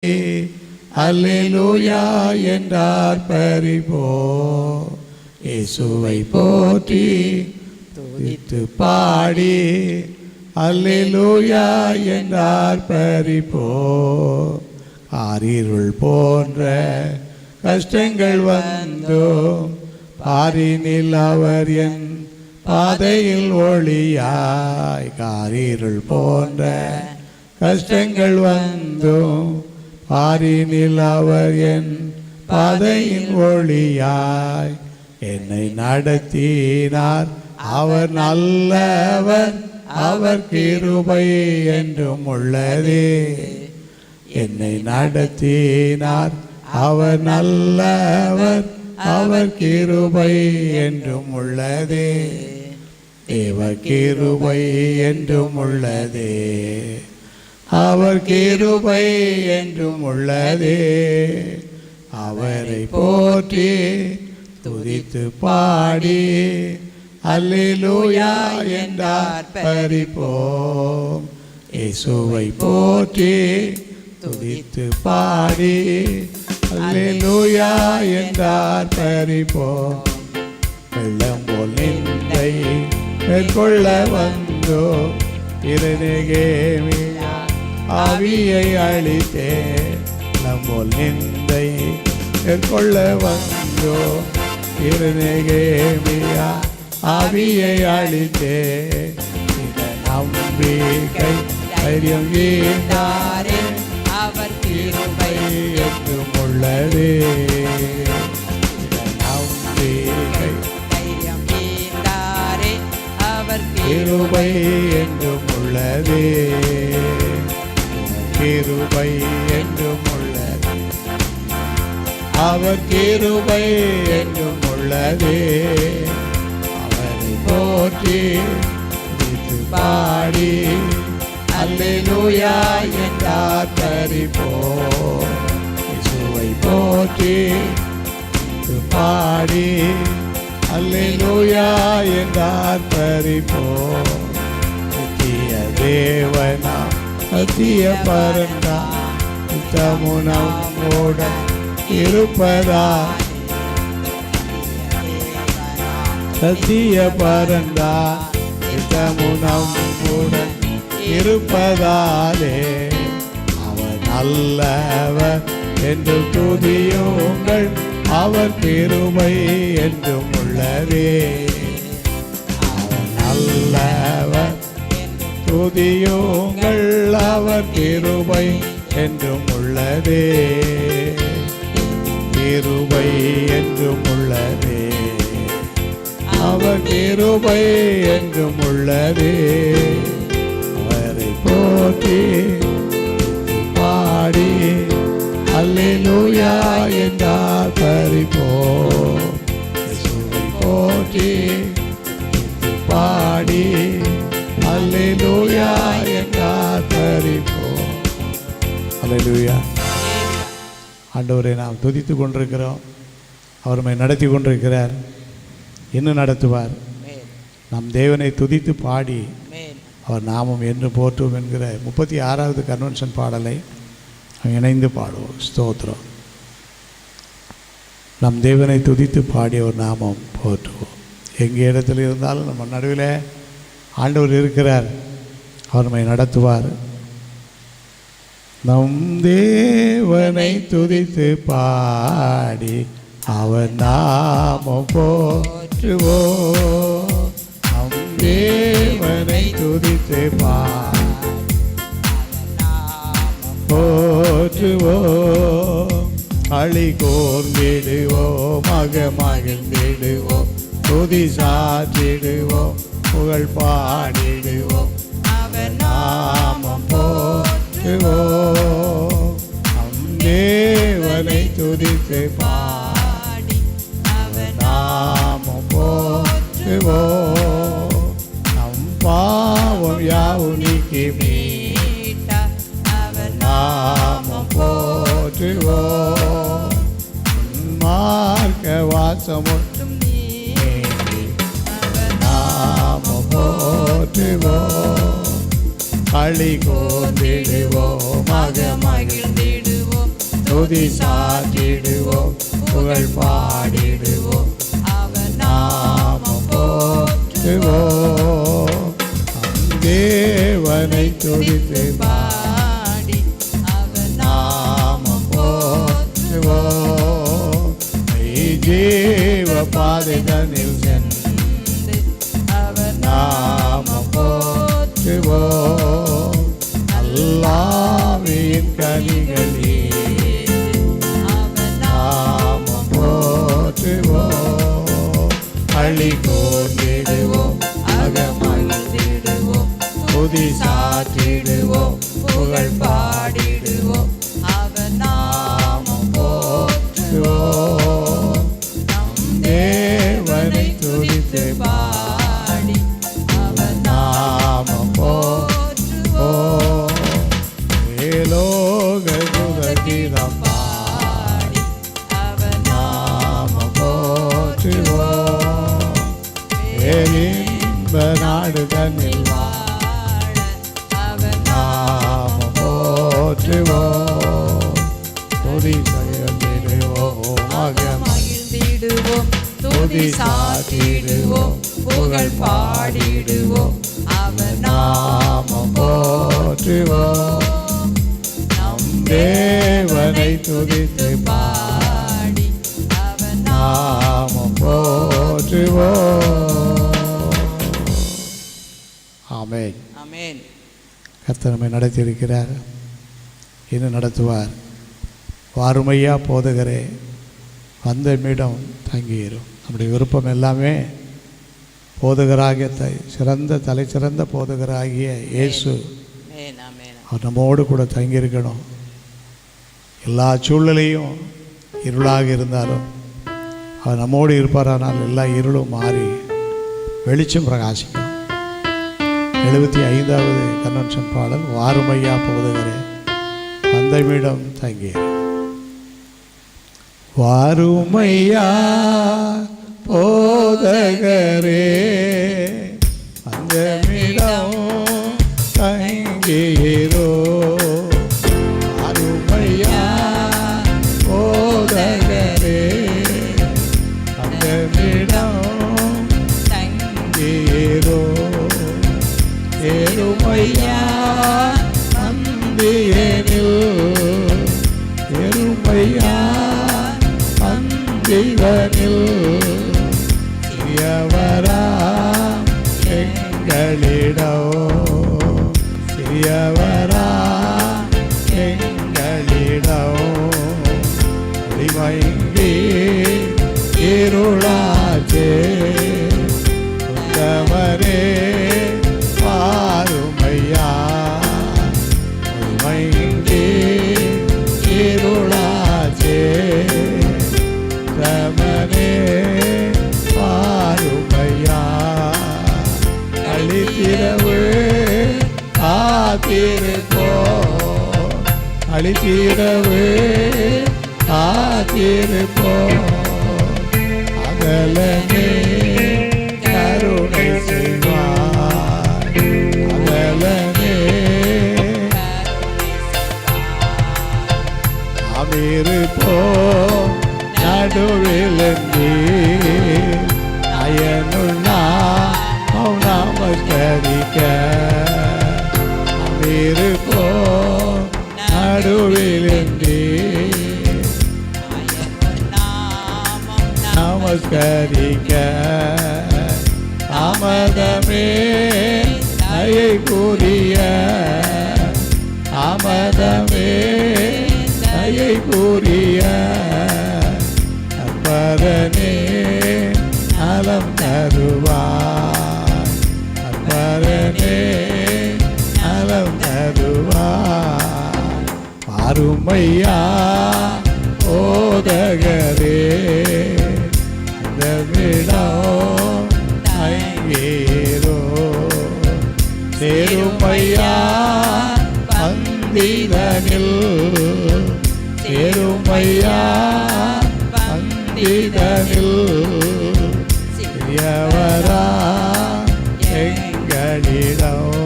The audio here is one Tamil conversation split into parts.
அல்லேலூயா என்றார் பரிபோ. இயேசுவை போற்றி துதித்து பாடி அல்லேலூயா என்றார் பரிபோ. ஆரிருள் போன்ற கஷ்டங்கள் வந்தோம், பாரினில் அவர் என் பாதையில் ஒளியாய். காரிருள் போன்ற கஷ்டங்கள் வந்தோம், பாரினில் அவர் என் பாதையின் ஒளியாய். என்னை நடத்தினார் அவர் நல்லவர், அவர் கிருபை என்றும் உள்ளதே. என்னை நடத்தினார் அவர் நல்லவர், அவர் கிருபை என்றும் உள்ளதே. தேவ கிருபை என்றும் உள்ளதே, அவர் கிருபை என்றும் உள்ளதே. அவரை போற்றி துதித்து பாடி அல்லேலூயா என்றார் பரிபோம். இயேசுவை போற்றி துதித்து பாடி அல்லேலூயா என்றார் பரிபோம். வெள்ளம் போல் நிந்தை மேற்கொள்ள வந்தோ, இருநேகேமியா ஆவியை அழித்தே. வெள்ளம் போல் நிந்தை மேற்கொள்ள வந்தோ, இருநேகேமியா ஆவியை அழித்தே. இந்த நம்பிக்கை தைரியம் ஈந்தாரே, அவர் கிருபை என்றும் உள்ளதே. இந்த நம்பிக்கை தைரியம் ஈந்தாரே, அவர் கிருபை என்றும் உள்ளதே. கிருபை என்றும் உள்ளதே, அவர் கிருபை என்றும் உள்ளதே. அவரை போற்றி துதித்து பாடி அல்லேலூயா என்றார் பரிபோம். இயேசுவை போற்றி துதித்து பாடி அல்லேலூயா என்றார் பரிபோம். நித்திய தேவனா சத்திய பரந்தா நித்தமுனமுடன் இருப்பதா. சத்திய பரந்தா நித்தமுனமுடன் இருப்பதாலே, அவர் நல்லவர் என்று துதியுங்கள், அவர் கிருபை என்றும் உள்ளதே. அவர் நல்லவர் துதியுங்கள், அவர் கிருபை என்றும் உள்ளதே. கிருபை என்றும் உள்ளதே, அவர் கிருபை என்றும் உள்ளதே. அவரை போற்றி பாடி அல்லேலூயா என்றார் பரிபோம். இயேசுவை போற்றி பாடி அல்லேலூயா என்றார் பரிபோம். அல்லேலூயா. ஆண்டவரை நாம் துதித்து கொண்டிருக்கிறோம், அவர் நம்மை நடத்தி கொண்டிருக்கிறார், இன்னும் நடத்துவார். நம் தேவனை துதித்து பாடி அவர் நாமம் என்று போற்றுவோம் என்கிற 36வது கன்வென்ஷன் பாடலை இணைந்து பாடுவோம். ஸ்தோத்திரம். நம் தேவனை துதித்து பாடி அவர் நாமம் போற்றுவோம். எங்கே இடத்துல இருந்தாலும் நம்ம நடுவில் ஆண்டவர் இருக்கிறார், அவர் நம்மை நடத்துவார். நம் தேவனை துதித்து பாடி அவர் நாமம் போற்றுவோம். நம் தேவனை துதித்து பாடி போற்றுவோம். களி கோர்ந்திடுவோம், மகிழ்ந்திடுவோம், துதி சாற்றிடுவோம், புகழ் பாடிடுவோம், அவர் நாமம் போற்றுவோம். நம் தேவனை துதித்து பாடி அவர் நாமம் போற்றுவோம். நம் பாவம் யாவும் நீக்கி மீட்டார், அவர் நாமம் போற்றுவோம். மார்க்க வாசமுற்றும் நீங்கி அவர் நாமம் போற்றுவோம். களி கோர்ந்திடுவோம், மகிழ்ந்திடுவோம், துதி சாற்றிடுவோம் புகழ் பாடிடுவோம் அவர் நாமம் போற்றுவோம் தேவனை துதித்து பாடி அவர் நாமம் போற்றுவோம் ஜீவ பாதைதனில் சென்று அவர் நாமம் போற்றுவோம் அல்லாவின் கனிகளே அவர் நாமம் போற்றுவோம் அழி கோர்ந்திடுவோம் அகமகிழ்ந்திடுவோம் துதி சாற்றிடுவோம் புகழ் பாடிடுவோம் அவர் நாமம் போற்றுவோம் தேவனை துதித்து பாடி அவர் நாமம் போற்றுவோம் ஏலோக துதிதம் பாடி அவர் நாமம் போற்றுவோம் ஏலின்ப நாடு தன்னில் வாழ அவர் நாமம் போற்றுவோம் துதி செயலிடுவோம் மகிழ்ந்திடுவோம் துதி சாற்றிடுவோம் புகழ் பாடிடுவோம் அவர் நாமம் போற்றுவோம் நம் தேவனை துதித்து பாடி அவர் நாமம் போற்றுவோம் ஆமென். ஆமென். கர்த்தர் நம்மை நடத்தியிருக்கிறார், இன்னும் நடத்துவார். வாருமையா போதகரே, வந்த மீடம் தங்கியிரும். நம்முடைய விருப்பம் எல்லாமே போதகராகிய சிறந்த தலைச்சிறந்த போதகராகிய இயேசு ஆமென். ஆமென். அவர் நம்மோடு கூட தங்கியிருக்கணும். எல்லா சூழ்நிலையும் இருளாக இருந்தாலும் அவர் நம்மோடு இருப்பாரானால் எல்லா இருளும் மாறி வெளிச்சம் பிரகாசிக்கும். 75வது கன்வென்ஷன் பாடல் வாருமையா போதகரே வந்தமிடம் தங்கியிரு. வாருமையா போதகரே வந்தமிடம் தங்கியிரோ. வாருமையா போதகரே வந்தமிடம் தங்கியிரோ. எருமையா அந்தியனில் எருமையா அந்திவனில் சிறியவரா எங்களிடோ. சிறியவரா எங்களிடோ. அடிமைங்கி இருளாச்சே உத்தமரே வாருமையா. அடிமைங்கி இருளாச்சே உத்தமரே வாருமையா. அழித்திரவு காத்திருப்போம், அழித்திரவு காத்திருப்போம். அகலனே கருணை செய்வார், அகலனே அமிருப்போம் நடுவில் அயனுள்ளா நமஸ்கரிக்க. அமிருப்போம் நடுவில் நமஸ்கரிக்க. தாமதமே தயை கூறிய, தாமதமே தயை கூறிய அப்பரனே நலம் தருவார். அப்பரனே நலம் தருவார். வாருமையா போதகரே வந்தமிடம் தங்கியிரோ. சேருமையா பந்திதனில் சேருமையா பந்திதனில் சிறியவரா எங்களிடம்.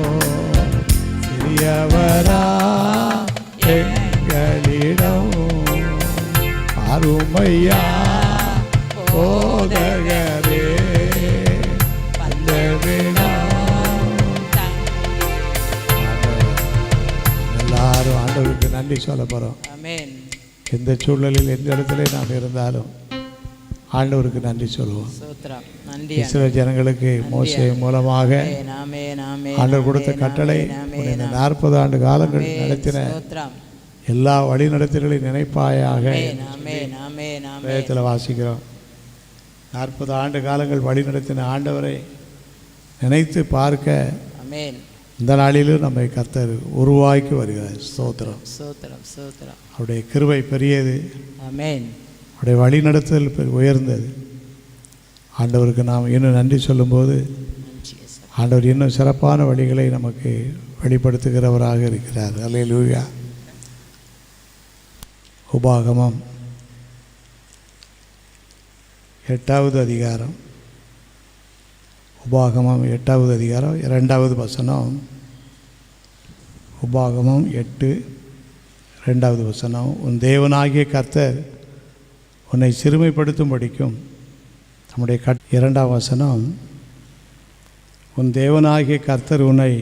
சிறியவரா எங்களிடம். துமையா போதகரே வந்தவினா. எல்லாரும் ஆண்டவருக்கு நன்றி சொல்ல போகிறோம். ஆமென். எந்த சூழலில் எந்த இடத்துல நாம் இருந்தாலும் ஆண்டவருக்கு நன்றி சொல்லுவோம். ஸ்தோத்திரம். நன்றி. இஸ்ரவேல் ஜனங்களுக்கு மோசே மூலமாக ஆமென். ஆமென். ஆண்டவர் கொடுத்த கட்டளை, இந்த 40 ஆண்டு காலங்கள் நடத்தின ஸ்தோத்திரம். எல்லா வழி நடத்தல்களையும் நினைப்பாயாக. ஆமென். ஆமென். ஆமென். ஆமென். வேதத்தில் வாசிக்கிறோம். 40 ஆண்டு காலங்கள் வழி நடத்தின ஆண்டவரை நினைத்து பார்க்க ஆமென். இந்த நாளிலும் நம்மை கர்த்தர் உருவாக்கி வருகிறார். ஸ்தோத்திரம். ஸ்தோத்திரம். ஸ்தோத்திரம். அவருடைய கிருபை பெரியது. ஆமென். அவருடைய வழி நடத்துதல் உயர்ந்தது. ஆண்டவருக்கு நாம் இன்னும் நன்றி சொல்லும்போது ஆண்டவர் இன்னும் சிறப்பான வழிகளை நமக்கு வெளிப்படுத்துகிறவராக இருக்கிறார். அல்லேலூயா. உபாகமம் 8வது அதிகாரம். உபாகமம் 8வது அதிகாரம் 2வது வசனம். உபாகமம் 8:2 வசனம். உன் தேவனாகிய கர்த்தர் உன்னை சிறுமைப்படுத்தும்படிக்கும் நம்முடைய 2ஆம் வசனம். உன் தேவனாகிய கர்த்தர் உன்னை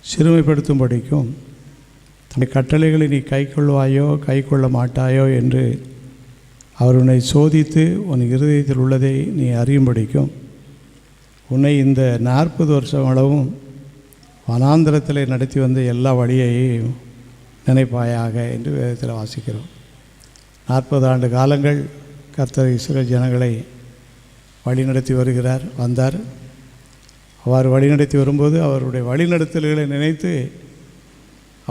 சிறுமைப்படுத்தும்படிக்கும் தம்முடைய கட்டளைகளை நீ கைக்கொள்வாயோ கைக்கொள்ள மாட்டாயோ என்று அவர் உன்னை சோதித்து உன் இருதயத்தில் உள்ளதை நீ அறியும்படிக்கும் உன்னை இந்த 40 வருஷம் அளவும் வனாந்திரத்தில் நடத்தி வந்த எல்லா வழியையும் நினைப்பாயாக என்று வேதத்தில் வாசிக்கிறோம். 40 ஆண்டு காலங்கள் கர்த்தர் இஸ்ரவேல் ஜனங்களை வழிநடத்தி வந்தார். அவர் வழிநடத்தி வரும்போது அவருடைய வழிநடத்தல்களை நினைத்து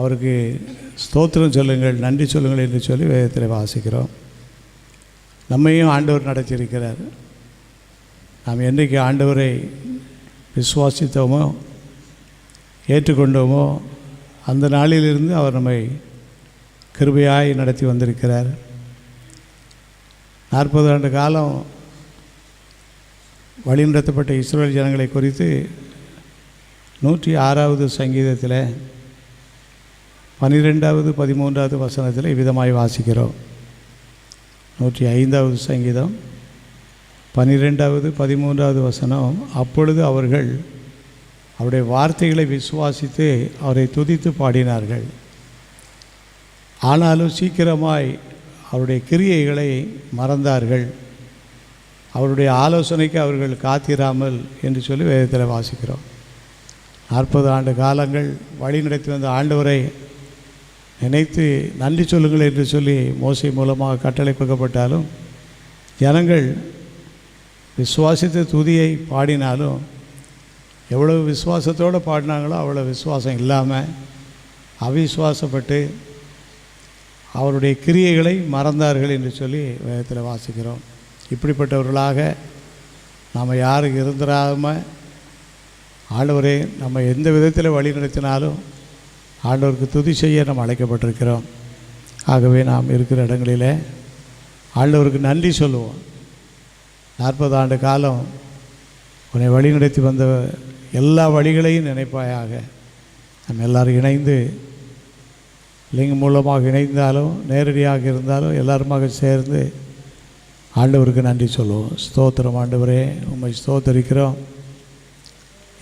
அவருக்கு ஸ்தோத்திரம் சொல்லுங்கள், நன்றி சொல்லுங்கள் என்று சொல்லி வேதத்தில் வாசிக்கிறோம். நம்மையும் ஆண்டவர் நடத்தியிருக்கிறார். நாம் என்றைக்கு ஆண்டவரை விசுவாசித்தோமோ ஏற்றுக்கொண்டோமோ அந்த நாளிலிருந்து அவர் நம்மை கிருபையாய் நடத்தி வந்திருக்கிறார். 40 ஆண்டு காலம் வழிநடத்தப்பட்ட இஸ்ரவேல் ஜனங்களை குறித்து 106வது சங்கீதத்தில் 12வது 13வது வசனத்தில் இவ்விதமாய் வாசிக்கிறோம். 105வது சங்கீதம் 12வது 13வது வசனம். அப்பொழுது அவர்கள் அவருடைய வார்த்தைகளை விசுவாசித்து அவரை துதித்து பாடினார்கள். ஆனாலும் சீக்கிரமாய் அவருடைய கிரியைகளை மறந்தார்கள். அவருடைய ஆலோசனைக்கு அவர்கள் காத்திராமல் என்று சொல்லி வேதத்தில் வாசிக்கிறோம். 40 ஆண்டு காலங்கள் வழி நடத்தி வந்த ஆண்டவரை நினைத்து நன்றி சொல்லுங்கள் என்று சொல்லி மோசே மூலமாக கட்டளை கொடுக்கப்பட்டாலும் ஜனங்கள் விசுவாசித்த துதியை பாடினாலும் எவ்வளவு விசுவாசத்தோடு பாடினாங்களோ அவ்வளோ விசுவாசம் இல்லாமல் அவிசுவாசப்பட்டு அவருடைய கிரியைகளை மறந்தார்கள் என்று சொல்லி வேதத்தில் வாசிக்கிறோம். இப்படிப்பட்டவர்களாக நாம் யாருக்கு இருந்துடாமல் ஆண்டவரே நம்ம எந்த விதத்தில் வழி நடத்தினாலும் ஆண்டவருக்கு துதி செய்ய நம்ம அழைக்கப்பட்டிருக்கிறோம். ஆகவே நாம் இருக்கிற இடங்களில் ஆண்டவருக்கு நன்றி சொல்லுவோம். 40 ஆண்டு காலம் உன்னை வழி நடத்தி வந்த எல்லா வழிகளையும் நினைப்பாயாக. நம்ம எல்லோரும் இணைந்து லிங்க மூலமாக இணைந்தாலும் நேரடியாக இருந்தாலும் எல்லாருமாக சேர்ந்து ஆண்டவருக்கு நன்றி சொல்லுவோம். ஸ்தோத்திரம் ஆண்டவரே, உம்மை ஸ்தோத்தரிக்கிறோம்.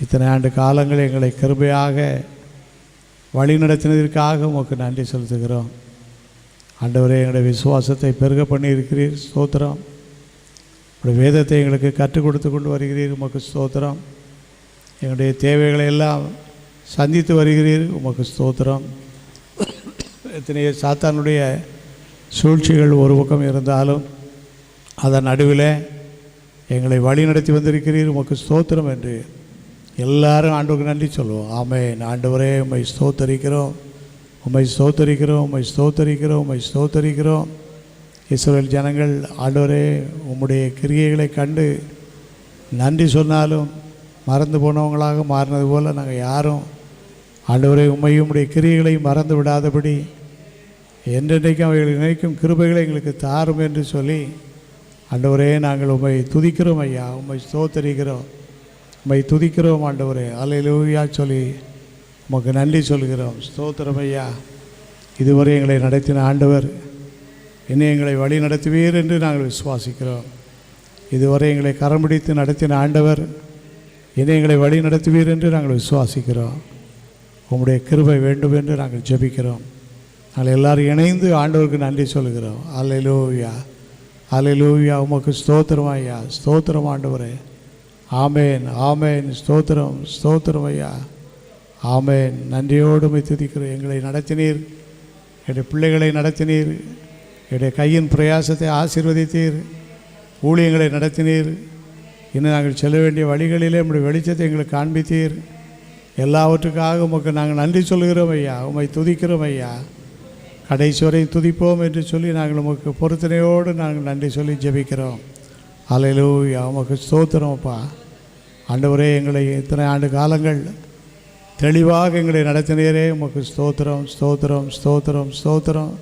இத்தனை ஆண்டு காலங்கள் எங்களை கிருபையாக வழி நடத்தினதற்காக உமக்கு நன்றி செலுத்துகிறோம். ஆண்டவரே, எங்களுடைய விசுவாசத்தை பெருக பண்ணியிருக்கிறீர். ஸ்தோத்திரம். உங்களுடைய வேதத்தை எங்களுக்கு கற்றுக் கொடுத்து கொண்டு வருகிறீர். உமக்கு ஸ்தோத்திரம். எங்களுடைய தேவைகளை எல்லாம் சந்தித்து வருகிறீர். உமக்கு ஸ்தோத்திரம். எத்தனையோ சாத்தானுடைய சூழ்ச்சிகள் ஒரு பக்கம் இருந்தாலும் அதன் நடுவில் எங்களை வழி நடத்தி வந்திருக்கிறீர். உமக்கு ஸ்தோத்திரம் என்று எல்லாரும் ஆண்டவருக்கு நன்றி சொல்லுவோம். ஆமென். ஆண்டவரே, உம்மை ஸ்தோத்தரிக்கிறோம், உம்மை ஸ்தோத்தரிக்கிறோம், உம்மை ஸ்தோத்தரிக்கிறோம், உம்மை ஸ்தோத்தரிக்கிறோம். இஸ்ரவேல் ஜனங்கள் ஆண்டவரே உம்முடைய கிரியைகளை கண்டு நன்றி சொன்னாலும் மறந்து போனவங்களாக மாறினது போல் நாங்கள் யாரும் ஆண்டவரே உம்மையும் உம்முடைய கிரியைகளையும் மறந்து விடாதபடி என்றென்றைக்கும் அவைகளை நினைக்கும் கிருபைகளை எங்களுக்கு தாரும் என்று சொல்லி ஆண்டவரே நாங்கள் உம்மை துதிக்கிறோம் ஐயா, உம்மை ஸ்தோத்தரிக்கிறோம், உம்மை துதிக்கிறோம் ஆண்டவரே. அல்லேலூயா சொல்லி உமக்கு நன்றி சொல்கிறோம். ஸ்தோத்திரம் ஐயா. இதுவரை எங்களை நடத்தின ஆண்டவர் இன்னும் எங்களை வழி நடத்துவீர் என்று நாங்கள் விசுவாசிக்கிறோம். இதுவரை எங்களை கரம் பிடித்து நடத்தின ஆண்டவர் இன்னும் எங்களை வழி நடத்துவீர் என்று நாங்கள் விசுவாசிக்கிறோம். உம்முடைய கிருபை வேண்டும் என்று நாங்கள் ஜெபிக்கிறோம். நாங்கள் எல்லாரும் இணைந்து ஆண்டவருக்கு நன்றி சொல்கிறோம். அல்லேலூயா, அல்லேலூயா. உமக்கு ஸ்தோத்திரம் ஐயா, ஸ்தோத்திரம் ஆண்டவரே. ஆமேன், ஆமேன். ஸ்தோத்திரம், ஸ்தோத்திரம் ஐயா. ஆமேன். நன்றியோடு உம்மை துதிக்கிறோம். எங்களை நடத்தினீர், என்னுடைய பிள்ளைகளை நடத்தினீர், என்னுடைய கையின் பிரயாசத்தை ஆசீர்வதித்தீர், ஊழியங்களை நடத்தினீர். இன்னும் நாங்கள் செல்ல வேண்டிய வழிகளிலே உம்முடைய வெளிச்சத்தை எங்களுக்கு காண்பித்தீர். எல்லாவற்றுக்காக உமக்கு நாங்கள் நன்றி சொல்கிறோம் ஐயா, உம்மை துதிக்கிறோம் ஐயா. கடைசி வரை துதிப்போம் என்று சொல்லி நாங்கள் உமக்கு பொருத்தனையோடு நாங்கள் நன்றி சொல்லி ஜெபிக்கிறோம். அல்லேலூயா. உமக்கு ஸ்தோத்திரம்ப்பா ஆண்டவரே. எங்களை இத்தனை ஆண்டு காலங்கள் தெளிவாக எங்களை நடத்தினீரே, உமக்கு ஸ்தோத்திரம், ஸ்தோத்திரம், ஸ்தோத்திரம், ஸ்தோத்திரம்.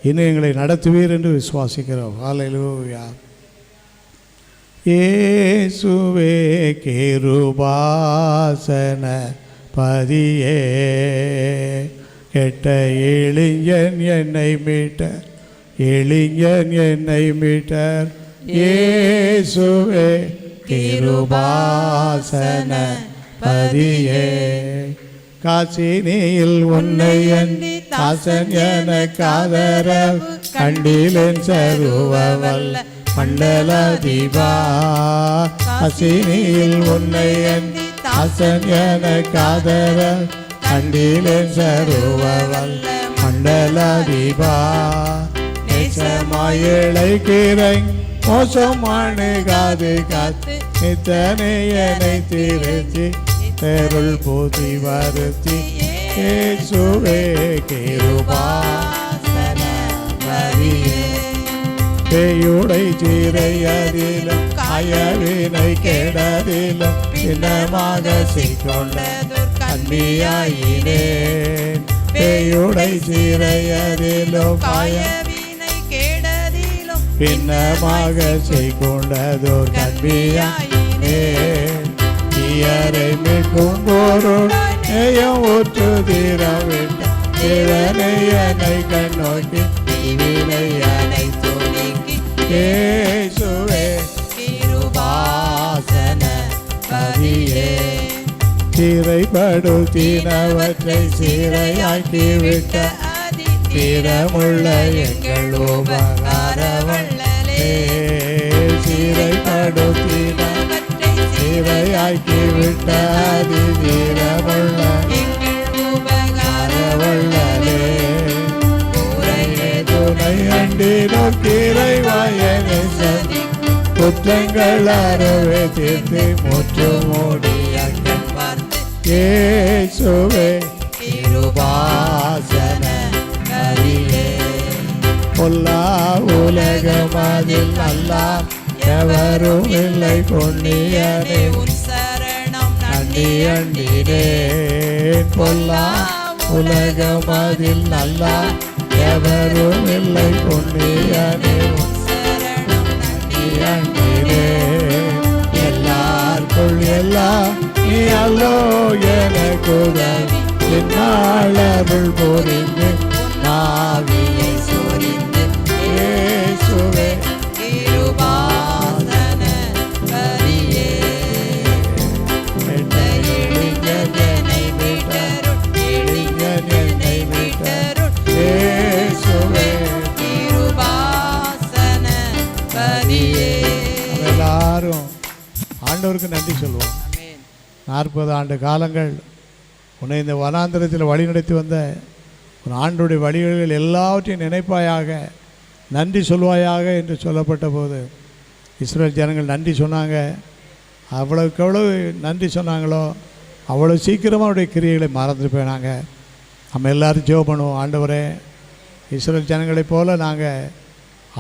இன்னும் எங்களை நடத்துவீர் என்று விசுவாசிக்கிறோம். அல்லேலூயா. இயேசுவே கிருபாசன பதியே, கெட்ட எளிஞன் என்னை மீட்டார், எளிஞன் என்னை மீட்டார். இயேசுவே கிருபாசன பதியே, காசினியில் உன்னை அன்றி தாசன் எனக்காதரவு கண்டிலேன் சருவவல்ல மண்டலதீபா. காசினியில் உன்னை அன்றி தாசன் எனக்காதரவு கண்டிலேன் சருவவல்ல மண்டலதீபா. நேசமாய் இழைக்கிறேன் மோசமானு காது காத்து நித்தனையனை திருச்சி தெருள் பூதி வருத்தி. இயேசுவே கிருபாசன பதியே, பேயுடை சீரையதிலும் காயவினை கெடதிலும் சின்னமாக சிக்கொண்டதோர் கண்பியாயினேன். பேயுடை சீரையதிலும் காயவினை கெடதிலும் பின்னமாக சிக்கொண்டதோர் கண்பியாயினேன். தீயரை மீட்கும் பொருள் நேயம் ஊற்று தீரவிட்ட தேவனையனை கண்ணோக்கி தீவினையனை துணிக்கி. இயேசுவே கிருபாசன பதியே, சிறைப்படுத்தினவற்றை சீரையாக்கிவிட்ட தீரமுள்ள எங்கள் உபகாரவள்ளலே. சிறைப்படுத்தினவற்றை சீரையாக்கிவிட்ட தீரமுள்ள எங்கள் உபகாரவள்ளலே. துணை அண்டி நோக்கிறைவாயனை சதி குற்றங்கள் அறவே தீர்த்து முற்று மூடியாக்கன் பார்த்து. இயேசுவே கிருபாசன பதியே, பொல்லா உலகமதில் அல்லாம் எவரும் இல்லை பொன்னியனே உன் சரணம் நன்றி அண்டினேன். பொல்லா உலகமதில் அல்லாம் எவரும் இல்லை பொன்னியனே உன் சரணம் நன்றி அண்டினேன். எல்லாருக்குள் எல்லாம் நீ அல்லோ எனக்கு உதவி, என்னாளருள் புரிந்து நாவியை சொரிந்து. இயேசுவே கிருபாசன பதியே, எளிஞன் என்னை மீட்டருள், எளிஞன் என்னை மீட்டருள். இயேசுவே கிருபாசன பதியே. எல்லாரும் ஆண்டவருக்கு நன்றி சொல்லுவோம். 40 ஆண்டு காலங்கள் உன்னை இந்த வனாந்திரத்தில் வழிநடத்தி வந்த உன் ஆண்டுடைய வழிகளில் எல்லாவற்றையும் நினைப்பாயாக, நன்றி சொல்வாயாக என்று சொல்லப்பட்ட போது இஸ்ரவேல் ஜனங்கள் நன்றி சொன்னாங்க. அவ்வளவுக்கு எவ்வளவு நன்றி சொன்னாங்களோ அவ்வளோ சீக்கிரமாக அவருடைய கிரியைகளை மறந்து போயினாங்க. நம்ம எல்லோரும் ஜெபம் பண்ணுவோம். ஆண்டவரே, இஸ்ரவேல் ஜனங்களைப் போல் நாங்கள்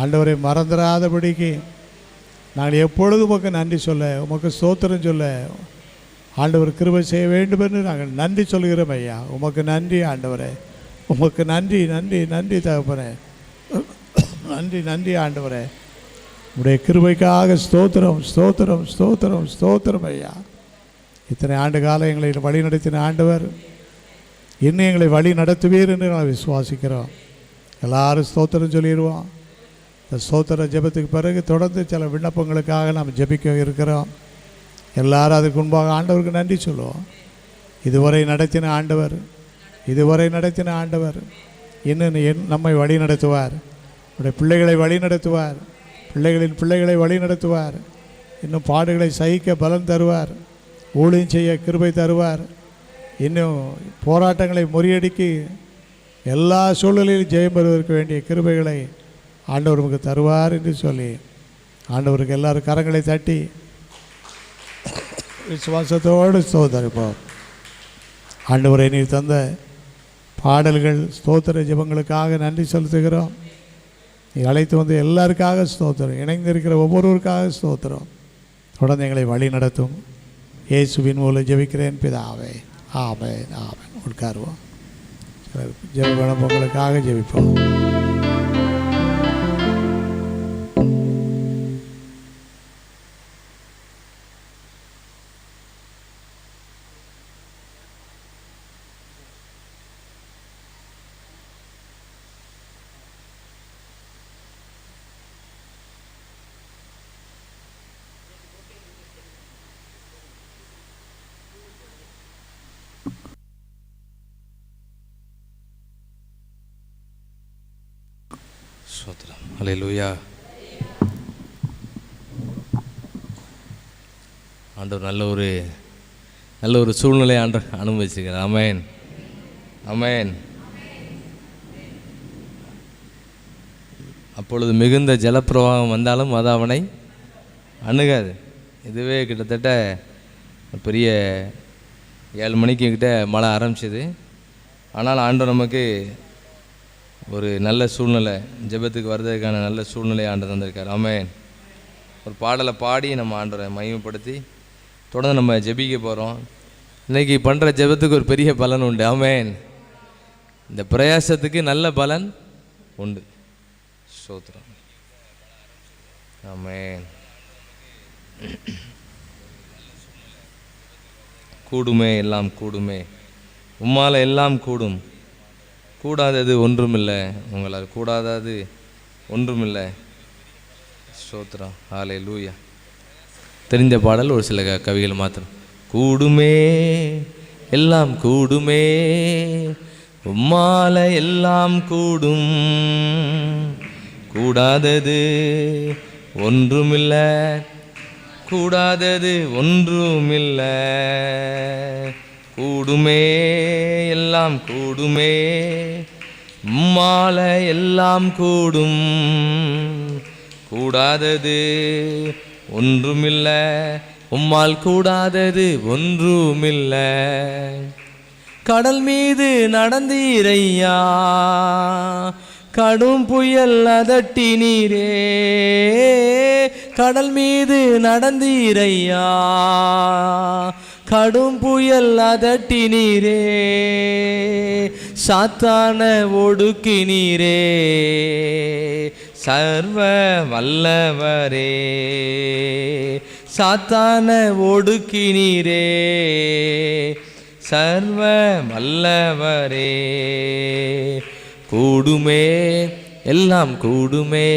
ஆண்டவரை மறந்துடாதபடிக்கு நாங்கள் எப்பொழுதும் உமக்கு நன்றி சொல்ல, உமக்கு ஸ்தோத்திரம் சொல்ல ஆண்டவர் கிருபை செய்ய வேண்டும் என்று நாங்கள் நன்றி சொல்கிறோம் ஐயா. உமக்கு நன்றி ஆண்டவரே, உமக்கு நன்றி, நன்றி, நன்றி தகப்பனே, நன்றி, நன்றி ஆண்டவரே. உடைய கிருபைக்காக ஸ்தோத்திரம், ஸ்தோத்திரம், ஸ்தோத்திரம், ஸ்தோத்திரம் ஐயா. இத்தனை ஆண்டு காலம் எங்களை வழி நடத்தின ஆண்டவர் இன்னும் எங்களை வழி நடத்துவீர் என்று நாங்கள் விசுவாசிக்கிறோம். எல்லாரும் ஸ்தோத்திரம் சொல்லிடுவோம். இந்த ஸ்தோத்திர ஜெபத்துக்கு பிறகு தொடர்ந்து சில விண்ணப்பங்களுக்காக நாம் ஜெபிக்க இருக்கிறோம். எல்லாரும் அதுக்கு முன்பாக ஆண்டவருக்கு நன்றி சொல்லுவோம். இதுவரை நடத்தின ஆண்டவர் இன்னும் நம்மை வழி நடத்துவார். நம்முடைய பிள்ளைகளை வழி நடத்துவார். பிள்ளைகளின் பிள்ளைகளை வழி நடத்துவார். இன்னும் பாடுகளை சகிக்க பலன் தருவார். ஊழியம் செய்ய கிருபை தருவார். இன்னும் போராட்டங்களை முறியடிக்கி எல்லா சூழலிலும் ஜெயம் பெறுவதற்கு வேண்டிய கிருபைகளை ஆண்டவர் நமக்கு தருவார் என்று சொல்லி ஆண்டவருக்கு எல்லாரும் கரங்களை தட்டி விசுவாசத்தோடு ஸ்தோத்திரிப்போம். ஆண்டவரை நீர் தந்த பாடல்கள் ஸ்தோத்திர ஜெபங்களுக்காக நன்றி செலுத்துகிறோம். நீ அழைத்து வந்து எல்லாருக்காக ஸ்தோத்திரம், இணைந்திருக்கிற ஒவ்வொருவருக்காக ஸ்தோத்திரம். தொடர்ந்து எங்களை வழி நடத்தும். இயேசுவின் மூலம் ஜெபிக்கிறேன் பிதாவே, ஆமென் ஆமென். உட்காருவோம். ஜெப விண்ணப்பங்களுக்காக ஜெபிப்போம். ஸ்தோத்திரம். ஹல்லேலூயா. ஆண்டவர் நல்ல ஒரு சூழ்நிலை ஆண்டவர் அனுபவிச்சிருக்கிறார். ஆமென் ஆமென். அப்பொழுது மிகுந்த ஜலப்பிரவாகம் வந்தாலும் அது அவனை அணுகாது. இதுவே கிட்டத்தட்ட பெரிய 7 மணிக்கு கிட்ட மழை ஆரம்பிச்சது. ஆனால் ஆண்டவர் நமக்கு ஒரு நல்ல சூழ்நிலை, ஜெபத்துக்கு வர்றதுக்கான நல்ல சூழ்நிலை ஆண்டு தந்திருக்கார். ஆமென். ஒரு பாடலை பாடி நம்ம ஆண்டவரை மகிமைப்படுத்தி தொடர்ந்து நம்ம ஜெபிக்க போகிறோம். இன்றைக்கி பண்ணுற ஜெபத்துக்கு ஒரு பெரிய பலன் உண்டு. ஆமென். இந்த பிரயாசத்துக்கு நல்ல பலன் உண்டு. ஸ்தோத்திரம். ஆமென். கூடுமே, எல்லாம் கூடுமே, உம்மால் எல்லாம் கூடும், கூடாதது ஒன்றுமில்லை, உங்களால் கூடாதது ஒன்றுமில்லை. ஸ்தோத்திரம். ஹல்லேலூயா. தெரிஞ்ச பாடல் ஒரு சில கவிகள் மாத்திரம். கூடுமே, எல்லாம் கூடுமே, உம்மால எல்லாம் கூடும், கூடாதது ஒன்றுமில்லை, கூடாதது ஒன்றுமில்லை. கூடுமே, எல்லாம் கூடுமே, உம்மால எல்லாம் கூடும், கூடாதது ஒன்றுமில்லை, உம்மால் கூடாதது ஒன்றுமில்லை. கடல் மீது நடந்தீரையா, கடும் புயல் அதட்டி நீரே, கடல் மீது நடந்தீரையா, கடும் புயல் அதட்டி நீரே, சாத்தான ஒடுக்கி நீரே, சர்வ வல்லவரே, சாத்தான ஒடுக்கி நீரே, சர்வ வல்லவரே. கூடுமே, எல்லாம் கூடுமே,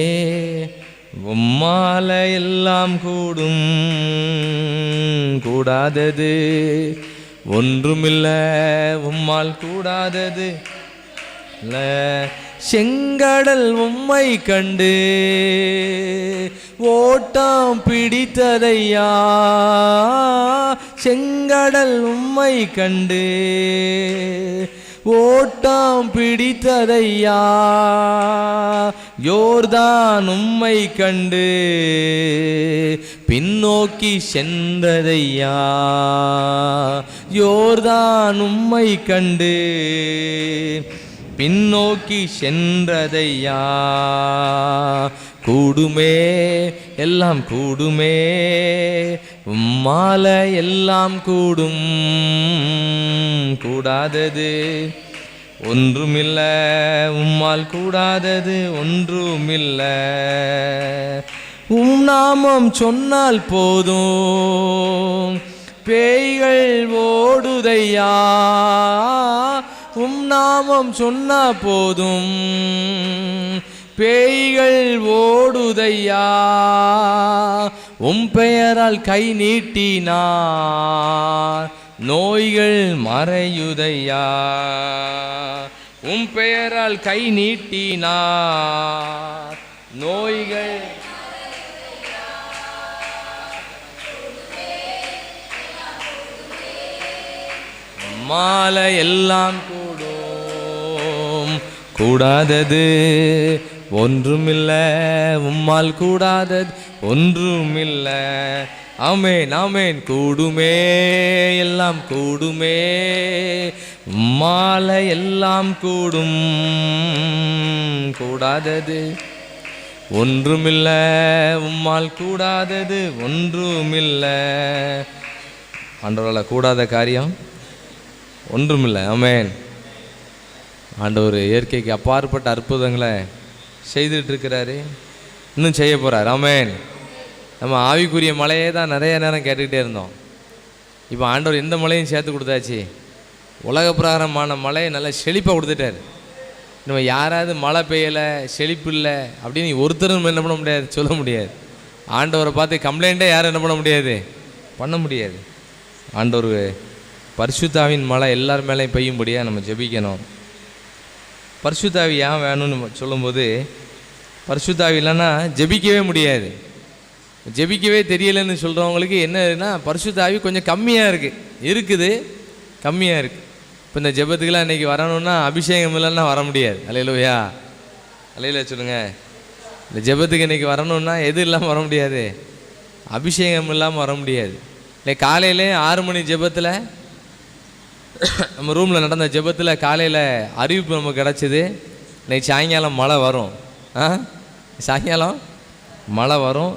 உம்மால எல்லாம் கூடும், கூடாதது ஒன்றுமில்லை, உம்மால் கூடாதது இல்லை. செங்கடல் உம்மை கண்டு ஓட்டம் பிடித்ததையா, செங்கடல் உம்மை கண்டு ஓட்டம் பிடித்ததையா, யோர்தான் உம்மை கண்டு பின்னோக்கி சென்றதையா, யோர்தான் உம்மை கண்டு பின்னோக்கி சென்றதையா. கூடுமே, எல்லாம் கூடுமே, உம்மால எல்லாம் கூடும், கூடாதது ஒன்றுமில்லை, உம்மால் கூடாதது ஒன்றுமில்லை. உம் நாமம் சொன்னால் போதும் பேய்கள் ஓடுதையா, உம் நாமம் சொன்ன போதும் பேய்கள் ஓடுதையா, உம் பெயரால் கை நீட்டினார் நோய்கள் மறையுதையா, உம் பெயரால் கை நீட்டினார் நோய்கள். மாலை எல்லாம் கூடும், கூடாதது ஒன்றுமில்ல, உம்மால் கூடாதது ஒன்றுமில்ல. ஆமென் ஆமென். கூடுமே எல்லாம் கூடுமே, மாலை எல்லாம் கூடும், கூடாதது ஒன்றுமில்ல, உம்மால் கூடாதது ஒன்றுமில்ல. ஆண்டவரால் கூடாத காரியம் ஒன்றுமில்லை. ஆமென். ஆண்டவர் இயற்கைக்கு அப்பாற்பட்ட அற்புதங்களை செய்துட்டு இருக்கிறாரு, இன்னும் செய்ய போகிறார். ஆமென். நம்ம ஆவிக்குரிய மழையே தான் நிறைய நேரம் கேட்டுக்கிட்டே இருந்தோம். இப்போ ஆண்டவர் எந்த மழையும் சேர்த்து கொடுத்தாச்சு. உலக பிரகாரமான மழையை நல்லா செழிப்பாக கொடுத்துட்டார். நம்ம யாராவது மழை பெய்யலை, செழிப்பு இல்லை அப்படின்னு ஒருத்தரும் என்ன பண்ண முடியாது, சொல்ல முடியாது. ஆண்டவரை பார்த்து கம்ப்ளைண்ட்டே யாரும் என்ன பண்ண முடியாது, பண்ண முடியாது. ஆண்டவர் பரிசுத்தாவின் மழை எல்லார் மேலேயும் பெய்யும்படியாக நம்ம ஜெபிக்கணும். பரிசுத்தாவி ஏன் வேணும்னு சொல்லும்போது, பரிசுத்தாவி இல்லைன்னா ஜெபிக்கவே முடியாது. ஜெபிக்கவே தெரியலைன்னு சொல்கிறவங்களுக்கு என்னதுன்னா, பரிசுத்தாவி கொஞ்சம் கம்மியாக இருக்குது கம்மியாக இருக்குது. இப்போ இந்த ஜெபத்துக்கெல்லாம் இன்றைக்கி வரணும்னா அபிஷேகம் இல்லைன்னா வர முடியாது. அல்லேலூயா, அல்லேலூயா சொல்லுங்கள். இந்த ஜெபத்துக்கு இன்றைக்கி வரணும்னா எது இல்லாமல் வர முடியாது, அபிஷேகம் இல்லாமல் வர முடியாது. இல்லை காலையிலே 6 மணி ஜெபத்தில், நம்ம ரூமில் நடந்த ஜெபத்தில் காலையில் அறிவிப்பு நமக்கு கிடச்சிது, இன்னைக்கு சாயங்காலம் மழை வரும், சாயங்காலம் மழை வரும்,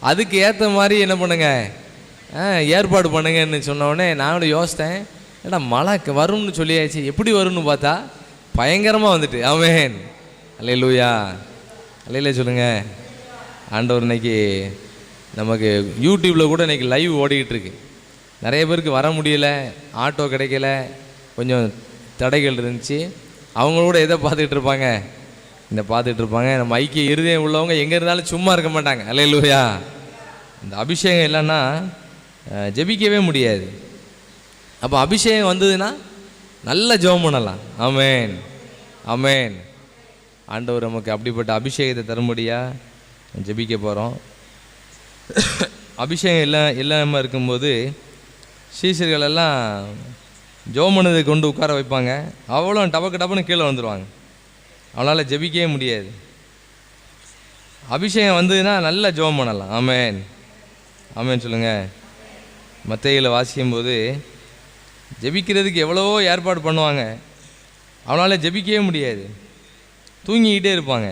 அதுக்கு ஏற்ற மாதிரி என்ன பண்ணுங்க, ஏற்பாடு பண்ணுங்கன்னு சொன்னோடனே நானும் யோசித்தேன், ஏன்னா மழை வரும்னு சொல்லியாச்சு, எப்படி வரும்னு பார்த்தா பயங்கரமாக வந்துட்டு. ஆமென். அல்லேலூயா, அல்லேலூயா சொல்லுங்கள். ஆண்டவர் இன்னைக்கு நமக்கு யூடியூப்பில் கூட இன்றைக்கி லைவ் ஓடிக்கிட்டு இருக்கு. நிறைய பேருக்கு வர முடியல, ஆட்டோ கிடைக்கல, கொஞ்சம் தடைகள் இருந்துச்சு. அவங்களோட எதை பார்த்துக்கிட்டு இருப்பாங்க, இந்த பார்த்துட்டு இருப்பாங்க. நம்ம ஐக்கிய இருதயம் உள்ளவங்க எங்கே இருந்தாலும் சும்மா இருக்க மாட்டாங்க. அல்லேலூயா. இந்த அபிஷேகம் இல்லைன்னா ஜெபிக்கவே முடியாது. அப்போ அபிஷேகம் வந்ததுன்னா நல்ல ஜெபம் பண்ணலாம். ஆமென் ஆமென். ஆண்டவர் நமக்கு அப்படிப்பட்ட அபிஷேகத்தை தரும்படியா ஜெபிக்க போகிறோம். அபிஷேகம் இல்லாமல் இருக்கும்போது சீசர்கள் எல்லாம் ஜெபம் பண்ணதை கொண்டு உட்கார வைப்பாங்க, அவ்வளோ டப்புன்னு கீழே வந்துடுவாங்க, அவனால் ஜெபிக்கவே முடியாது. அபிஷேகம் வந்ததுன்னா நல்லா ஜெபம் பண்ணலாம். ஆமென் ஆமென் சொல்லுங்கள். மத்தேயுவில் வாசிக்கும்போது ஜெபிக்கிறதுக்கு எவ்வளவோ ஏற்பாடு பண்ணுவாங்க, அவனால் ஜெபிக்கவே முடியாது, தூங்கிக்கிட்டே இருப்பாங்க.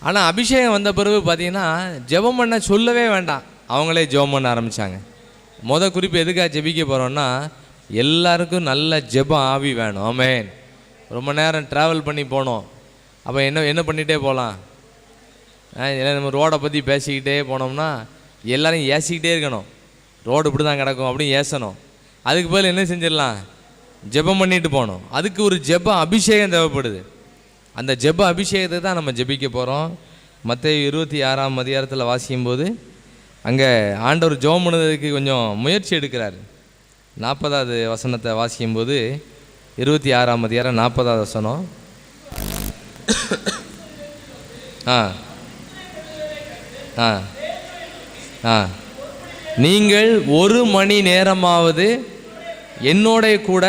ஆனால் அபிஷேகம் வந்த பிறகு பார்த்தீங்கன்னா ஜெபம் பண்ண சொல்லவே வேண்டாம், அவங்களே ஜெபம் பண்ண ஆரம்பித்தாங்க. குறிப்பு எதுக்காக ஜெபிக்க போகிறோன்னா, எல்லாருக்கும் நல்ல ஜெபம் ஆவி வேணும். ஆமென். ரொம்ப நேரம் ட்ராவல் பண்ணி போனோம், அப்போ என்ன பண்ணிகிட்டே போகலாம், நம்ம ரோடை பற்றி பேசிக்கிட்டே போனோம்னா எல்லோரும் ஏசிக்கிட்டே இருக்கணும், ரோடு இப்படி தான் கிடக்கும் அப்படின்னு ஏசணும். அதுக்கு பதில் என்ன செஞ்சிடலாம், ஜெபம் பண்ணிட்டு போகணும். அதுக்கு ஒரு ஜெப அபிஷேகம் தேவைப்படுது. அந்த ஜெப அபிஷேகத்தை தான் நம்ம ஜெபிக்க போகிறோம். மத்தேயு 26ஆம் அதிகாரத்தில் வாசிக்கும்போது அங்கே ஆண்டவர் ஜெபம் பண்ணதுக்கு கொஞ்சம் முயற்சி எடுக்கிறார். 40வது வசனத்தை வாசிக்கும்போது 26ஆம் அதிகாரம் 40வது வசனம். நீங்கள் 1 மணி நேரமாவது என்னோட கூட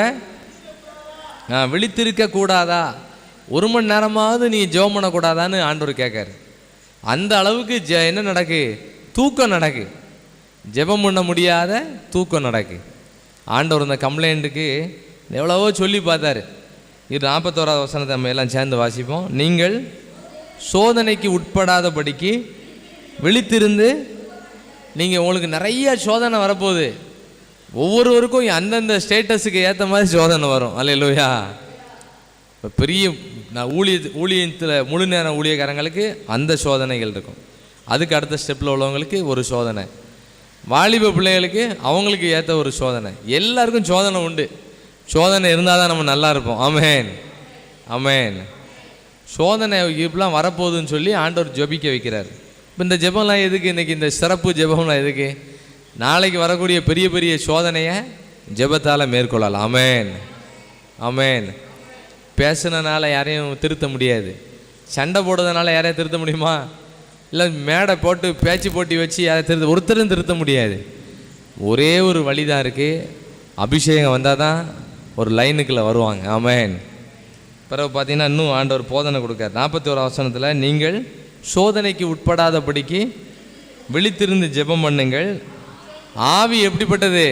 விழித்திருக்க கூடாதா, 1 மணி நேரமாவது நீ ஜெபம் பண்ணக்கூடாதான்னு ஆண்டவர் கேட்காரு. அந்த அளவுக்கு என்ன நடக்கு, தூக்கம் நடக்கு, ஜெபம் பண்ண முடியாத தூக்கம் நடக்கு. ஆண்டவர் இந்த கம்ப்ளைண்ட்டுக்கு எவ்வளவோ சொல்லி பார்த்தாரு. இது 41வது வசனத்தை நம்ம எல்லாம் சேர்ந்து வாசிப்போம். நீங்கள் சோதனைக்கு உட்படாதபடிக்கு விழித்திருந்து, நீங்கள் உங்களுக்கு நிறைய சோதனை வரப்போகுது, ஒவ்வொருவருக்கும் அந்தந்த ஸ்டேட்டஸுக்கு ஏற்ற மாதிரி சோதனை வரும். அல்லேலூயா. இப்போ பெரிய ஊழியத்தில் முழு நேரம் ஊழியக்காரங்களுக்கு அந்த சோதனைகள் இருக்கும், அதுக்கு அடுத்த ஸ்டெப்பில் உள்ளவங்களுக்கு ஒரு சோதனை, வாலிப பிள்ளைகளுக்கு அவங்களுக்கு ஏற்ற ஒரு சோதனை, எல்லாருக்கும் சோதனை உண்டு. சோதனை இருந்தால் தான் நம்ம நல்லா இருப்போம். ஆமென் ஆமென். சோதனை இப்படிலாம் வரப்போகுதுன்னு சொல்லி ஆண்டவர் ஜெபிக்க வைக்கிறார். இப்போ இந்த ஜெபம்லாம் எதுக்கு? இன்றைக்கி இந்த சிறப்பு ஜெபம்லாம் எதுக்கு? நாளைக்கு வரக்கூடிய பெரிய பெரிய சோதனையை ஜெபத்தால் மேற்கொள்ளலாம். ஆமென், ஆமென். பேசுனதுனால யாரையும் திருத்த முடியாது. சண்டை போடுறதுனால யாரையும் திருத்த முடியுமா? இல்லை மேடை போட்டு பேச்சு போட்டி வச்சு யாரை ஒருத்தரும் திருத்த முடியாது. ஒரே ஒரு வழி தான் இருக்குது. அபிஷேகம் வந்தால் தான் ஒரு லைனுக்குள்ளே வருவாங்க. ஆமென். பிறகு பார்த்தீங்கன்னா இன்னும் ஆண்டவர் போதனை கொடுக்கார். 41 வசனத்தில், நீங்கள் சோதனைக்கு உட்படாதபடிக்கு விழித்திருந்து ஜெபம் பண்ணுங்கள். ஆவி எப்படிப்பட்டது?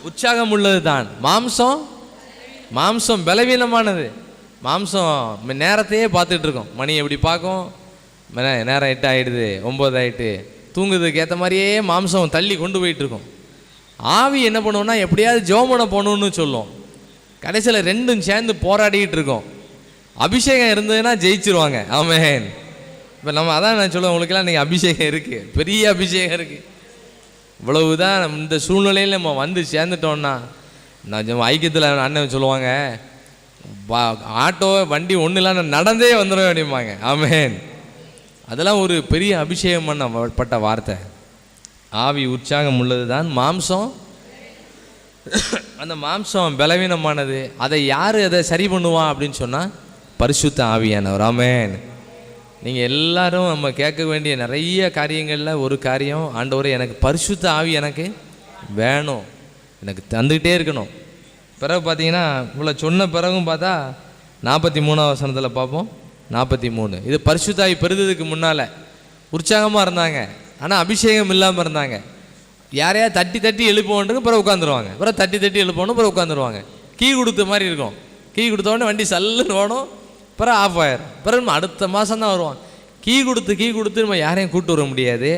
உற்சாகம் உள்ளது தான். மாம்சம் பலவீனமானது. மாம்சம் நேரத்தையே பார்த்துட்டு இருக்கோம். மணி எப்படி பார்க்கும்? நேரம் 8 ஆகிடுது, 9 ஆகிட்டு, தூங்குறதுக்கு ஏற்ற மாதிரியே மாம்சம் தள்ளி கொண்டு போயிட்டுருக்கோம். ஆவி என்ன பண்ணுவோம்னா எப்படியாவது ஜெபம் பண்ண போகணுன்னு சொல்லும். கடைசியில் ரெண்டும் சேர்ந்து போராடிக்கிட்டு இருக்கோம். அபிஷேகம் இருந்ததுன்னா ஜெயிச்சிருவாங்க. ஆமென். இப்போ நம்ம அதான் நான் சொல்லுவேன், உங்களுக்கெல்லாம் இன்றைக்கி அபிஷேகம் இருக்குது, பெரிய அபிஷேகம் இருக்குது. இவ்வளவுதான் இந்த சூழ்நிலையில் நம்ம வந்து சேர்ந்துட்டோன்னா, நான் ஐக்கியத்தில் அண்ணன் சொல்லுவாங்க, ஆட்டோ வண்டி ஒன்றும் இல்லை நடந்தே வந்துடும் அப்படிம்பாங்க. ஆமென். அதெல்லாம் ஒரு பெரிய அபிஷேகம் பண்ணப்பட்ட வார்த்தை. ஆவி உற்சாகம் உள்ளது தான், மாம்சம் அந்த மாம்சம் பலவீனமானது. அதை யார் அதை சரி பண்ணுவான் அப்படின்னு சொன்னால் பரிசுத்த ஆவியானவர். ஆமென். நீங்கள் எல்லாரும் நம்ம கேட்க வேண்டிய நிறைய காரியங்களில் ஒரு காரியம், ஆண்டவரே எனக்கு பரிசுத்த ஆவி எனக்கு வேணும், எனக்கு தந்துக்கிட்டே இருக்கணும். பிறகு பார்த்தீங்கன்னா இவ்வளோ சொன்ன பிறகும் பார்த்தா 43 வசனத்தில் பார்ப்போம். 43, இது பரிசுத்த ஆவி பெறுறதுக்கு முன்னால் உற்சாகமாக இருந்தாங்க, ஆனால் அபிஷேகம் இல்லாமல் இருந்தாங்க. யாரையா தட்டி தட்டி எழுப்போன்றது பிறகு உட்காந்துருவாங்க, பிறகு தட்டி தட்டி எழுப்பணும், பிறகு உட்காந்துருவாங்க. கீ கொடுத்த மாதிரி இருக்கும். கீ கொடுத்த உடனே வண்டி சல்லுன்னு ஓடும், பிறகு ஆஃப் ஆயிரும். பிறகு நம்ம அடுத்த மாதம் தான் வருவான். கீ கொடுத்து நம்ம யாரையும் கூப்பிட்டு வர முடியாது.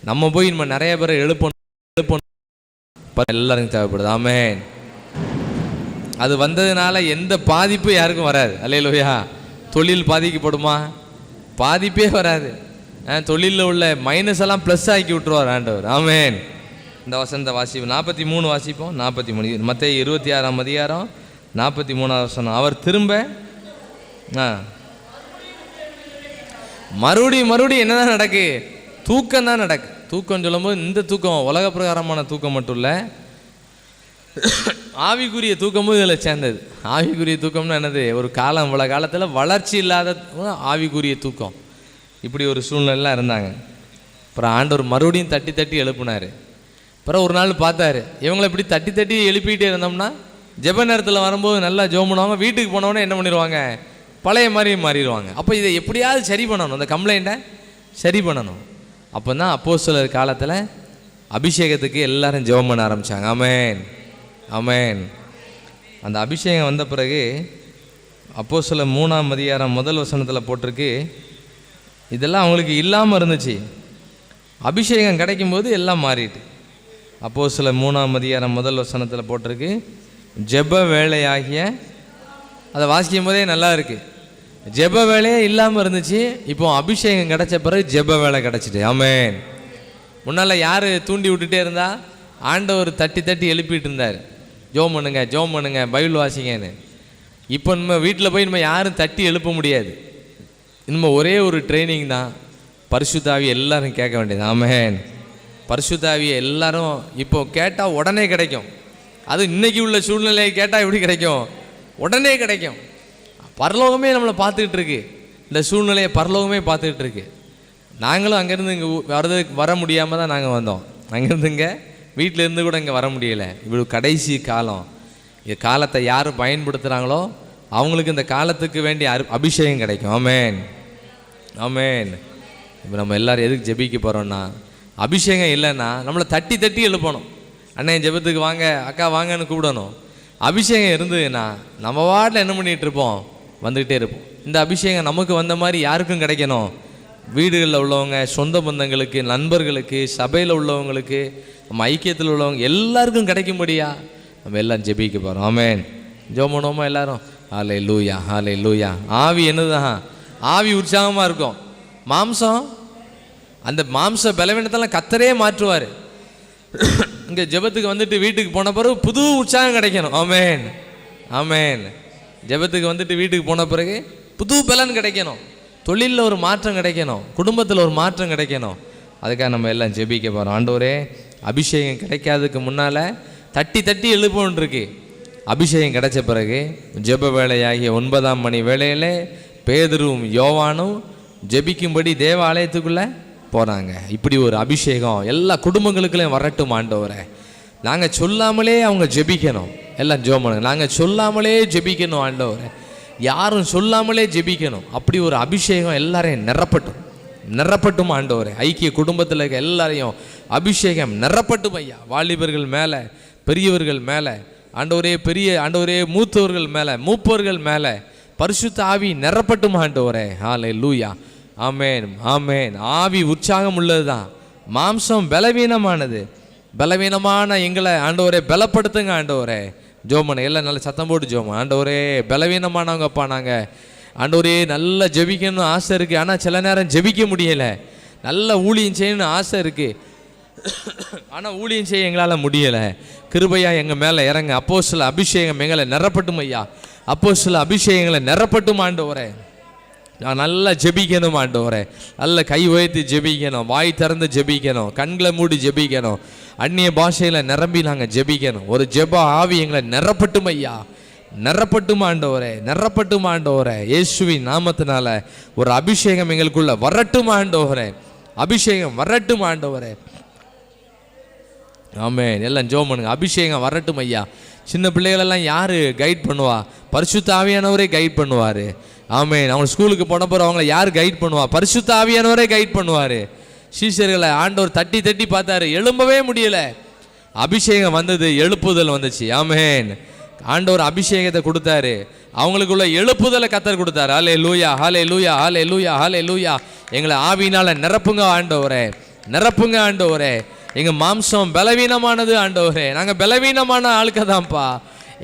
நம்ம போய் நம்ம நிறைய பேரை எழுப்பணும் எல்லாருக்கும் தேவைப்படுது. ஆமென். அது வந்ததுனால எந்த பாதிப்பு யாருக்கும் வராது. அல்லேலூயா. தொழில் பாதிக்கப்படுமா? பாதிப்பே வராது. தொழிலில் உள்ள மைனஸ் எல்லாம் ப்ளஸ் ஆக்கி விட்டுருவார் ஆண்டவர். ஆமென். இந்த வசனத்தை வாசிப்போம். 43 வாசிப்போம். 43 மத்தேயு 26ஆம் அதிகாரம் 43ஆம் வசனம். அவர் திரும்ப மறுபடியும் என்னதான் நடக்கு? தூக்கம் தான் நடக்கு. தூக்கம் சொல்லும்போது இந்த தூக்கம் உலக பிரகாரமான தூக்கம் மட்டும் இல்லை, ஆவிக்குரிய தூக்கமும் இதில் சேர்ந்தது. ஆவிக்குரிய தூக்கம்னு என்னது? ஒரு காலம், இவ்வளோ காலத்தில் வளர்ச்சி இல்லாத ஆவிக்குரிய தூக்கம். இப்படி ஒரு சூழ்நிலைலாம் இருந்தாங்க. அப்புறம் ஆண்டவர் மறுபடியும் தட்டி தட்டி எழுப்புனார். அப்புறம் ஒரு நாள் பார்த்தாரு, இவங்களை இப்படி தட்டி தட்டி எழுப்பிக்கிட்டே இருந்தோம்னா ஜெப நேரத்தில் வரும்போது நல்லா ஜெபம் பண்ணுவாங்க, வீட்டுக்கு போனவொடனே என்ன பண்ணிடுவாங்க? பழைய மாதிரி மாறிடுவாங்க. அப்போ இதை எப்படியாவது சரி பண்ணணும், அந்த கம்ப்ளைண்ட்டை சரி பண்ணணும். அப்போ தான் அப்போஸ்தலர் காலத்தில் அபிஷேகத்துக்கு எல்லாரும் ஜெபம் பண்ண ஆரம்பித்தாங்க. ஆமென், ஆமென். அந்த அபிஷேகம் வந்த பிறகு அப்போஸ்தலர் 3ஆம் அதிகாரம் 1 வசனத்தில் போட்டிருக்கு, இதெல்லாம் அவங்களுக்கு இல்லாமல் இருந்துச்சு, அபிஷேகம் கிடைக்கும்போது எல்லாம் மாறிட்டு. அப்போஸ்தலர் 3ஆம் அதிகாரம் 1 வசனத்தில் போட்டிருக்கு, ஜெப வேலையாகிய, அதை வாசிக்கும் போதே நல்லா இருக்குது. ஜெப வேலையே இல்லாமல் இருந்துச்சு, இப்போ அபிஷேகம் கிடைச்ச பிறகு ஜெப வேலை கிடச்சிட்டு. ஆமென். முன்னால் யார் தூண்டி விட்டுட்டே இருந்தா? ஆண்டவர் தட்டி தட்டி எழுப்பிட்டு இருந்தார், ஜோம் பண்ணுங்க பைபிள் வாசிங்கன்னு. இப்போ நம்ம வீட்டில் போய் நம்ம யாரும் தட்டி எழுப்ப முடியாது. இன்னும் ஒரே ஒரு ட்ரைனிங் தான், பரிசுத்த ஆவி எல்லாரும் கேட்க வேண்டியது. ஆமென். பரிசுத்த ஆவியை எல்லாரும் இப்போ கேட்டால் உடனே கிடைக்கும். அது இன்னைக்கு உள்ள சூழ்நிலையை கேட்டால் எப்படி கிடைக்கும்? உடனே கிடைக்கும். பரலோகமே நம்மளை பார்த்துக்கிட்டு இருக்கு, இந்த சூழ்நிலையை பரலோகமே பார்த்துக்கிட்டு இருக்கு. நாங்களும் அங்கேருந்து இங்கே வர முடியாமல் தான் நாங்கள் வந்தோம். அங்கேருந்து இங்கே வீட்டில் இருந்து கூட இங்கே வர முடியலை. இவ்வளோ கடைசி காலம், இந்த காலத்தை யார் பயன்படுத்துகிறாங்களோ அவங்களுக்கு இந்த காலத்துக்கு வேண்டிய அபிஷேகம் கிடைக்கும். ஆமென், ஆமென். இப்போ நம்ம எல்லோரும் எதுக்கு ஜெபிக்க போகிறோன்னா, அபிஷேகம் இல்லைன்னா நம்மளை தட்டி தட்டி எழுப்பணும். அண்ணன் ஜெபத்துக்கு வாங்க, அக்கா வாங்கன்னு கூப்பிடணும். அபிஷேகம் இருந்ததுன்னா நம்ம வாட்டில் என்ன பண்ணிகிட்டு இருப்போம்? வந்துக்கிட்டே இருப்போம். இந்த அபிஷேகம் நமக்கு வந்த மாதிரி யாருக்கும் கிடைக்கணும்? வீடுகளில் உள்ளவங்க, சொந்த பந்தங்களுக்கு, நண்பர்களுக்கு, சபையில் உள்ளவங்களுக்கு, நம்ம ஐக்கியத்தில் உள்ளவங்க எல்லாருக்கும் கிடைக்கும்படியா நம்ம எல்லாம் ஜெபிக்க போகிறோம். ஆமென். ஜெபம் பண்ணுவோமா எல்லாரும்? ஹல்லேலூயா, ஹல்லேலூயா. ஆவி என்னதான்? ஆவி உற்சாகமாக இருக்கும். மாம்சம், அந்த மாம்ச பலவீனத்தெல்லாம் கர்த்தரே மாற்றுவார். இங்கே ஜெபத்துக்கு வந்துட்டு வீட்டுக்கு போன பிறகு புது உற்சாகம் கிடைக்கணும். ஆமென், ஆமென். ஜெபத்துக்கு வந்துட்டு வீட்டுக்கு போன பிறகு புது பலன் கிடைக்கணும், தொழிலில் ஒரு மாற்றம் கிடைக்கணும், குடும்பத்தில் ஒரு மாற்றம் கிடைக்கணும். அதுக்காக நம்ம எல்லாம் ஜெபிக்க போகிறோம். ஆண்டவரே, அபிஷேகம் கிடைக்காததுக்கு முன்னால் தட்டி தட்டி எழுப்போன்னு இருக்கு. அபிஷேகம் கிடைச்ச பிறகு ஜெப வேலையாகிய 9ஆம் மணி வேளையில் பேதுருவும் யோவானும் ஜெபிக்கும்படி தேவாலயத்துக்குள்ளே போகிறாங்க. இப்படி ஒரு அபிஷேகம் எல்லா குடும்பங்களுக்குள்ளேயும் வரட்டும் ஆண்டவரே. நாங்கள் சொல்லாமலே அவங்க ஜெபிக்கணும். எல்லாம் ஜெபம் பண்ணுங்க. நாங்கள் சொல்லாமலே ஜெபிக்கணும் ஆண்டவரே, யாரும் சொல்லாமலே ஜெபிக்கணும். அப்படி ஒரு அபிஷேகம் எல்லாரையும் நிரப்பட்டும் ஆண்டவரே. ஐக்கிய குடும்பத்தில் இருக்க எல்லாரையும் அபிஷேகம் நிரப்பட்டும் ஐயா. வாலிபர்கள் மேலே, பெரியவர்கள் மேலே ஆண்டவரே, மூத்தவர்கள் மேலே, மூப்பவர்கள் மேலே பரிசுத்த ஆவி நிரப்பட்டும் ஆண்டவரே. ஹல்லேலூயா. ஆமென், ஆமென். ஆவி உற்சாகம் உள்ளது தான், மாம்சம் பலவீனமானது. பலவீனமான எங்களை ஆண்டவரே பலப்படுத்துங்க ஆண்டவரே. ஜோமனை எல்லாம் நல்ல சத்தம் போட்டு ஜோமன். ஆண்டவரே, பலவீனமானவங்கப்பா நாங்கள். ஆண்டவரே, நல்லா ஜெபிக்கணும்னு ஆசை இருக்குது, ஆனால் சில நேரம் ஜெபிக்க முடியலை. நல்ல ஊழியம் செய்யணும்னு ஆசை இருக்குது, ஆனால் ஊழியம் செய்ய எங்களால் முடியலை. கிருபையா எங்கள் மேலே இறங்க. அப்போஸ்தல அபிஷேகம் எங்களை நிரப்பட்டும் ஐயா. அப்போஸ்தல அபிஷேகங்களை நிரப்பட்டும் ஆண்டவரே. நான் நல்லா ஜெபிக்கணும் ஆண்டவரே. நல்ல கை உயர்த்தி ஜெபிக்கணும், வாய் திறந்து ஜெபிக்கணும், கண்களை மூடி ஜெபிக்கணும், அந்நிய பாஷையில் நிரம்பி நாங்கள் ஜெபிக்கணும். ஒரு ஜெப ஆவி எங்களை நிரப்பட்டும் ஐயா. நிரப்பட்டும் ஆண்டவரே, நிரப்பட்டும் ஆண்டவரே. இயேசுவின் நாமத்தினால ஒரு அபிஷேகம் எங்களுக்குள்ள வரட்டும் ஆண்டவரே. அபிஷேகம் வரட்டும் ஆண்டவரே. ஆமென். எல்லாம் ஜெபம் பண்ணுங்க. அபிஷேகம் வரட்டும் ஐயா. சின்ன பிள்ளைகளெல்லாம் யார் கைட் பண்ணுவா? பரிசுத்த ஆவியானவரே கைட் பண்ணுவார். ஆமென். அவங்க ஸ்கூலுக்கு போன போகிற அவங்கள யார் கைட் பண்ணுவா? பரிசுத்த ஆவியானவரே கைட் பண்ணுவார். சீஷர்களை ஆண்டவர் தட்டி தட்டி பார்த்தாரு, எழும்பவே முடியலை. அபிஷேகம் வந்தது, எழுப்புதல் வந்துச்சு. ஆமென். ஆண்டவர் அபிஷேகத்தை கொடுத்தாரு, அவங்களுக்குள்ள எழுப்புதலை கத்தர் கொடுத்தாரு. ஹல்லேலூயா, ஹல்லேலூயா, ஹல்லேலூயா, ஹல்லேலூயா. எங்களை ஆவியினால நிரப்புங்க ஆண்டவரே, நிரப்புங்க ஆண்டவரே. எங்கள் மாம்சம் பலவீனமானது ஆண்டவரே, நாங்கள் பலவீனமான ஆளுக்க தான்ப்பா.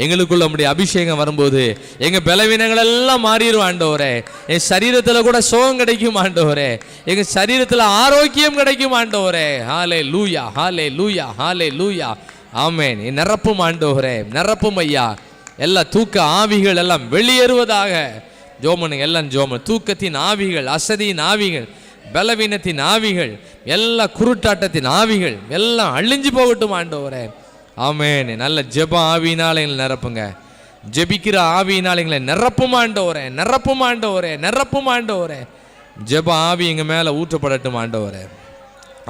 எங்களுக்குள்ள நம்முடைய அபிஷேகம் வரும்போது எங்கள் பலவீனங்கள் எல்லாம் மாறிடும் ஆண்டவரே. என் சரீரத்தில் கூட சுகம் கிடைக்கும் ஆண்டவரே, எங்கள் சரீரத்தில் ஆரோக்கியம் கிடைக்கும் ஆண்டவரே. ஹல்லேலூயா, ஹல்லேலூயா, ஹல்லேலூயா. ஆமென். நிரப்பும் ஆண்டவரே, நிரப்பும் ஐயா. எல்லா தூக்க ஆவிகள் எல்லாம் வெளியேறுவதாக. ஜோமனுங்க, எல்லாம் ஜோமன். தூக்கத்தின் ஆவிகள், அசதியின் ஆவிகள், பலவீனத்தின் ஆவிகள், எல்லா குருட்டாட்டத்தின் ஆவிகள் எல்லாம் அழிஞ்சு போகட்டும் ஆண்டவரே. ஆமென். நல்ல ஜெப ஆவியினால் எங்களை நிரப்புங்க. ஜெபிக்கிற ஆவியினால் எங்களை நிரப்பும் ஆண்டவரே, நிரப்பும் ஆண்டவரே, நிரப்பும் ஆண்டவரே. ஜெப ஆவி எங்கள் மேலே ஊற்றப்படட்டும் ஆண்டவரே.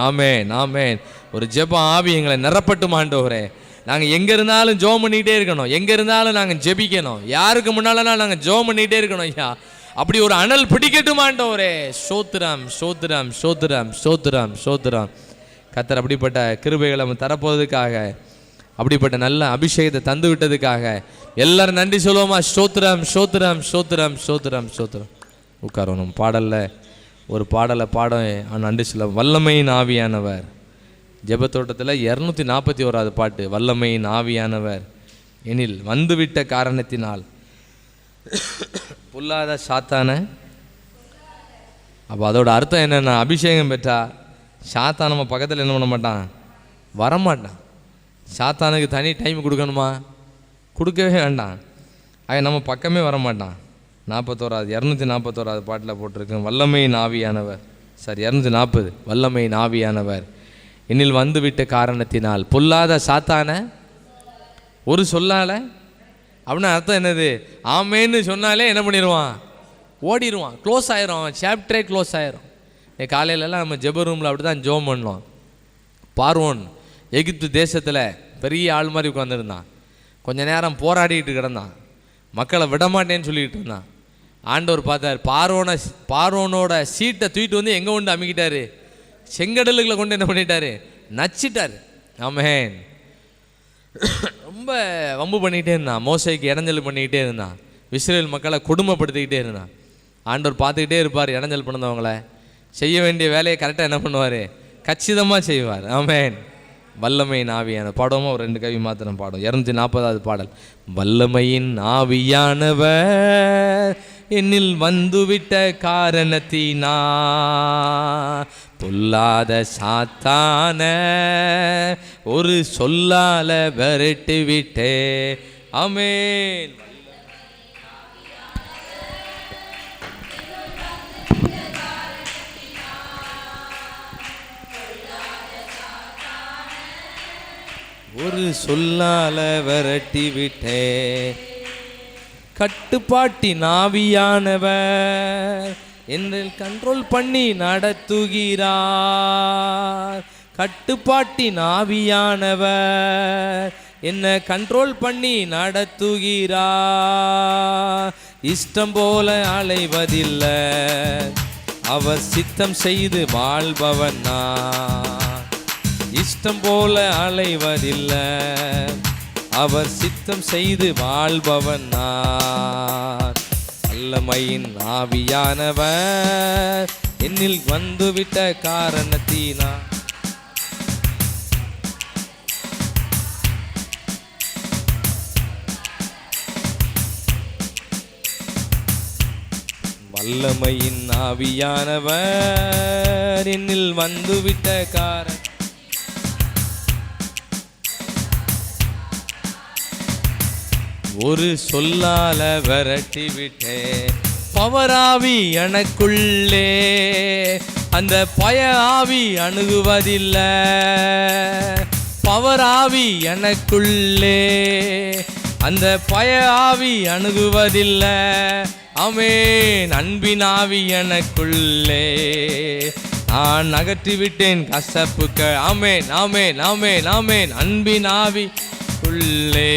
ஆமென், ஆமென். ஒரு ஜெப ஆவி எங்களை நிரப்பட்டும் ஆண்டவரே. நாங்கள் எங்கே இருந்தாலும் ஜெபம் பண்ணிகிட்டே இருக்கணும், எங்கே இருந்தாலும் நாங்கள் ஜெபிக்கணும். யாருக்கு முன்னாலனா நாங்கள் ஜெபம் பண்ணிகிட்டே இருக்கணும் ஐயா. அப்படி ஒரு அனல் பிடிக்கட்டும் ஆண்டவரே. சோத்திரம், சோத்திரம், சோத்திரம், சோத்திரம், சோத்திரம். கர்த்தர் அப்படிப்பட்ட கிருபைகளை நம்ம தரப்போவதுக்காக, அப்படிப்பட்ட நல்ல அபிஷேகத்தை தந்து விட்டதுக்காக எல்லாரும் நன்றி சொல்லுவோமா? சோத்திரம், சோத்திரம், சோத்திரம், சோத்திரம், சோத்திரம். உட்காரணும். பாடலில் ஒரு பாடலை நன்றி சொல்ல. வல்லமையின் ஆவியானவர். ஜெபத்தோட்டத்தில் 241வது பாட்டு. வல்லமையின் ஆவியானவர் எனில் வந்துவிட்ட காரணத்தினால் பொல்லாத சாத்தான. அப்போ அதோட அர்த்தம் என்னென்னா, அபிஷேகம் பெற்றா சாத்தான் நம்ம பக்கத்தில் என்ன பண்ண மாட்டான், வரமாட்டான். சாத்தானுக்கு தனி டைம் கொடுக்கணுமா? கொடுக்கவே வேண்டாம். அவன் நம்ம பக்கமே வரமாட்டான். 241வது பாட்டில் போட்டிருக்கு வல்லமையின் ஆவியானவர். சாரி, 240. வல்லமையின் ஆவியானவர் என்னில் வந்துவிட்ட காரணத்தினால் பொல்லாத சாத்தான. ஒரு சொல்லால அப்படின்னா அர்த்தம் என்னது? ஆமேன்னு சொன்னாலே என்ன பண்ணிடுவான்? ஓடிடுவான், க்ளோஸ் ஆயிரும். அவன் சாப்டரே க்ளோஸ் ஆயிரும். காலையிலலாம் நம்ம ஜெப ரூமில் அப்படி தான் ஜெபம் பண்ணோம். பார்வோன் எகிப்து தேசத்தில் பெரிய ஆள் மாதிரி உட்காந்துருந்தான். கொஞ்ச நேரம் போராடிட்டு கிடந்தான், மக்களை விடமாட்டேன்னு சொல்லிக்கிட்டு இருந்தான். ஆண்டவர் பார்த்தார், பார்வோனோட சீட்டை தூக்கிட்டு வந்து எங்கே கொண்டு அமுக்கிட்டாரு? செங்கடலுக்குள்ள கொண்டு என்ன பண்ணிட்டாரு? நச்சிட்டார். ஆமென். ரொம்ப வம்பு பண்ணிக்கிட்டே இருந்தான், மோசைக்கு இடைஞ்சல் பண்ணிக்கிட்டே இருந்தான், இஸ்ரேல் மக்களை கொடுமைப்படுத்திக்கிட்டே இருந்தான். ஆண்டவர் பார்த்துக்கிட்டே இருப்பார். இடைஞ்சல் பண்ணவங்களை செய்ய வேண்டிய வேலையை கரெக்டாக என்ன பண்ணுவார்? கச்சிதமாக செய்வார். ஆமென். வல்லமையின் ஆவியான பாடுவோமா? ஒரு 2 கவி மாத்திரம் பாடும். 240வது பாடல். வல்லமையின் ஆவியானவர் என்னில் வந்துவிட்ட காரணத்தினா பொல்லாத சாத்தான ஒரு சொல்லால விரட்டி விட்டே. ஆமென். ஒரு சொல்லால விரட்டி விட்டே. கட்டுப்பாட்டின் ஆவியானவர் என்னை கண்ட்ரோல் பண்ணி நடத்துகிறார். கட்டுப்பாட்டின் ஆவியானவர் என்னை கண்ட்ரோல் பண்ணி நடத்துகிறார். இஷ்டம் போல அலைவதில்லை, அவர் சித்தம் செய்து வாழ்பவன் நான். இஷ்டம் போல அலைவதில்லை, அவர் சித்தம் செய்து வாழ்பவன் நான். வல்லமையின் ஆவியானவர் என்னில் வந்துவிட்ட காரணத்தினா வல்லமையின் ஆவியானவர் என்னில் வந்துவிட்ட காரணம் ஒரு சொல்லால விரட்டி விட்டேன். பவராவி எனக்குள்ளே அந்த பய ஆவி அணுகுவதில்லை. பவராவி எனக்குள்ளே அந்த பய ஆவி அணுகுவதில்லை. ஆமென். அன்பின் ஆவி எனக்குள்ளே நான் அகற்றிவிட்டேன் கசப்புக்கள். ஆமென் ஆமென் ஆமென் ஆமென். அன்பின் ஆவி உள்ளே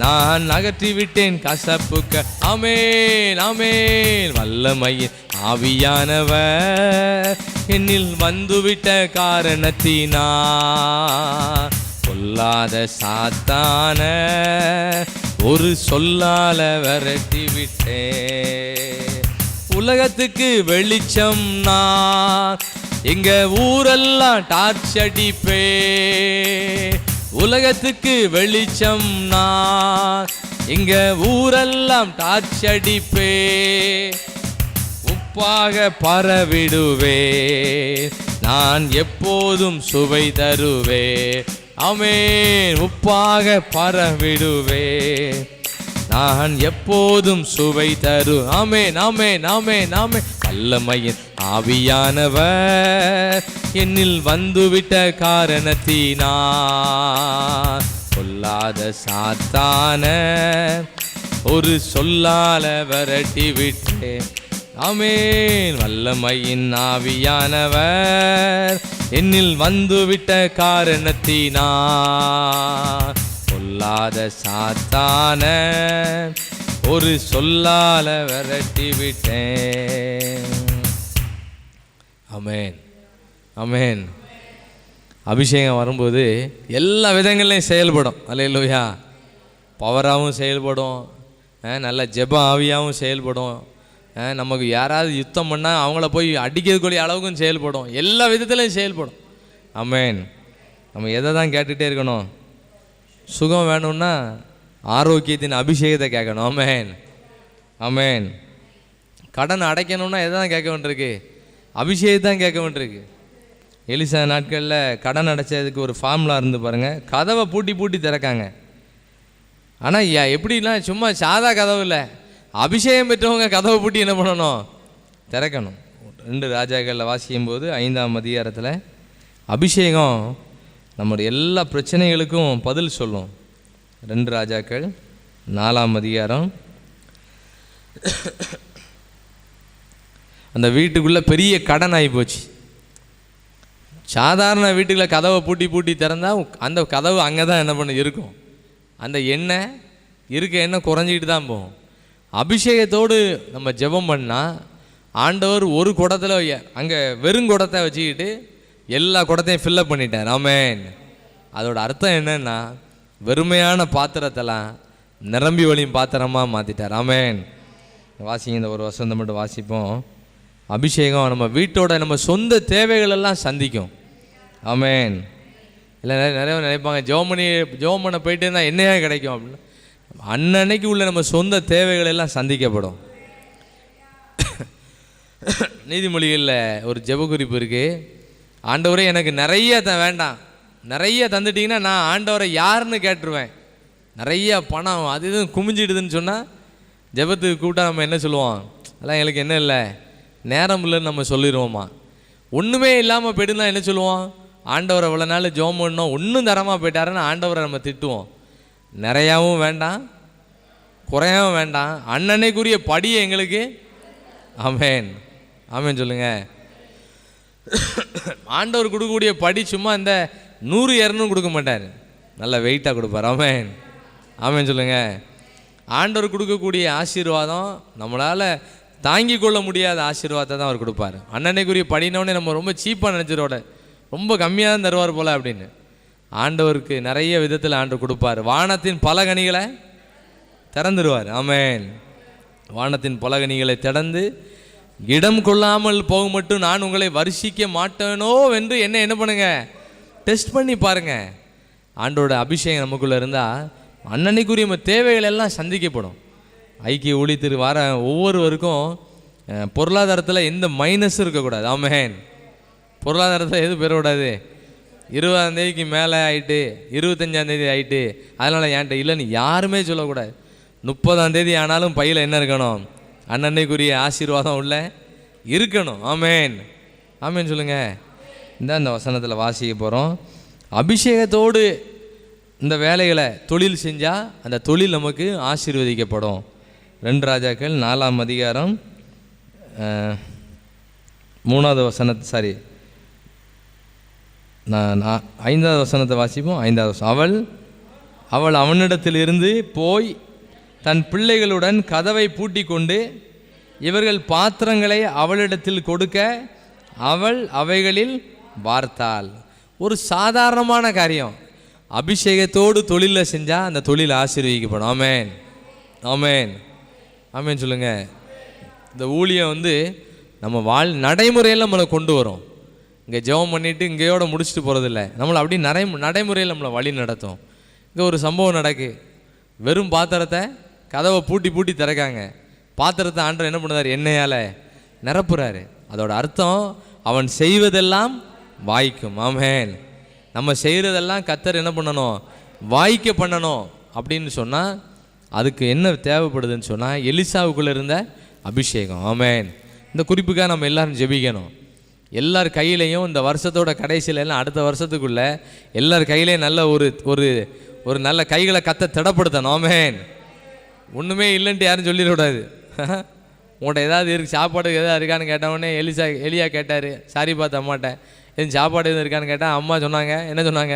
நான் அகற்றிவிட்டேன் கசப்புக்கள். ஆமென் ஆமென். வல்லமையின் ஆவியானவர் என்னில் வந்துவிட்ட காரணத்தினா பொல்லாத சாத்தான ஒரு சொல்லால விரட்டி விட்டேன். உலகத்துக்கு வெளிச்சம் நான், எங்க ஊரெல்லாம் டார்ச் அடிப்பே. உலகத்துக்கு வெளிச்சம் நான், எங்க ஊரெல்லாம் டார்ச் அடிப்பே. உப்பாக பரவிடுவே, நான் எப்போதும் சுவை தருவே. ஆமென். உப்பாக பரவிடுவே, நான் எப்போதும் சுவை தரு. ஆமென் ஆமென் ஆமென் ஆமென். வல்லமையின் ஆவியானவர் என்னில் வந்துவிட்ட காரணத்தினா பொல்லாத சாத்தான ஒரு சொல்லால விரட்டி விட்டேன். ஆமென். வல்லமையின் ஆவியானவர் என்னில் வந்துவிட்ட காரணத்தினா பொல்லாத சாத்தான ஒரு சொல்லால விரட்டி விட்டேன். ஆமென் ஆமென். அபிஷேகம் வரும்போது எல்லா விதங்கள்லையும் செயல்படும். அல்லேலூயா. பவராகவும் செயல்படும், நல்ல ஜெப ஆவியாகவும் செயல்படும். நமக்கு யாராவது யுத்தம் பண்ணால் அவங்கள போய் அடிக்கிறதுக்குரிய அளவுக்கும் செயல்படும். எல்லா விதத்துலையும் செயல்படும். ஆமென். நம்ம எதை தான் கேட்டுகிட்டே இருக்கணும்? சுகம் வேணும்னா ஆரோக்கியத்தின் அபிஷேகத்தை கேட்கணும். ஆமென் ஆமென். கடன் அடைக்கணும்னா எதை தான் கேட்க வேண்டியிருக்கு? அபிஷேகத்தான் கேட்க வேண்டியிருக்கு. எலிசா நாட்களில் கடன் அடைச்சதுக்கு ஒரு ஃபார்முலா இருந்து பாருங்கள். கதவை பூட்டி பூட்டி திறக்காங்க. ஆனால் எப்படின்னா சும்மா சாதா கதவு இல்லை, அபிஷேகம் பெற்றவங்க கதவை பூட்டி என்ன பண்ணணும்? திறக்கணும். 2 ராஜாக்களில் வாசிக்கும் போது 5ஆம் அதிகாரத்தில் அபிஷேகம் நம்முடைய எல்லா பிரச்சனைகளுக்கும் பதில் சொல்லும். 2 ராஜாக்கள் 4ஆம் அதிகாரம். அந்த வீட்டுக்குள்ளே பெரிய கடன் ஆகி போச்சு. சாதாரண வீட்டுக்குள்ளே கதவை பூட்டி பூட்டி திறந்தால் அந்த கதவு அங்கே தான் என்ன பண்ண இருக்கும். அந்த எண்ணெய் எண்ணெய் குறைஞ்சிக்கிட்டு தான் போகும். அபிஷேகத்தோடு நம்ம ஜெபம் பண்ணால் ஆண்டவர் ஒரு குடத்தில் அங்கே வெறும் குடத்தை வச்சுக்கிட்டு எல்லா குடத்தையும் ஃபில்லப் பண்ணிட்டார். ஆமென். அதோட அர்த்தம் என்னன்னா வெறுமையான பாத்திரத்தெல்லாம் நிரம்பி வழியும் பாத்திரமாக மாற்றிட்டார். ஆமென். வாசிங்க, இந்த ஒரு வசனத்தை மட்டும் வாசிப்போம். அபிஷேகம் நம்ம வீட்டோட நம்ம சொந்த தேவைகளெல்லாம் சந்திக்கும். ஆமென். இல்லை நிறைய நினைப்பாங்க ஜெபம் பண்ண போயிட்டு இருந்தால் என்னையா கிடைக்கும் அப்படின்னு. அன்னன்னைக்கு உள்ள நம்ம சொந்த தேவைகள் எல்லாம் சந்திக்கப்படும். நீதிமொழிகளில் ஒரு ஜெப குறிப்பு இருக்குது. ஆண்டவரே எனக்கு நிறைய வேண்டாம், நிறைய தந்துட்டிங்கன்னா நான் ஆண்டவரை யாருன்னு கேட்டுருவேன். நிறைய பணம் அது இதுவும் குமிஞ்சிடுதுன்னு சொன்னால் ஜெபத்துக்கு கூப்பிட்டா நம்ம என்ன சொல்லுவோம்? அதெல்லாம் எங்களுக்கு என்ன இல்லை, நேரம் இல்லைன்னு நம்ம சொல்லிடுவோமா. ஒன்றுமே இல்லாமல் போயிடுனா என்ன சொல்லுவோம்? ஆண்டவரை இவ்வளோ நாள் ஜோம் பண்ணோம் ஒன்றும் தரமாக போயிட்டாருன்னு ஆண்டவரை நம்ம திட்டுவோம். நிறையாவும் வேண்டாம், குறையாவும் வேண்டாம், அன்னன்னைக்குரிய படியை எங்களுக்கு ஆமென் ஆமென் சொல்லுங்க. ஆண்டவர் கொடுக்கக்கூடிய படி சும்மா இந்த 100-200 கொடுக்க மாட்டார், நல்ல வெயிட்டாக கொடுப்பார். ஆமென் ஆமென் சொல்லுங்க. ஆண்டவர் கொடுக்கக்கூடிய ஆசீர்வாதம் நம்மளால் தாங்கி கொள்ள முடியாத ஆசீர்வாதத்தை தான் அவர் கொடுப்பார். அன்னன்னைக்குரிய படினோடனே நம்ம ரொம்ப சீப்பாக நினச்சிரோட ரொம்ப கம்மியாக தான் தருவார் போல் அப்படின்னு. ஆண்டவருக்கு நிறைய விதத்தில் ஆண்டவர் கொடுப்பார். வானத்தின் பல கனிகளை திறந்துடுவார். ஆமென். வானத்தின் பல கனிகளை திறந்து இடம் கொள்ளாமல் போக மட்டும் நான் உங்களை வருஷிக்க மாட்டேனோ என்று என்ன பண்ணுங்க, டெஸ்ட் பண்ணி பாருங்க. ஆண்டோட அபிஷேகம் நமக்குள்ளே இருந்தால் அன்னன்னைக்குரிய நம்ம தேவைகள் எல்லாம் சந்திக்கப்படும். ஐக்கிய ஊழியத்திற்கு வர ஒவ்வொருவருக்கும் பொருளாதாரத்தில் எந்த மைனஸும் இருக்கக்கூடாது. ஆமென். பொருளாதாரத்தில் எது பெறக்கூடாது. 20ஆம் தேதிக்கு மேலே ஆகிட்டு 25ஆம் தேதி ஆகிட்டு அதனால் என்கிட்ட இல்லைன்னு யாருமே சொல்லக்கூடாது. 30ஆம் தேதி ஆனாலும் பையில் என்ன இருக்கணும், அன்னன்னைக்குரிய ஆசீர்வாதம் உள்ள இருக்கணும். ஆமென் ஆமென் சொல்லுங்கள். இந்த வசனத்தில் வாசிக்க போகிறோம். அபிஷேகத்தோடு இந்த வேலைகளை தொழில் செஞ்சால் அந்த தொழில் நமக்கு ஆசீர்வதிக்கப்படும். 2 ராஜாக்கள் 4ஆம் அதிகாரம் 3வது வசனத்தை நான் 5வது வசனத்தை வாசிப்போம். 5வது வசனம். அவள் அவனிடத்தில் இருந்து போய் தன் பிள்ளைகளுடன் கதவை பூட்டி கொண்டு இவர்கள் பாத்திரங்களை அவளிடத்தில் கொடுக்க அவள் அவைகளில் வார்த்தாள். ஒரு சாதாரணமான காரியம். அபிஷேகத்தோடு தொழிலில் செஞ்சால் அந்த தொழில் ஆசீர்வதிக்கப்படும். ஆமென் ஆமென் ஆமென் சொல்லுங்கள். இந்த ஊழியம் நம்ம நடைமுறையில் நம்மளை கொண்டு வரும். இங்கே ஜெபம் பண்ணிவிட்டு இங்கேயோட முடிச்சுட்டு போகிறதில்ல, நம்மளை அப்படி நடைமுறையில் நம்மளை வழி நடத்தும். இங்கே ஒரு சம்பவம் நடக்கு. வெறும் பாத்திரத்தை கதவை பூட்டி திறக்காங்க. பாத்திரத்தை ஆண்டவர் என்ன பண்ணுறாரு, எண்ணெயால் நிரப்புறாரு. அதோட அர்த்தம் அவன் செய்வதெல்லாம் வாய்க்கும். ஆமென். நம்ம செய்கிறதெல்லாம் கர்த்தர் என்ன பண்ணணும், வாய்க்க பண்ணணும் அப்படின்னு சொன்னால் அதுக்கு என்ன தேவைப்படுதுன்னு சொன்னால் எலிசாவுக்குள்ளே இருந்த அபிஷேகம். ஆமென். இந்த குறிப்புக்காக நம்ம எல்லோரும் ஜெபிக்கணும். எல்லார் கையிலையும் இந்த வருஷத்தோட கடைசியில் எல்லாம் அடுத்த வருஷத்துக்குள்ளே எல்லார் கையிலையும் நல்ல ஒரு நல்ல கைகளை கத்த திடப்படுத்தணும். ஆமென். ஒன்றுமே இல்லைன்ட்டு யாரும் சொல்லிடக்கூடாது. உங்கள்கிட்ட ஏதாவது இருக்குது, சாப்பாடு எதாவது இருக்கான்னு கேட்டவுடனே எலியா கேட்டார். சாரி பார்த்து அம்மாட்ட எதுவும் சாப்பாடு எதுவும் இருக்கான்னு கேட்டால் அம்மா சொன்னாங்க. என்ன சொன்னாங்க,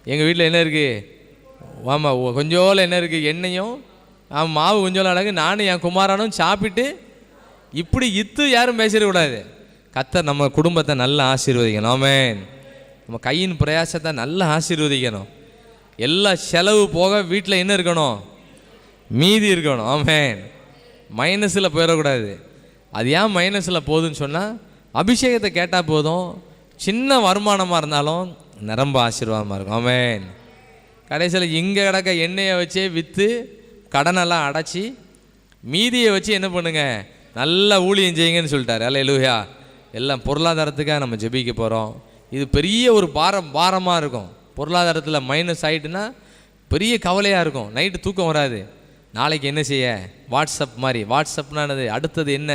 எங்கள் வீட்டில் என்ன இருக்குது, ஆமாம் கொஞ்சோல என்ன இருக்குது, எண்ணெயும் மாவு கொஞ்சோல அழகு, நானும் என் குமாரனும் சாப்பிட்டு இப்படி யாரும் பேசிடக்கூடாது. கர்த்தர் நம்ம குடும்பத்தை நல்லா ஆசீர்வதிக்கணும். ஆமென். நம்ம கையின் பிரயாசத்தை நல்லா ஆசீர்வதிக்கணும். எல்லா செலவு போக வீட்டில் என்ன இருக்கணும், மீதி இருக்கணும். ஆமென். மைனஸில் போயிடக்கூடாது. அது ஏன் மைனஸில் போகுதுன்னு சொன்னால் அபிஷேகத்தை கேட்டால் போதும், சின்ன வருமானமாக இருந்தாலும் நிரம்ப ஆசீர்வாதமாக இருக்கும். ஆமென். கடைசியில் இங்கே கிடக்க எண்ணெயை வச்சே விற்று கடனெல்லாம் அடைச்சி மீதியை வச்சு என்ன பண்ணுங்க, நல்லா ஊழியம் செய்யுங்கன்னு சொல்லிட்டாரு. அல்லேலூயா. எல்லாம் பொருளாதாரத்துக்காக நம்ம ஜெபிக்க போகிறோம். இது பெரிய ஒரு பாரமாக இருக்கும். பொருளாதாரத்தில் மைனஸ் ஆகிட்டுன்னா பெரிய கவலையாக இருக்கும். நைட்டு தூக்கம் வராது. நாளைக்கு என்ன செய்ய, வாட்ஸ்அப் மாதிரி. வாட்ஸ்அப்னானது அடுத்தது என்ன,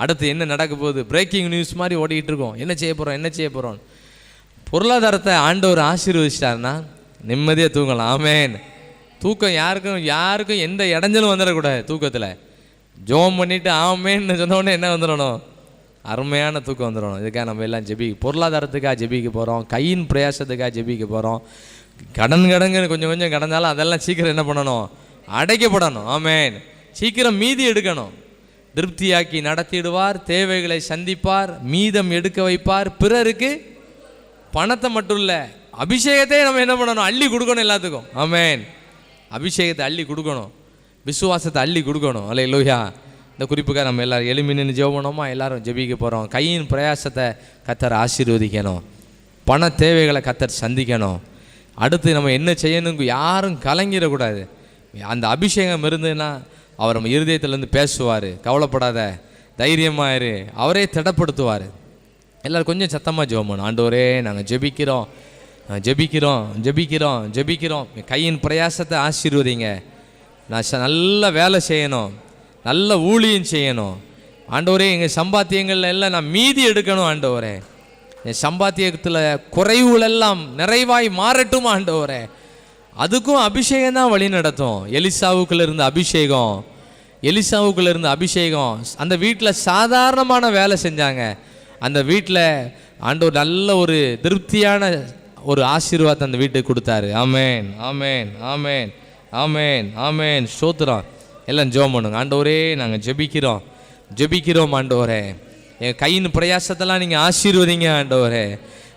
அடுத்து என்ன நடக்க போகுது, பிரேக்கிங் நியூஸ் மாதிரி ஓடிக்கிட்டு இருக்கோம். என்ன செய்ய போகிறோம். பொருளாதாரத்தை ஆண்டவர் ஆசீர்வதிச்சிட்டாருன்னா நிம்மதியாக தூங்கலாம். ஆமென். தூக்கம் யாருக்கும் எந்த இடைஞ்சலும் வந்துடக்கூடாது. தூக்கத்தில் ஜோம் பண்ணிவிட்டு ஆமேன்னு சொன்னோடனே என்ன வந்துடணும், அருமையான தூக்கம் வந்துடணும். இதுக்காக நம்ம எல்லாம் பொருளாதாரத்துக்காக ஜெபிக்க போகிறோம். கையின் பிரயாசத்துக்காக ஜெபிக்க போகிறோம். கடன்கள் கொஞ்சம் கடந்தாலும் அதெல்லாம் சீக்கிரம் என்ன பண்ணணும், அடைக்கப்படணும். ஆமென். சீக்கிரம் மீதி எடுக்கணும். திருப்தியாக்கி நடத்திடுவார், தேவைகளை சந்திப்பார், மீதம் எடுக்க வைப்பார், பிறருக்கு பணத்தை மட்டும் இல்லை அபிஷேகத்தையே நம்ம என்ன பண்ணணும், அள்ளி கொடுக்கணும் எல்லாத்துக்கும். ஆமென். அபிஷேகத்தை அள்ளி கொடுக்கணும், விசுவாசத்தை அள்ளி கொடுக்கணும். அல்லேலூயா. இந்த குறிப்புக்காக நம்ம எல்லோரும் எளிமைன்னு ஜெபனோமா எல்லோரும் ஜெபிக்க போகிறோம். கையின் பிரயாசத்தை கர்த்தர் ஆசீர்வதிக்கணும், பண தேவைகளை கர்த்தர் சந்திக்கணும். அடுத்து நம்ம என்ன செய்யணும், யாரும் கலங்கிடக்கூடாது. அந்த அபிஷேகம் இருந்ததுன்னா அவர் நம்ம இருதயத்திலேருந்து பேசுவார். கவலைப்படாத, தைரியமாயிரு, அவரே திடப்படுத்துவார். எல்லோரும் கொஞ்சம் சத்தமாக ஜெபம். ஆண்டவரே நாங்கள் ஜெபிக்கிறோம். கையின் பிரயாசத்தை ஆசீர்வதிங்க. நான் நல்ல வேலை செய்யணும், நல்ல ஊழியம் செய்யணும். ஆண்டவரே எங்கள் சம்பாத்தியங்கள்ல எல்லாம் நான் மீதி எடுக்கணும். ஆண்டவரே என் சம்பாத்தியத்தில் குறைவுகளெல்லாம் நிறைவாய் மாறட்டும் ஆண்டவரே. அதுக்கும் அபிஷேகம் தான் வழி நடத்தும். எலிசாவுக்குள்ள இருந்த அபிஷேகம் அந்த வீட்டில் சாதாரணமான வேலை செஞ்சாங்க. அந்த வீட்டில் ஆண்டவர் நல்ல ஒரு திருப்தியான ஒரு ஆசீர்வாதத்தை அந்த வீட்டுக்கு கொடுத்தாரு. ஆமேன், ஆமேன், ஆமேன், ஆமேன், ஆமேன். ஸ்தோத்திரம். எல்லாம் ஜெபம் பண்ணுங்க. ஆண்டவரே, நாங்கள் ஜெபிக்கிறோம் ஆண்டவரே. என் கையின் பிரயாசத்தெல்லாம் நீங்கள் ஆசீர்வதிங்க ஆண்டவரே.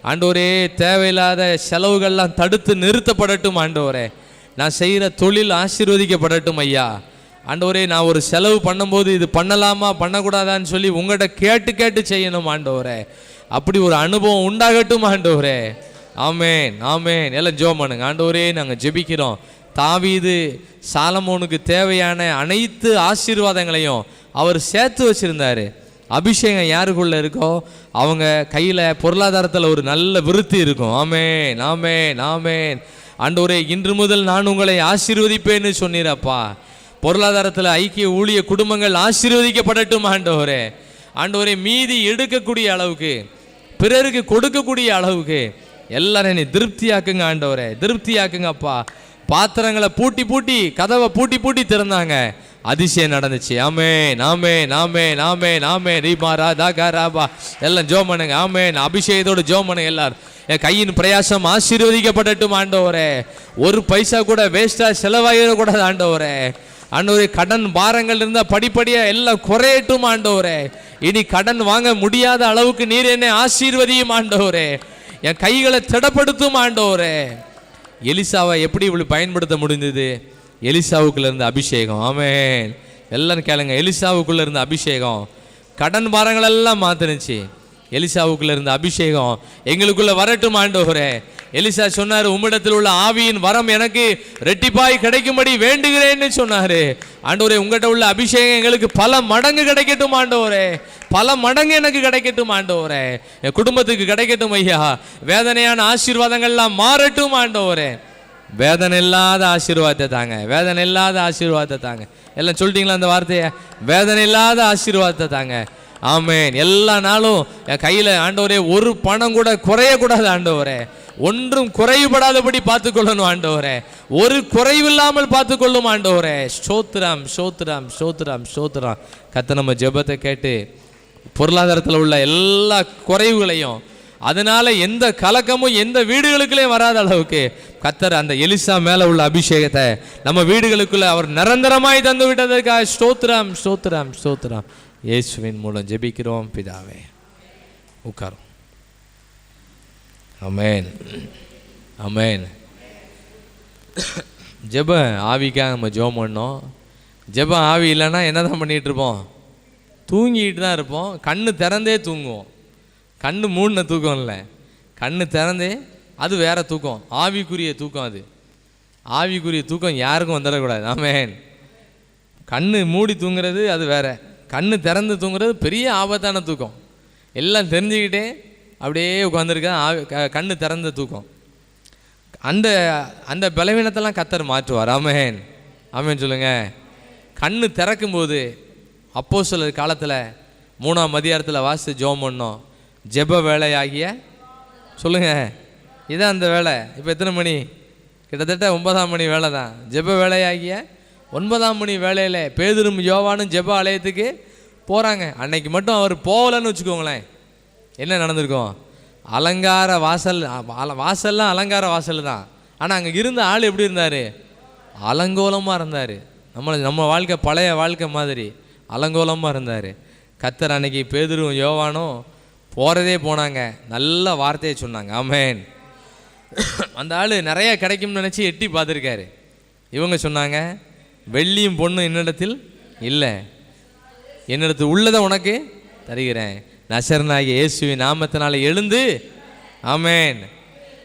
ஆண்டவரே, தேவையில்லாத செலவுகள்லாம் தடுத்து நிறுத்தப்படட்டும் ஆண்டவரே. நான் செய்கிற தொழில் ஆசீர்வதிக்கப்படட்டும் ஐயா. ஆண்டவரே, நான் ஒரு செலவு பண்ணும்போது இது பண்ணலாமா பண்ணக்கூடாதான்னு சொல்லி உங்கள்கிட்ட கேட்டு செய்யணும் ஆண்டவரே. அப்படி ஒரு அனுபவம் உண்டாகட்டும் ஆண்டவரே. ஆமேன், ஆமேன். எல்லாம் ஜெபம் பண்ணுங்க. ஆண்டவரே, நாங்கள் ஜெபிக்கிறோம். தாவீது சாலமோனுக்கு தேவையான அனைத்து ஆசீர்வாதங்களையும் அவர் சேர்த்து வச்சிருந்தாரு. அபிஷேகம் யாருக்குள்ள இருக்கோ அவங்க கையில் பொருளாதாரத்தில் ஒரு நல்ல விருத்தி இருக்கும். ஆமேன், ஆமேன், ஆமேன். ஆண்டவரே, இன்று முதல் நான் உங்களை ஆசீர்வதிப்பேன்னு சொன்னீரப்பா. பொருளாதாரத்தில் ஐக்கிய ஊழிய குடும்பங்கள் ஆசீர்வதிக்கப்படட்டும் ஆண்டவரே. ஆண்டவரே, மீதி எடுக்கக்கூடிய அளவுக்கு, பிறருக்கு கொடுக்கக்கூடிய அளவுக்கு எல்லாரும் நீ திருப்தியாக்குங்க ஆண்டவரே. திருப்தியாக்குங்கப்பா. பாத்திரங்களை பூட்டி கதவை பூட்டி திறந்தாங்க. அதிசயம் நடந்துச்சு. ஆமேன், ஆமேன், ஆமேன், ஆமேன், ஆமேன். ரீமாரா தாகாராபா. எல்லாம் ஜெபம் பண்ணுங்க. ஆமேன். அபிஷேகத்தோடு ஜெபம் பண்ணுங்க எல்லாரும். என் கையின் பிரயாசம் ஆசீர்வதிக்கப்படட்டும் ஆண்டவரே. ஒரு பைசா கூட வேஸ்டா செலவாயிடக்கூடாது ஆண்டவரே. ஆண்டவரே, கடன் பாரங்கள் இருந்தால் படிப்படியாக எல்லாம் குறையட்டும் ஆண்டவரே. இனி கடன் வாங்க முடியாத அளவுக்கு நீர் என்னை ஆசீர்வதியும் ஆண்டவரே. என் கைகளை திடப்படுத்தும் ஆண்டவரே. எலிசாவை எப்படி இப்படி பயன்படுத்த முடிந்தது? எலிசாவுக்குள்ள இருந்த அபிஷேகம். ஆமேன். எல்லாரும் கேளுங்க. எலிசாவுக்குள்ள இருந்த அபிஷேகம் கடன் பாரங்கள் எல்லாம் மாத்தினுச்சு. எலிசாவுக்குள்ள இருந்த அபிஷேகம் எங்களுக்குள்ள வரட்டும் ஆண்டவரே. எலிசா சொன்னார், உம்மிடத்தில் உள்ள ஆவியின் வரம் எனக்கு ரெட்டிப்பாய் கிடைக்கும்படி வேண்டுகிறேன்னு சொன்னாரு. ஆண்டவரே, உங்கள்கிட்ட உள்ள அபிஷேகம் எங்களுக்கு பல மடங்கு கிடைக்கட்டும் ஆண்டவரே. பல மடங்கு எனக்கு கிடைக்கட்டும் ஆண்டவரே. என் குடும்பத்துக்கு கிடைக்கட்டும் ஐயா. வேதனையான ஆசீர்வாதங்கள்லாம் மாறட்டும் ஆண்டவரே. வேதனை இல்லாத ஆசீர்வாதத்தை தாங்க. வேதனை இல்லாத ஆசீர்வாதத்தை தாங்க. எல்லாம் சொல்லிட்டீங்களா அந்த வார்த்தையை? வேதனை இல்லாத ஆசீர்வாதத்தை தாங்க. ஆமேன். எல்லா நாளும் என் கையில் ஆண்டவரே ஒரு பணம் கூட குறையக்கூடாது ஆண்டவரே. ஒன்றும் குறைவுபடாதபடி பார்த்துக்கொள்ளணும் ஆண்டவரே. ஒரு குறைவில்லாமல் பார்த்துக்கொள்ளும் ஆண்டவரே. ஸ்தோத்திரம், ஸ்தோத்திரம், ஸ்தோத்திரம், ஸ்தோத்திரம். கர்த்தர் நம்ம ஜெபத்தை கேட்டு பொருளாதாரத்தில் உள்ள எல்லா குறைவுகளையும், அதனால எந்த கலக்கமும் எந்த வீடுகளுக்குள்ளே வராத அளவுக்கு கர்த்தர் அந்த எலிசா மேல உள்ள அபிஷேகத்தை நம்ம வீடுகளுக்குள்ள அவர் நிரந்தரமாய் தந்து விட்டதற்காக ஸ்தோத்திரம், ஸ்தோத்திரம், ஸ்தோத்திரம். இயேசுவின் மூலம் ஜெபிக்கிறோம் பிதாவே. உட்காரும். ஆமென், ஆமென். ஜெப ஆவிக்காக நம்ம ஜெபம் பண்ணோம். ஜெப ஆவி இல்லைன்னா என்ன தான் பண்ணிகிட்டு இருப்போம்? தூங்கிட்டு தான் இருப்போம். கண்ணு திறந்தே தூங்குவோம். கண்ணு மூடின தூக்கம் இல்லை, கண்ணு திறந்தே, அது வேற தூக்கம். ஆவிக்குரிய தூக்கம். அது ஆவிக்குரிய தூக்கம் யாருக்கும் வந்துடக்கூடாது. ஆமென். கண்ணு மூடி தூங்குறது அது வேற, கண்ணு திறந்து தூங்குறது பெரிய ஆபத்தான தூக்கம். எல்லாம் தெரிஞ்சுக்கிட்டே அப்படியே உட்காந்துருக்க கண்ணு திறந்த தூக்கம். அந்த அந்த பலவீனத்தெல்லாம் கர்த்தர் மாற்றுவார். ஆமென், ஆமென் சொல்லுங்க. கண்ணு திறக்கும்போது அப்போஸ்தலர் காலத்தில் 3ஆம் அதிகாரத்தில் வாசித்து ஜெபம் பண்ணோம். ஜெப வேலையாகிய சொல்லுங்க, இதான் அந்த வேலை. இப்போ எத்தனை மணி? கிட்டத்தட்ட 9ஆம் மணி வேலை தான். ஜெப வேலையாகிய 9ஆம் மணி வேலையில் பேதுரும் யோவானும் ஜெப ஆலயத்துக்கு போகிறாங்க. அன்னைக்கு மட்டும் அவர் போகலன்னு வச்சுக்கோங்களேன், என்ன நடந்திருக்கும்? அலங்கார வாசல், வாசல்லாம் அலங்கார வாசல் தான். ஆனால் அங்கே இருந்த ஆள் எப்படி இருந்தார்? அலங்கோலமாக இருந்தார். நம்ம வாழ்க்கை பழைய வாழ்க்கை மாதிரி அலங்கோலமாக இருந்தார். கர்த்தர் அன்னைக்கு பேதுரும் யோவானும் போகிறதே போனாங்க, நல்ல வார்த்தையை சொன்னாங்க. ஆமென். அந்த ஆள் நிறைய கிடைக்கும்னு நினச்சி எட்டி பார்த்துருக்காரு. இவங்க சொன்னாங்க, வெள்ளியும் பொண்ணும் என்னிடத்தில் இல்லை, என்னிடத்தில் உள்ளதை உனக்கு தருகிறேன், நசரனாகிய இயேசுவின் நாமத்தினால எழுந்து. ஆமென்.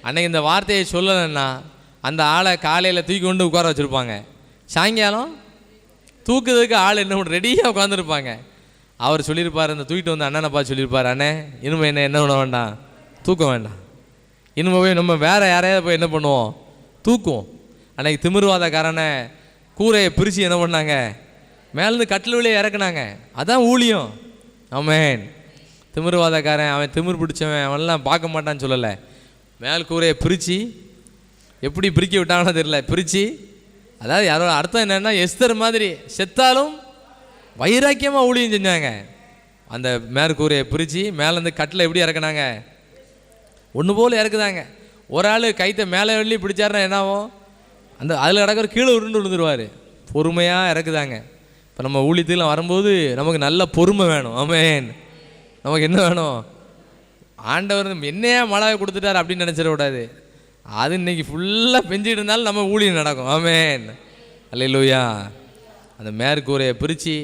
அன்னைக்கு இந்த வார்த்தையை சொல்லலைன்னா அந்த ஆளை காலையில் தூக்கி கொண்டு உட்கார வச்சுருப்பாங்க, சாயங்காலம் தூக்குறதுக்கு ஆள் என்ன ரெடியாக உட்காந்துருப்பாங்க. அவர் சொல்லியிருப்பார், அந்த தூக்கிட்டு வந்து அண்ணனை பார்த்து சொல்லியிருப்பார், அண்ணே இனிமே என்ன பண்ண வேண்டாம், தூக்க வேண்டாம், இனிமே போய் நம்ம வேறு யாரையாவது போய் என்ன பண்ணுவோம், தூக்குவோம். அன்னைக்கு திமிர்வாதக்காரனை கூரையை பிரித்து என்ன பண்ணாங்க, மேலேருந்து கட்டில் வழியை இறக்குனாங்க. அதான் ஊழியம். ஆமென். திமிர்வாதக்காரன், அவன் திமிர் பிடிச்சவன், அவன்லாம் பார்க்க மாட்டான்னு சொல்லலை. மேல் கூரையை பிரித்து எப்படி பிரிக்க விட்டாங்கன்னு தெரியல, பிரித்து, அதாவது யாரோட அர்த்தம் என்னென்னா எஸ்தர் மாதிரி செத்தாலும் வைராக்கியமாக ஊழியம் செஞ்சாங்க. அந்த மேற்கூரையை பிரித்து மேலேருந்து கட்டில் எப்படி இறக்குனாங்க, ஒன்று போல் இறக்குதாங்க. ஒரு ஆள் கைத்தை மேலே வெள்ளி பிடிச்சாருன்னா என்னாவும் அந்த அதில் கிடக்கிற கீழே உருண்டு விழுந்துருவார். பொறுமையாக இறக்குதாங்க. இப்போ நம்ம ஊழியத்துலாம் வரும்போது நமக்கு நல்ல பொறுமை வேணும். ஆமென். நமக்கு என்ன வேணும்? ஆண்டவர் என்னையா மழை கொடுத்துட்டார் அப்படின்னு நினச்சிடக்கூடாது. அது இன்னைக்கு ஃபுல்லாக பெஞ்சிட்டு இருந்தாலும் நம்ம ஊழியம் நடக்கும். ஆமென். அல்லேலூயா. அந்த மேற்கூரையை பிரித்து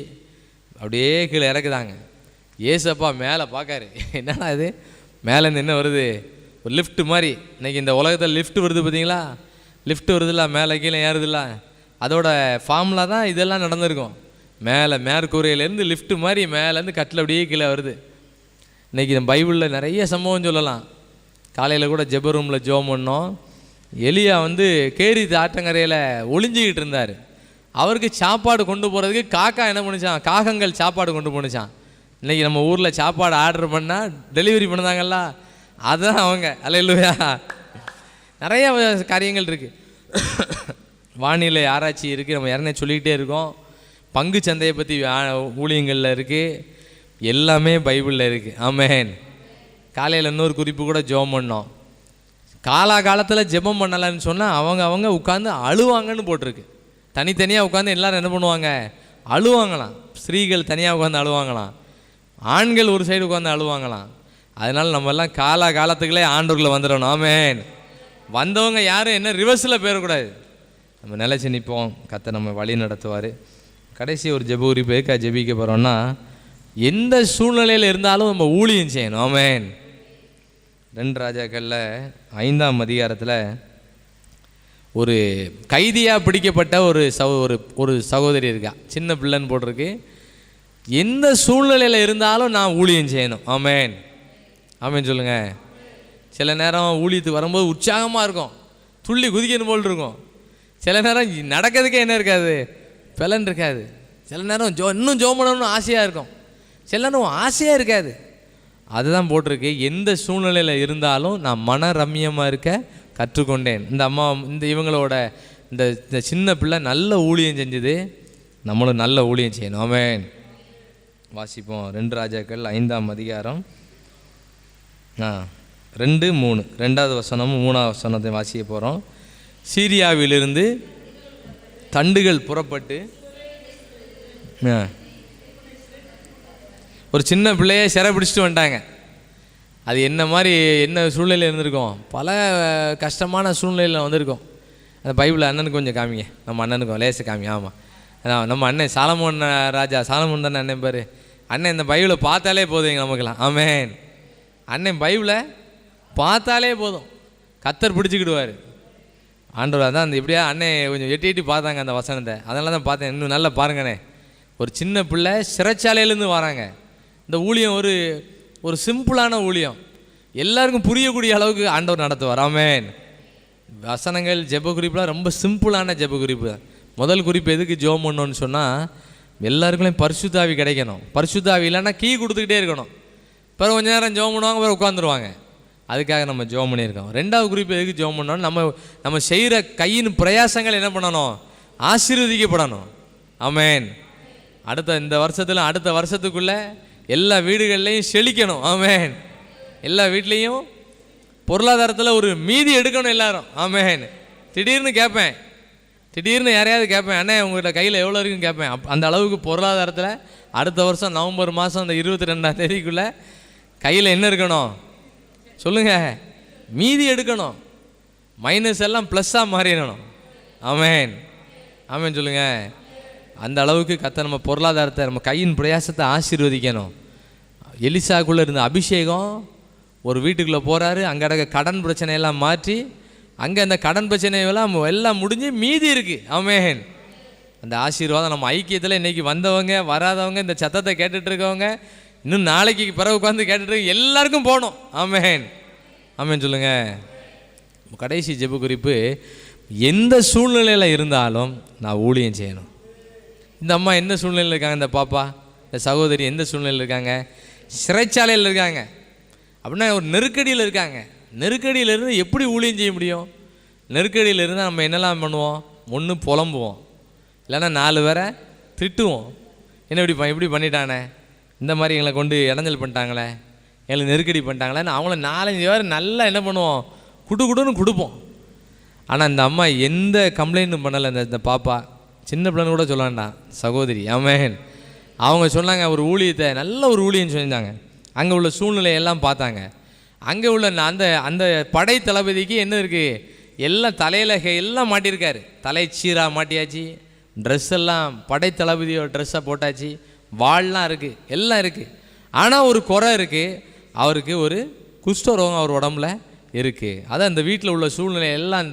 அப்படியே கீழே இறக்குதாங்க. ஏசப்பா மேலே பார்க்காரு, என்னடா இது மேலேருந்து என்ன வருது, ஒரு லிஃப்ட் மாதிரி. இன்றைக்கி இந்த உலகத்தில் லிஃப்ட் வருது பார்த்தீங்களா, லிஃப்ட் வருதுல்ல, மேலே கீழே ஏறுதில்ல, அதோட ஃபார்முலா தான் இதெல்லாம் நடந்திருக்கும். மேலே மேற்கூரையிலேருந்து லிஃப்ட் மாதிரி மேலேருந்து கட்டில் அப்படியே கீழே வருது. இன்றைக்கி இந்த பைபிளில் நிறைய சம்பவம் சொல்லலாம். காலையில் கூட ஜெப ரூமில் ஜெபம் பண்ணோம். எலியா கேரித்து ஆற்றங்கரையில் ஒளிஞ்சிக்கிட்டு இருந்தார். அவருக்கு சாப்பாடு கொண்டு போகிறதுக்கு காக்கா என்ன பண்ணிச்சான், காகங்கள் சாப்பாடு கொண்டு போணுச்சான். இன்றைக்கி நம்ம ஊரில் சாப்பாடு ஆர்டர் பண்ணால் டெலிவரி பண்ணுதாங்கல்ல, அதுதான் அவங்க. அல்லேலூயா. நிறைய காரியங்கள் இருக்குது. வானிலை ஆராய்ச்சி இருக்குது, நம்ம யாருன்னே சொல்லிக்கிட்டே இருக்கோம். பங்கு சந்தையை பற்றி ஊழியங்களில் இருக்குது, எல்லாமே பைபிளில் இருக்குது. ஆமென். காலையில் இன்னொரு குறிப்பு கூட ஜெபம் பண்ணோம். காலகாலத்தில் ஜெபம் பண்ணலைன்னு சொன்னால் அவங்க உட்காந்து அழுவாங்கன்னு போட்டிருக்கு. தனித்தனியாக உட்காந்து எல்லோரும் என்ன பண்ணுவாங்க, அழுவாங்களாம். ஸ்திரீகள் தனியாக உட்காந்து அழுவாங்களாம், ஆண்கள் ஒரு சைடு உட்காந்து அழுவாங்களாம். அதனால் நம்ம எல்லாம் காலகாலத்துக்குள்ளே ஆண்டவர்களை வந்துடணும். ஆமென். வந்தவங்க யாரும் என்ன ரிவர்ஸில் போயிடக்கூடாது. நம்ம நிலைச்சி நிற்போம், கர்த்தர் நம்ம வழி நடத்துவார். கடைசி ஒரு ஜெப குறிப்பு ஜெபிக்க போகிறோன்னா, எந்த சூழ்நிலையில் இருந்தாலும் நம்ம ஊழியம் செய்யணும். ஆமென். 2 ராஜாக்களில் 5ஆம் அதிகாரத்தில் ஒரு கைதியாக பிடிக்கப்பட்ட ஒரு சகோதரி இருக்கா. சின்ன பிள்ளைன்னு போட்டிருக்கு. எந்த சூழ்நிலையில் இருந்தாலும் நான் ஊழியம் செய்யணும். ஆமென். ஆமென் சொல்லுங்கள். சில நேரம் ஊழியத்துக்கு வரும்போது உற்சாகமாக இருக்கும், துள்ளி குதிக்கணும் போல் இருக்கும். சில நேரம் நடக்கிறதுக்கே என்ன இருக்காது, பலன் இருக்காது. சில நேரம் இன்னும் ஜெபம் பண்ணணும்னு ஆசையாக இருக்கும், சில நேரம் ஆசையாக இருக்காது. அதுதான் போட்டிருக்கு, எந்த சூழ்நிலையில் இருந்தாலும் நான் மன ரம்மியமாக இருக்க கற்றுக்கொண்டேன். இவங்களோட இந்த சின்ன பிள்ளை நல்ல ஊழியம் செஞ்சுது, நம்மளும் நல்ல ஊழியம் செய்யணும். ஆமென். வாசிப்போம். 2 ராஜாக்கள் 5ஆம் அதிகாரம் 2-3 2வது வசனமும் 3வது வசனத்தை வாசிக்க போகிறோம். சீரியாவிலிருந்து தண்டுகள் புறப்பட்டு ஒரு சின்ன பிள்ளையை சிறை பிடிச்சிட்டு வந்துட்டாங்க. அது என்ன சூழ்நிலையில் இருந்திருக்கோம், பல கஷ்டமான சூழ்நிலையில் வந்திருக்கோம். அந்த பைபிள் அண்ணனுக்கு கொஞ்சம் காமிங்க, நம்ம அண்ணனுக்கும் லேச காமி. ஆமாம், நம்ம அண்ணன் சாலமோன் ராஜா, சாலமோன் தானே அண்ணன் பேர். அண்ணன் இந்த பைபிளை பார்த்தாலே போதுங்க நமக்குலாம். ஆமென். அண்ணன் பைபிளை பார்த்தாலே போதும், கர்த்தர் பிடிச்சிக்கிடுவார். ஆண்டவர் அதான் அந்த எப்படியா அண்ணன் கொஞ்சம் எட்டி பார்த்தாங்க அந்த வசனத்தை, அதனால தான் பார்த்தேன். இன்னும் நல்லா பாருங்கண்ணே, ஒரு சின்ன பிள்ளை சிறைச்சாலையிலேருந்து வராங்க. இந்த ஊழியம் ஒரு சிம்பிளான ஊழியம், எல்லாருக்கும் புரியக்கூடிய அளவுக்கு ஆண்டவர் நடத்துவார். ஆமென். வசனங்கள் ஜெப குறிப்புலாம் ரொம்ப சிம்பிளான ஜெப குறிப்பு. முதல் குறிப்பு எதுக்கு ஜெபம் பண்ணணும்னு சொன்னால், எல்லாருக்குமே பரிசுத்தாவி கிடைக்கணும். பரிசுத்தாவி இல்லைன்னா கீ கொடுத்துக்கிட்டே இருக்கணும். பிறகு கொஞ்ச நேரம் ஜெபம் பண்ணுவாங்க, பிறகு உட்காந்துருவாங்க. அதுக்காக நம்ம ஜெபம் பண்ணியிருக்கோம். 2வது குறிப்பு எதுக்கு ஜெபம் பண்ணணும், நம்ம செய்கிற கையின் பிரயாசங்கள் என்ன பண்ணணும், ஆசீர்வதிக்கப்படணும். ஆமென். இந்த வருஷத்தில் அடுத்த வருஷத்துக்குள்ளே எல்லா வீடுகள்லையும் செழிக்கணும். ஆமென். எல்லா வீட்லேயும் பொருளாதாரத்தில் ஒரு மீதி எடுக்கணும் எல்லாரும். ஆமென். திடீர்னு யாரையாவது கேட்பேன், அண்ணே உங்கள்கிட்ட கையில் எவ்வளோ இருக்குன்னு கேட்பேன். அந்த அளவுக்கு பொருளாதாரத்தில் அடுத்த வருஷம் நவம்பர் மாதம் அந்த 22ஆம் தேதிக்குள்ளே கையில் என்ன இருக்கணும் சொல்லுங்கள், மீதி எடுக்கணும். மைனஸ் எல்லாம் ப்ளஸ்ஸாக மாறிடணும். ஆமென். ஆமென் சொல்லுங்கள். அந்த அளவுக்கு கர்த்தர் நம்ம பொருளாதாரத்தை, நம்ம கையின் பிரயாசத்தை ஆசீர்வதிக்கணும். எலிசாக்குள்ளே இருந்த அபிஷேகம் ஒரு வீட்டுக்குள்ளே போகிறாரு, அங்கே இருக்க கடன் பிரச்சனையெல்லாம் மாற்றி, அங்கே அந்த கடன் பிரச்சனையெல்லாம் முடிஞ்சு மீதி இருக்குது. ஆமென். அந்த ஆசீர்வாதம் நம்ம ஐக்கியத்தில் இன்றைக்கி வந்தவங்க வராதவங்க இந்த சத்தத்தை கேட்டுட்ருக்கவங்க இன்னும் நாளைக்கு பிறகு உட்காந்து கேட்டுட்டு எல்லாருக்கும் போகணும். ஆமென். ஆமென் சொல்லுங்கள். கடைசி ஜெப குறிப்பு, எந்த சூழ்நிலையில் இருந்தாலும் நான் ஊழியம் செய்யணும். இந்த அம்மா எந்த சூழ்நிலையில் இருக்காங்க, இந்த பாப்பா இந்த சகோதரி எந்த சூழ்நிலையில் இருக்காங்க, சிறைச்சாலையில் இருக்காங்க, அப்படின்னா ஒரு நெருக்கடியில் இருக்காங்க. நெருக்கடியிலிருந்து எப்படி ஊழியம் செய்ய முடியும்? நெருக்கடியில் இருந்தால் நம்ம என்னெல்லாம் பண்ணுவோம்? ஒன்று புலம்புவோம், இல்லைன்னா 4 பேரை திட்டுவோம். என்ன இப்படி பண்ணிட்டானே, இந்த மாதிரி எங்களை கொண்டு இடைஞ்சல் பண்ணிட்டாங்களே, எங்களை நெருக்கடி பண்ணிட்டாங்களேன்னு அவங்கள 4-5 பேர் நல்லா என்ன பண்ணுவோம்? குடுன்னு கொடுப்போம். ஆனால் இந்த அம்மா எந்த கம்ப்ளைண்ட்டும் பண்ணலை. இந்த பாப்பா சின்ன பிள்ளைன்னு கூட சொல்ல வேண்டாம், சகோதரி. ஆமென். அவங்க சொன்னாங்க ஒரு ஊழியத்தை, நல்ல ஒரு ஊழியம் செஞ்சாங்க. அங்கே உள்ள சூழ்நிலையெல்லாம் பார்த்தாங்க. அங்கே உள்ள அந்த படை தளபதிக்கு என்ன இருக்குது? எல்லாம் தலையில் எல்லாம் மாட்டியிருக்காரு. தலை சீராக மாட்டியாச்சு, ட்ரெஸ் எல்லாம் படை தளபதியோட ட்ரெஸ்ஸை போட்டாச்சு, வாள்லாம் இருக்குது, எல்லாம் இருக்குது. ஆனால் ஒரு குறை இருக்குது, அவருக்கு ஒரு குஷ்டரோகம் அவர் உடம்புல இருக்குது. அதான் இந்த வீட்டில் உள்ள சூழ்நிலை எல்லாம்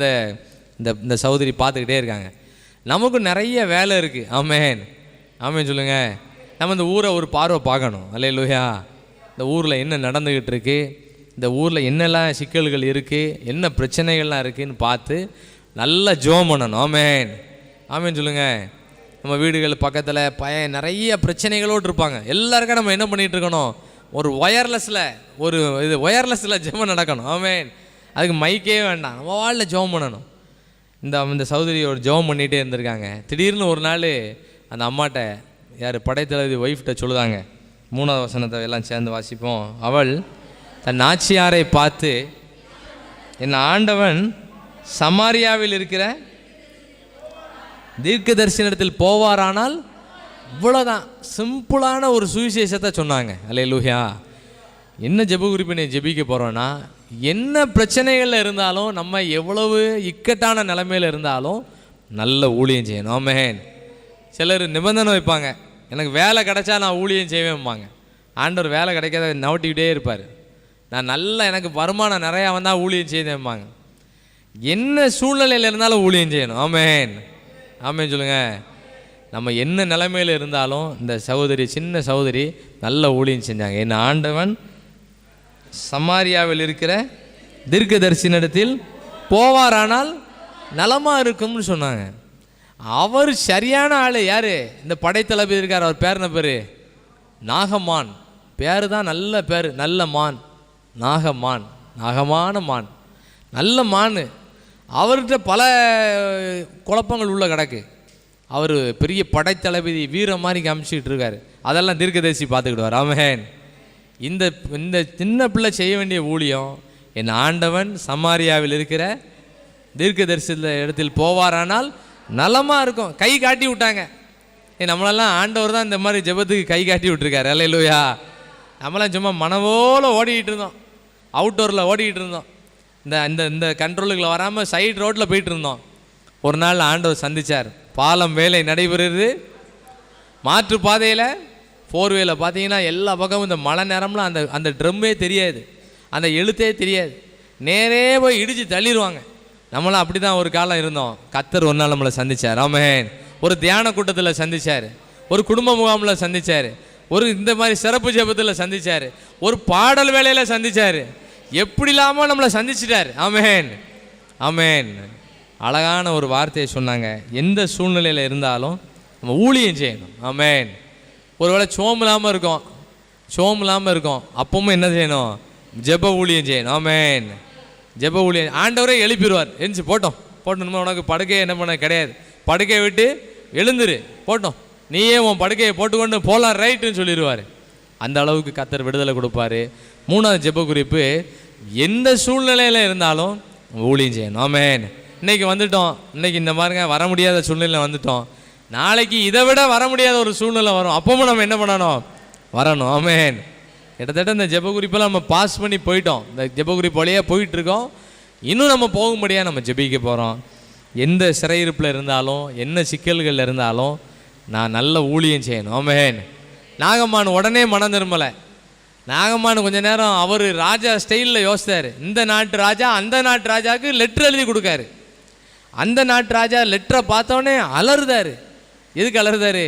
இந்த சகோதரி பார்த்துக்கிட்டே இருக்காங்க. நமக்கும் நிறைய வேலை இருக்குது. ஆமென், ஆமென் சொல்லுங்கள். நம்ம இந்த ஊரை ஒரு பார்வை பார்க்கணும். அல்லேலூயா. இந்த ஊரில் என்ன நடந்துக்கிட்டு இருக்குது, இந்த ஊரில் என்னெல்லாம் சிக்கல்கள் இருக்குது, என்ன பிரச்சனைகள்லாம் இருக்குதுன்னு பார்த்து நல்லா ஜெபம் பண்ணணும். ஆமென், ஆமென் சொல்லுங்கள். நம்ம வீடுகள் பக்கத்தில் நிறைய பிரச்சனைகளோடு இருப்பாங்க. எல்லாருக்கும் நம்ம என்ன பண்ணிகிட்டு இருக்கணும்? ஒரு ஒயர்லெஸில் ஜெபம் நடக்கணும். ஆமென். அதுக்கு மைக்கே வேண்டாம், நம்ம வாழ்ல ஜெபம் பண்ணணும். இந்த சகோதரி ஒரு ஜெபம் பண்ணிகிட்டே இருந்திருக்காங்க. திடீர்னு ஒரு நாள் அந்த அம்மாட்ட, யார் படைத்தளபதி ஒய்ஃப்கிட்ட சொல்லுதாங்க. 3வது வசனத்தை எல்லாம் சேர்ந்து வாசிப்போம். அவள் தன் நாச்சியாரை பார்த்து, என் ஆண்டவன் சமாரியாவில் இருக்கிற தீர்க்கதரிசனத்தில் போவாரானால், இவ்வளோதான் சிம்பிளான ஒரு சுவிசேஷத்தை சொன்னாங்க. அல்லேலூயா. என்ன ஜெப குறிப்பு ஜெபிக்க போகிறோன்னா, என்ன பிரச்சனைகளில் இருந்தாலும், நம்ம எவ்வளவு இக்கட்டான நிலைமையில் இருந்தாலும் நல்ல ஊழியம் செய்யணும். ஆமென். சிலர் நிபந்தனை வைப்பாங்க, எனக்கு வேலை கிடைச்சா நான் ஊழியம் செய்வேன்பாங்க. ஆண்டவர் வேலை கிடைக்காத நவட்டிக்கிட்டே இருப்பார். நான் நல்லா எனக்கு வருமானம் நிறையா வந்தால் ஊழியம் செய்தேன்பாங்க. என்ன சூழ்நிலையில் இருந்தாலும் ஊழியம் செய்யணும். ஆமென், ஆமென் சொல்லுங்கள். நம்ம என்ன நிலைமையில் இருந்தாலும் இந்த சகோதரி, சின்ன சகோதரி நல்ல ஊழியம் செஞ்சாங்க. என் ஆண்டவன் சமாரியாவில் இருக்கிற தீர்க்கதரிசனத்தில் போவாரானால் நலமாக இருக்கும்னு சொன்னாங்க. அவர் சரியான ஆள். யார்? இந்த படைத்தளபதி இருக்கார், அவர் பேர் என்ன பேர்? நாகமான். பேர் தான் நல்ல பேர், நல்ல மான். நாகமான், நாகமான மான், நல்ல மான். அவர்கிட்ட பல குழப்பங்கள் உள்ள கிடக்கு. அவர் பெரிய படைத்தளபதி, வீர மாதிரி காமிச்சிக்கிட்டு இருக்காரு. அதெல்லாம் தீர்க்கதரிசி பார்த்துக்கிடுவார். ஆமென். இந்த சின்ன பிள்ளை செய்ய வேண்டிய ஊழியம், என் ஆண்டவன் சமாரியாவில் இருக்கிற தீர்க்கதரிசன இடத்தில் போவாரானால் நலமாக இருக்கும். கை காட்டி விட்டாங்க. நம்மளெல்லாம் ஆண்டவர் தான் இந்த மாதிரி ஜெபத்துக்கு கை காட்டி விட்டுருக்காரு. அல்லேலூயா. நம்மளாம் சும்மா மனவோல ஓடிக்கிட்டு இருந்தோம், அவுட்டோரில் ஓடிக்கிட்டு இருந்தோம். இந்த கண்ட்ரோலுக்குள்ள வராமல் சைடு ரோட்டில் போயிட்டு இருந்தோம். ஒரு நாள் ஆண்டவர் சந்தித்தார். பாலம் வேலை நடைபெறுது, மாற்று பாதையில் 4வேல பார்த்தீங்கன்னா எல்லா பக்கமும் இந்த மழை நேரம்லாம் அந்த ட்ரம்மே தெரியாது, அந்த எழுத்தே தெரியாது. நேரே போய் இடித்து தள்ளிடுவாங்க. நம்மளாம் அப்படி தான் ஒரு காலம் இருந்தோம். கர்த்தர் ஒரு நாள் நம்மளை சந்தித்தார். ஆமென். ஒரு தியான கூட்டத்தில் சந்தித்தார், ஒரு குடும்ப முகாமில் சந்தித்தார், ஒரு இந்த மாதிரி சிறப்பு ஜெபத்தில் சந்தித்தார், ஒரு பாடல் வேலையில் சந்தித்தார். எப்படி இல்லாமல் நம்மளை சந்திச்சிட்டார். ஆமென், ஆமென். அழகான ஒரு வார்த்தையை சொன்னாங்க. எந்த சூழ்நிலையில் இருந்தாலும் நம்ம ஊழியம் செய்யணும். ஆமென். ஒருவேளை சோம் இல்லாமல் இருக்கோம், அப்பவும் என்ன செய்யணும்? ஜெப ஊழியம் செய்யணும். ஆமென். ஜெப ஊழியம் ஆண்டவரே எழுப்பிடுவார். எழுந்து போட்டோம் உனக்கு படுக்கையை என்ன பண்ண கிடையாது, படுக்கையை விட்டு எழுந்துரு, போட்டோம், நீயே உன் படுக்கையை போட்டுக்கொண்டு போகலாம், ரைட்டுன்னு சொல்லிடுவார். அந்த அளவுக்கு கர்த்தர் விடுதலை கொடுப்பார். 3வது ஜெப குறிப்பு, எந்த சூழ்நிலையில் இருந்தாலும் ஊழியம் செய்யணும். ஆமென். இன்றைக்கி வந்துட்டோம், இன்றைக்கி இந்த மாதிரிங்க வர முடியாத சூழ்நிலையில் வந்துட்டோம், நாளைக்கு இதை விட வர முடியாத ஒரு சூழ்நிலை வரும், அப்பவும் நம்ம என்ன பண்ணணும்? வரணும். ஆமென். கிட்டத்தட்ட இந்த ஜெப குறிப்பெல்லாம் நம்ம பாஸ் பண்ணி போயிட்டோம். இந்த ஜெப குறிப்பு வழியாக போயிட்டுருக்கோம். இன்னும் நம்ம போகும்படியாக நம்ம ஜெபிக்க போகிறோம். எந்த சிறையிருப்பில் இருந்தாலும், என்ன சிக்கல்களில் இருந்தாலும் நான் நல்ல ஊழியம் செய்யணும். ஆமென். நாகம்மான் உடனே மனம் திரும்பலை. நாகம்மான் கொஞ்ச நேரம் அவர் ராஜா ஸ்டைலில் யோசித்தார். இந்த நாட்டு ராஜா அந்த நாட்டு ராஜாவுக்கு லெட்டர் எழுதி கொடுக்காரு. அந்த நாட்டு ராஜா லெட்டரை பார்த்தோன்னே அலறுதார். எதுக்கு அலறுதார்?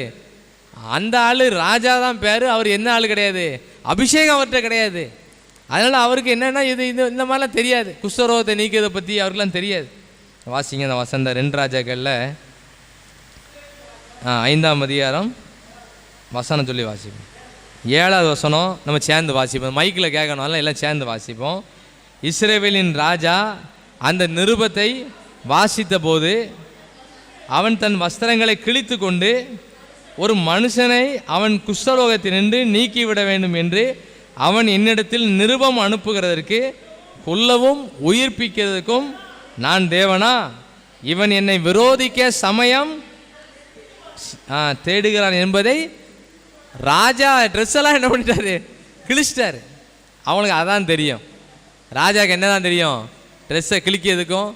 அந்த ஆள் ராஜா தான் பேர், அவர் என்ன ஆள் கிடையாது, அபிஷேகம் அவர்கிட்ட கிடையாது. அதனால் அவருக்கு என்னென்னா இந்த மாதிரிலாம் தெரியாது, குஷ்டரோகத்தை நீக்கிறதை பற்றி அவருக்கெல்லாம் தெரியாது. வாசிங்க அந்த வசந்த 2 ராஜாக்களில் 5ஆம் அதிகாரம் வசனம் சொல்லி வாசிப்போம். 7வது வசனம் நம்ம சேர்ந்து வாசிப்போம். மைக்கில் கேட்கணும், எல்லாம் சேர்ந்து வாசிப்போம். இஸ்ரவேலின் ராஜா அந்த நிருபத்தை வாசித்த போது அவன் தன் வஸ்திரங்களை கிழித்து கொண்டு ஒரு மனுஷனை அவன் குஷ்டரோகத்தினின்று நீக்கிவிட வேண்டும் என்று அவன் என்னிடத்தில் நிருபம் அனுப்புகிறதற்கு கொல்லவும் உயிர்ப்பிக்கிறதுக்கும் நான் தேவனா? இவன் என்னை விரோதிக்க சமயம் தேடுகிறான் என்பதை ராஜா ட்ரெஸ் எல்லாம் என்ன பண்ணிட்டாரு, கிழிச்சிட்டாரு. அவனுக்கு அதான் தெரியும், ராஜாவுக்கு என்ன தான் தெரியும், ட்ரெஸ்ஸை கிழிக்கிறதுக்கும்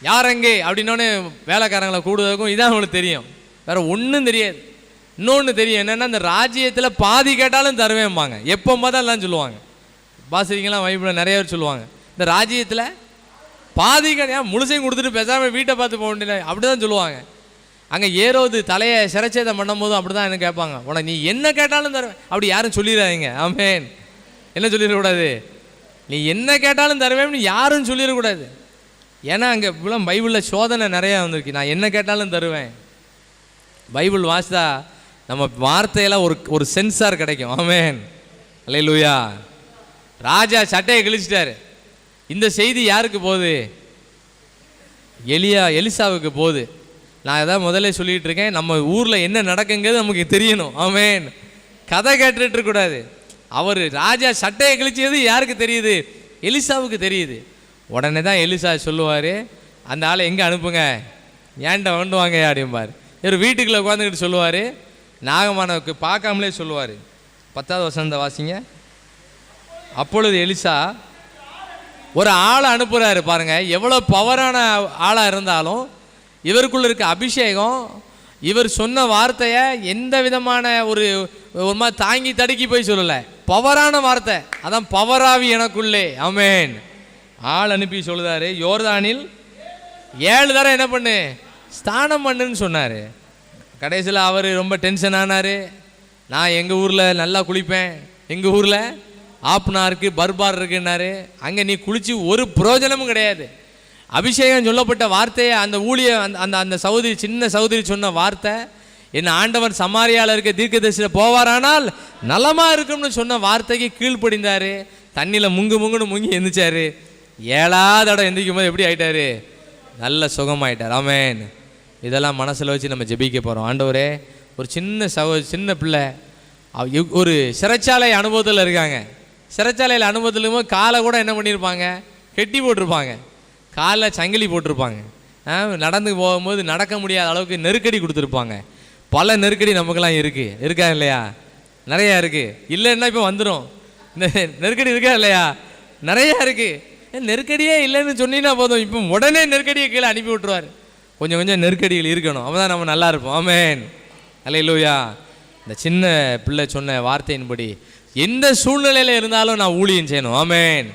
யார் அங்கே அப்படின்னோன்னு வேலைக்காரங்களை கூடுவதற்கும் இதான் அவனுக்கு தெரியும், வேற ஒன்றும் தெரியாது. இன்னொன்று தெரியும் என்னென்னா, இந்த ராஜ்யத்தில் பாதி கேட்டாலும் தருவேன்பாங்க. எப்போ தான் எல்லாம் சொல்லுவாங்க, பாசிரிங்கெல்லாம் வைப்பில் நிறைய பேர் சொல்லுவாங்க, இந்த ராஜ்யத்தில் பாதி கேட்டால் முழுசையும் கொடுத்துட்டு பேசாமல் வீட்டை பார்த்து போக வேண்டியது அப்படி தான் சொல்லுவாங்க. அங்கே ஏரோது தலையை சிரச்சேதம் பண்ணும் போதும் அப்படி தான் என்ன கேட்பாங்க, உனக்கு நீ என்ன கேட்டாலும் தருவேன். அப்படி யாரும் சொல்லிடாதீங்க, ஆமேன். என்ன சொல்லிடக்கூடாது, நீ என்ன கேட்டாலும் தருவேன்னு யாரும் சொல்லிடக்கூடாது. ஏன்னா அங்கே இவ்வளோ பைபிளில் சோதனை நிறையா வந்திருக்கு. நான் என்ன கேட்டாலும் தருவேன். பைபிள் வாசித்தா நம்ம வார்த்தையெல்லாம் ஒரு சென்சார் கிடைக்கும், ஆமேன். அல்லேலூயா. ராஜா சட்டையை கிழிச்சிட்டாரு. இந்த செய்தி யாருக்கு போகுது, எலிசாவுக்கு போகுது. நான் எதாவது முதல்ல சொல்லிகிட்டு இருக்கேன், நம்ம ஊரில் என்ன நடக்குங்கிறது நமக்கு தெரியணும், ஆமேன். கதை கேட்டுட்டு இருக்கக்கூடாது. அவர் ராஜா சட்டையை கிழிச்சது யாருக்கு தெரியுது, எலிசாவுக்கு தெரியுது. உடனே தான் எலிசா சொல்லுவார், அந்த ஆளை எங்கே அனுப்புங்க, ஏன்டா வேண்டுவாங்க அப்படிம்பார். இவர் வீட்டுக்குள்ளே உட்காந்துக்கிட்டு சொல்லுவார், நாகமானவுக்கு பார்க்காமலே சொல்லுவார். 10வது வசனத்தை வாசிங்க. அப்பொழுது எலிசா ஒரு ஆளை அனுப்புகிறாரு. பாருங்கள், எவ்வளோ பவரான ஆளாக இருந்தாலும் இவருக்குள்ள இருக்க அபிஷேகம், இவர் சொன்ன வார்த்தையை எந்த விதமான ஒரு மாதிரி தாங்கி தடுக்கி போய் சொல்லலை, பவரான வார்த்தை. அதான் பவராவி எனக்குள்ளே, ஆமேன். ஆள் அனுப்பி சொல்லுதாரு, யோர்தானில் 7 தடவை என்ன பண்ணு, ஸ்நானம் பண்ணுன்னு சொன்னார். கடைசியில் அவர் ரொம்ப டென்ஷன் ஆனார். நான் எங்கள் ஊரில் நல்லா குளிப்பேன், எங்கள் ஊரில் ஆப்னா இருக்குது, பர்பார் இருக்குன்னாரு. அங்கே நீ குளித்து ஒரு பிரயோஜனமும் கிடையாது. அபிஷேகம் சொல்லப்பட்ட வார்த்தையை அந்த ஊழிய அந்த அந்த சகோதரி, சின்ன சகோதரி சொன்ன வார்த்தை, என் ஆண்டவன் சமாரியாவில் இருக்க தீர்க்கதரிசியில் போவாரானால் நலமாக இருக்கும்னு சொன்ன வார்த்தைக்கு கீழ்ப்படிந்தார். தண்ணியில் முங்குன்னு முங்கி எந்திரிச்சார். 7வது இடம் எந்திரிக்கும் போது எப்படி ஆகிட்டார், நல்ல சுகமாயிட்டார், ஆமேன். இதெல்லாம் மனசில் வச்சு நம்ம ஜெபிக்க போகிறோம். ஆண்டவரே, ஒரு சின்ன பிள்ளை ஒரு சிறைச்சாலை அனுபவத்தில் இருக்காங்க. சிறைச்சாலையில் அனுபவத்தில் காலை கூட என்ன பண்ணியிருப்பாங்க, கெட்டி போட்டிருப்பாங்க, காலில் சங்கிலி போட்டிருப்பாங்க. நடந்து போகும்போது நடக்க முடியாத அளவுக்கு நெருக்கடி கொடுத்துருப்பாங்க. பல நெருக்கடி நமக்கெல்லாம் இருக்கா இல்லையா, நிறையா இருக்குது. இல்லைன்னா இப்போ வந்துடும். இந்த நெருக்கடி இருக்கா இல்லையா, நிறையா இருக்குது. நெருக்கடியே இல்லைன்னு சொன்னீங்கன்னா போதும், இப்போ உடனே நெருக்கடியை கீழே அனுப்பி விட்டுருவார். கொஞ்சம் கொஞ்சம் நெருக்கடிகள் இருக்கணும், அப்போ தான் நம்ம நல்லா இருப்போம், ஆமேன். அல்லேலூயா. இந்த சின்ன பிள்ளை சொன்ன வார்த்தையின்படி எந்த சூழ்நிலையில் இருந்தாலும் நான் ஊழியம் செய்யணும், ஆமேன்.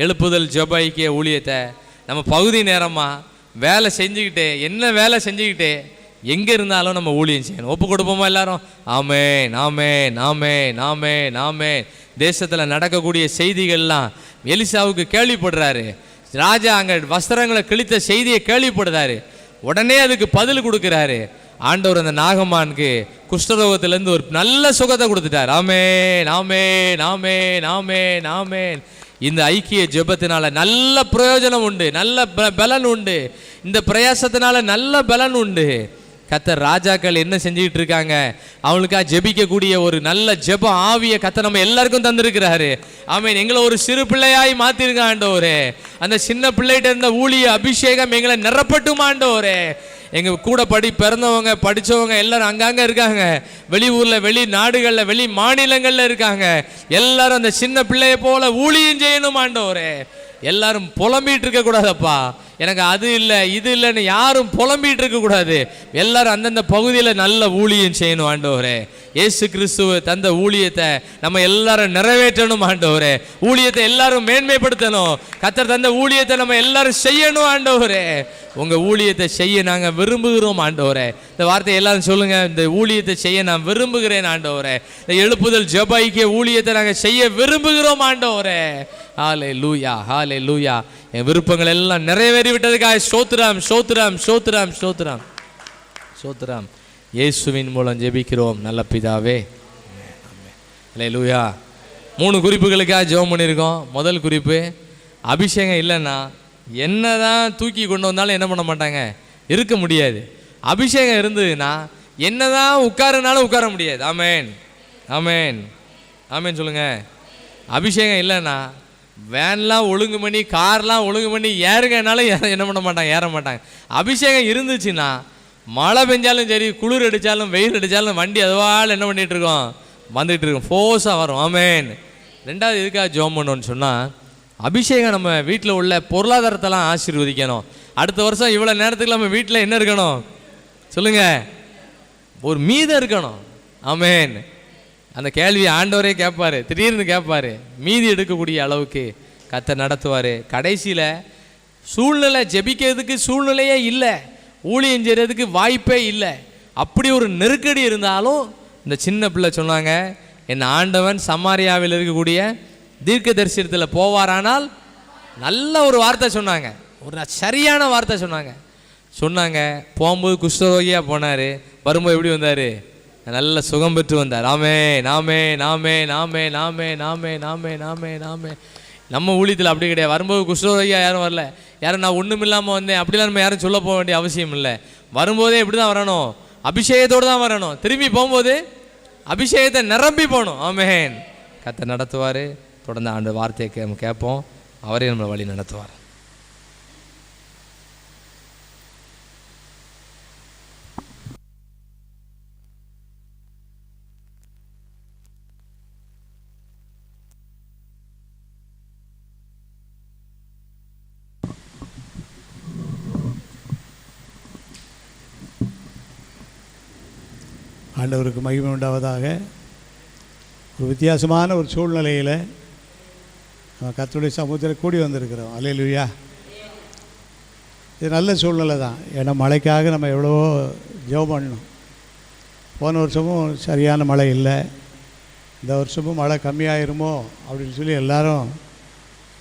எழுப்புதல் ஜெப ஐக்கிய ஊழியத்தை நம்ம பகுதி நேரமாக வேலை செஞ்சுக்கிட்டே, என்ன வேலை செஞ்சுக்கிட்டே எங்கே இருந்தாலும் நம்ம ஊழியம் செய்யணும். ஒப்பு கொடுப்போமா எல்லாரும், ஆமேன், ஆமேன், ஆமேன், ஆமேன், ஆமேன். தேசத்தில் நடக்கக்கூடிய செய்திகள்லாம் எலிசாவுக்கு கேள்விப்படுறாரு. ராஜா அங்கே வஸ்திரங்களை கிழித்த செய்தியை கேள்விப்படுறாரு. உடனே அதுக்கு பதில் கொடுக்குறாரு. ஆண்டவர் அந்த நாகமானுக்கு குஷ்டரோகத்திலேருந்து ஒரு நல்ல சுகத்தை கொடுத்துட்டார், ஆமேன், ஆமேன், ஆமேன், ஆமேன், ஆமேன். இந்த ஐக்கிய ஜெபத்தினால நல்ல பிரயோஜனம் உண்டு, நல்ல பலன் உண்டு. இந்த பிரயாசத்தினால நல்ல பலன் உண்டு. கர்த்தர் ராஜாக்கள் என்ன செஞ்சுக்கிட்டு இருக்காங்க, அவங்களுக்காக ஜெபிக்கக்கூடிய ஒரு நல்ல ஜெப ஆவியை கர்த்தர் நம்ம எல்லாருக்கும் தந்திருக்கிறாரு, ஆமேன். எங்களை ஒரு சிறு பிள்ளையாய் மாற்றிருங்க ஆண்டவரே. அந்த சின்ன பிள்ளைகிட்ட இருந்த ஊழிய அபிஷேகம் எங்களை நிரப்பட்டும் ஆண்டவரே. எங்கள் கூட பிறந்தவங்க படித்தவங்க எல்லாரும் அங்கங்கே இருக்காங்க, வெளியூரில், வெளி நாடுகளில், வெளி மாநிலங்களில் இருக்காங்க. எல்லாரும் அந்த சின்ன பிள்ளையை போல ஊழியம் செய்யணும் ஆண்டவரே. எல்லாரும் புலம்பிகிட்டு இருக்கக்கூடாதப்பா, எனக்கு அது இல்லை இது இல்லைன்னு யாரும் புலம்பிகிட்டு இருக்கக்கூடாது. எல்லாரும் அந்தந்த பகுதியில் நல்ல ஊழியம் செய்யணும் ஆண்டவரே. இயேசு கிறிஸ்துவ தந்த ஊழியத்தை நம்ம எல்லாரும் நிறைவேற்றணும் ஆண்டவரே. ஊழியத்தை எல்லாரும் மேன்மைப்படுத்தணும். கர்த்தர் தந்த ஊழியத்தை நம்ம எல்லாரும் செய்யணும் ஆண்டவரே. உங்கள் ஊழியத்தை செய்ய நாங்கள் விரும்புகிறோம் ஆண்டவரே. இந்த வார்த்தையை எல்லாரும் சொல்லுங்கள், இந்த ஊழியத்தை செய்ய நான் விரும்புகிறேன் ஆண்டவரே. இந்த எழுப்புதல் ஜெப ஐக்கிய ஊழியத்தை நாங்கள் செய்ய விரும்புகிறோம் ஆண்டவரே. ஹல்லேலூயா, ஹல்லேலூயா. என் விருப்பங்கள் எல்லாம் நிறைவேறி விட்டதுக்காக ஸ்தோத்திரம், ஸ்தோத்திரம், ஸ்தோத்திரம், ஸ்தோத்திரம், ஸ்தோத்திரம். இயேசுவின் மூலம் ஜெபிக்கிறோம் நல்ல பிதாவே. அல்லேலூயா. 3 குறிப்புகளுக்காக ஜெபம் பண்ணியிருக்கோம். முதல் குறிப்பு, அபிஷேகம் இல்லைன்னா என்னதான் தூக்கி கொண்டு வந்தாலும் என்ன பண்ண மாட்டாங்க, இருக்க முடியாது. அபிஷேகம் இருந்ததுன்னா என்னதான் உட்காருனாலும் உட்கார முடியாது. ஆமேன், ஆமேன், ஆமேன் சொல்லுங்க. அபிஷேகம் இல்லைன்னா வேன்லாம் ஒழுங்கு பண்ணி, கார்லாம் ஒழுங்கு பண்ணி ஏறுங்கனாலும் என்ன பண்ண மாட்டாங்க, ஏற மாட்டாங்க. அபிஷேகம் இருந்துச்சுன்னா மழை பெஞ்சாலும் சரி, குளிர் அடித்தாலும் வெயில் அடித்தாலும் வண்டி அதுவால் என்ன பண்ணிகிட்டு இருக்கோம், வந்துகிட்டு இருக்கோம், ஃபோர்ஸாக வரும். ஆமேன். 2வது எதுக்காக ஜெபம் பண்ணோன்னு சொன்னால், அபிஷேகம் நம்ம வீட்டில் உள்ள பொருளாதாரத்தெல்லாம் ஆசீர்வதிக்கணும். அடுத்த வருஷம் இவ்வளோ நேரத்துக்கு நம்ம வீட்டில் என்ன இருக்கணும் சொல்லுங்க, ஒரு மீதம் இருக்கணும். ஆமேன். அந்த கேள்வி ஆண்டவரே கேட்பார், திடீர்னு கேட்பார். மீதி எடுக்கக்கூடிய அளவுக்கு கர்த்தர் நடத்துவார். கடைசியில் சூழ்நிலை ஜெபிக்கிறதுக்கு சூழ்நிலையே இல்லை, ஊழியம் செய்கிறதுக்கு வாய்ப்பே இல்லை. அப்படி ஒரு நெருக்கடி இருந்தாலும் இந்த சின்ன பிள்ளை சொன்னாங்க, என் ஆண்டவன் சமாரியாவில் இருக்கக்கூடிய தீர்க்க தரிசனத்தில் போவாரானால், நல்ல ஒரு வார்த்தை சொன்னாங்க, ஒரு சரியான வார்த்தை சொன்னாங்க. போகும்போது குஷ்டரோகியாக போனார், வரும்போது எப்படி வந்தார், நல்ல சுகம் பெற்று வந்தார். ஆமேன், ஆமேன், ஆமேன், ஆமேன், ஆமேன், ஆமேன், ஆமேன், ஆமேன், ஆமேன். நம்ம ஊழியத்தில் அப்படி கிடையாது. வரும்போது குஷ்டரோகியாக யாரும் வரல, யாரும் நான் ஒன்றும் இல்லாமல் வந்தேன் அப்படிலாம் நம்ம யாரும் சொல்ல போக வேண்டிய அவசியம் இல்லை. வரும்போதே இப்படி தான் வரணும், அபிஷேகத்தோடு தான் வரணும். திரும்பி போகும்போது அபிஷேகத்தை நிரம்பி போகணும். ஆமேன். கர்த்தர் நடத்துவார். தொடர்ந்து ஆண்டு வார்த்தையை நம்ம கேட்போம், அவரே நம்மளை வழி நடத்துவார். ஆண்டவருக்கு மகிமை உண்டாவதாக. ஒரு வித்தியாசமான ஒரு சூழ்நிலையில் நம்ம கர்த்தருடைய சமூகத்தில் கூடி வந்திருக்கிறோம். அல்லேலூயா. இது நல்ல சூழ்நிலை தான். ஏன்னா மழைக்காக நம்ம எவ்வளவோ ஜெபம் பண்ணணும். போன வருஷமும் சரியான மழை இல்லை, இந்த வருஷமும் மழை கம்மியாயிருமோ அப்படின்னு சொல்லி எல்லாரும்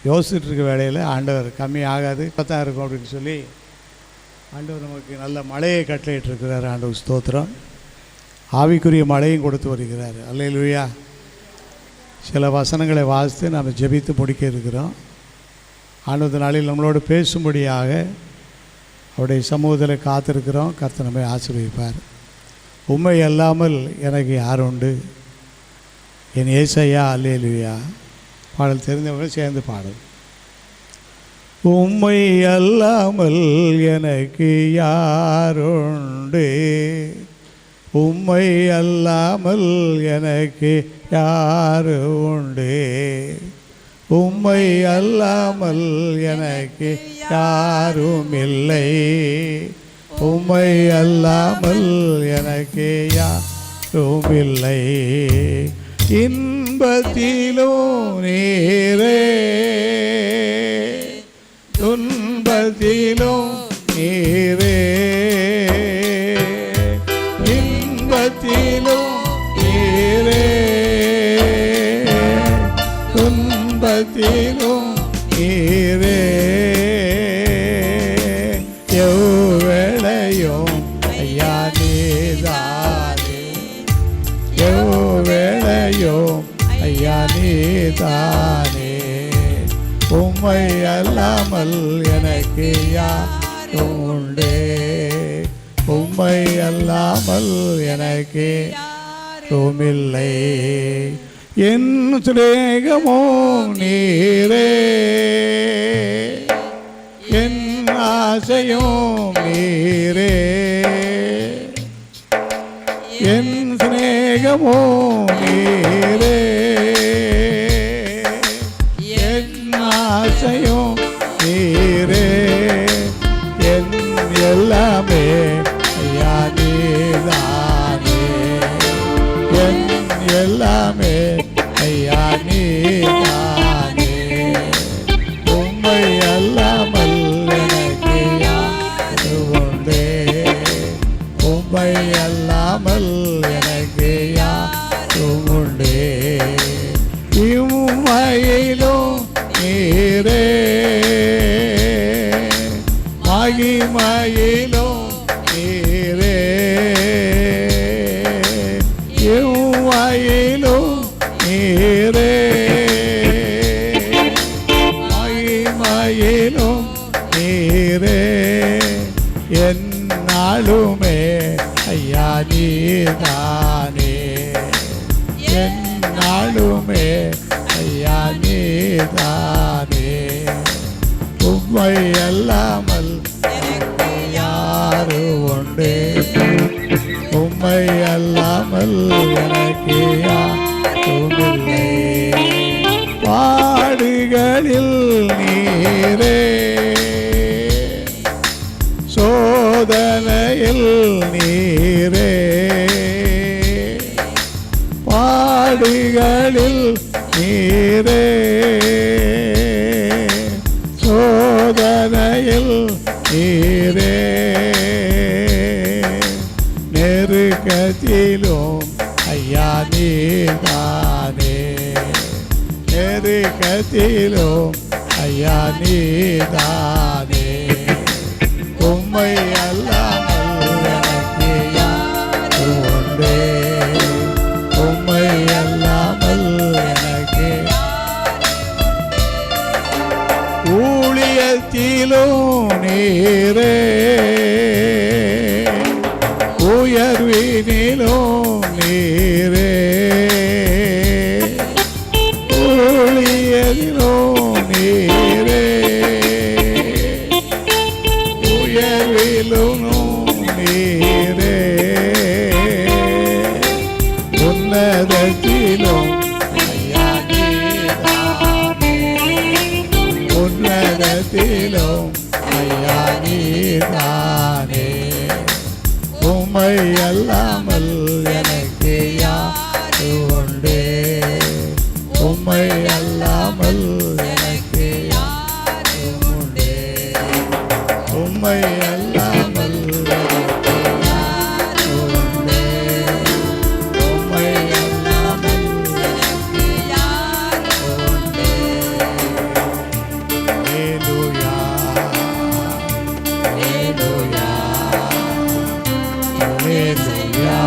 யோசிச்சுட்டு இருக்க வேளையில் ஆண்டவர் கம்மி ஆகாது, தான் இருக்கும் அப்படின்னு சொல்லி ஆண்டவர் நமக்கு நல்ல மழையை கட்டளையிட்டு இருக்கிறார். ஆண்டவர் ஸ்தோத்திரம். ஆவிக்குரிய மழையும் கொடுத்து வருகிறார். அல்லேலூயா. சில வசனங்களை வாசித்து நாம் ஜெபித்து முடிக்க இருக்கிறோம். ஆண்டவர் நாளில் நம்மளோடு பேசும்படியாக அவருடைய சமூகத்தில் காத்திருக்கிறோம். கர்த்தர் நம்மை ஆசீர்வதிப்பார். உம்மை அல்லாமல் எனக்கு யார் உண்டு, என் ஏசையா. அல்லேலூயா. பாடல் தெரிந்தவர்கள் சேர்ந்து பாடல். உம்மை அல்லாமல் எனக்கு யாருண்டு, உம்மை அல்லாமல் எனக்கு யாரு உண்டு, உம்மை அல்லாமல் எனக்கு யாரும் இல்லை, உம்மை அல்லாமல் எனக்கு யாரும் இல்லை. இன்பத்திலும் நீரே, துன்பத்திலும் நீரே, இன்பத்திலும் நீரே, துன்பத்திலும் நீரே. எவ்வேளையும் ஐயா நீதானே, எவ்வேளையும் ஐயா நீதானே, உம்மை அல்லாமல் எனக்கு யாரும் உண்டு, உம்மை அல்லாமல் எனக்கு யாருமில்லை. என் சிநேகமோ நீரே, என் ஆசையும் நீரே, என் சிநேகமோ நீரே, என் ஆசையும் நீரே, என் எல்லாமே ஐயா நீதானே, என் எல்லாமே ஐயா நீதானே, உம்மை அல்லாமல் எனக்கு யாரு உண்டு, உம்மை அல்லாமல் எனக்கு யாரும் உண்டு. இம்மையிலும் நீரே, மகிமையிலும் நீரே, இம்மையிலும் தானே. உம்மை அல்லாமல் எனக்கு யாரு உண்டு? உம்மை அல்லாமல் எனக்கு யாருமில்லை. பாடுகளில் நீரே, சோதனையில் நீரே, பாடுகளில் நீரே, சோதனையில் நீரே, நெருக்கத்திலும் ஐயா நீதானே. நெருக்கத்திலும் ஐயா நீதானே. உம்மை அல்லாமல் எனக்கு யாரு உண்டு? உம்மை அல்லாமல் எனக்கு ஊழியத்திலும் நீரே, உயர்வினிலும் நீரே, ஊழியத்திலும் நீரே, உயர்விலும் நீரே, உன்னதத்திலும் ஐயா நீதானே. உன்னதத்திலும் ஐயா நீதானே. உம்மை அல்லாமல் எனக்கு யாரு உண்டு? உம்மை அல்லாமல் எனக்கு யாரு உண்டு? உம்மை அல்லாமல் எனக்கு யாரு உண்டு? உம்மை அல்லாமல் எனக்கு யாரு உண்டு? அல்லேலூயா, அல்லேலூயா, அல்லேலூயா,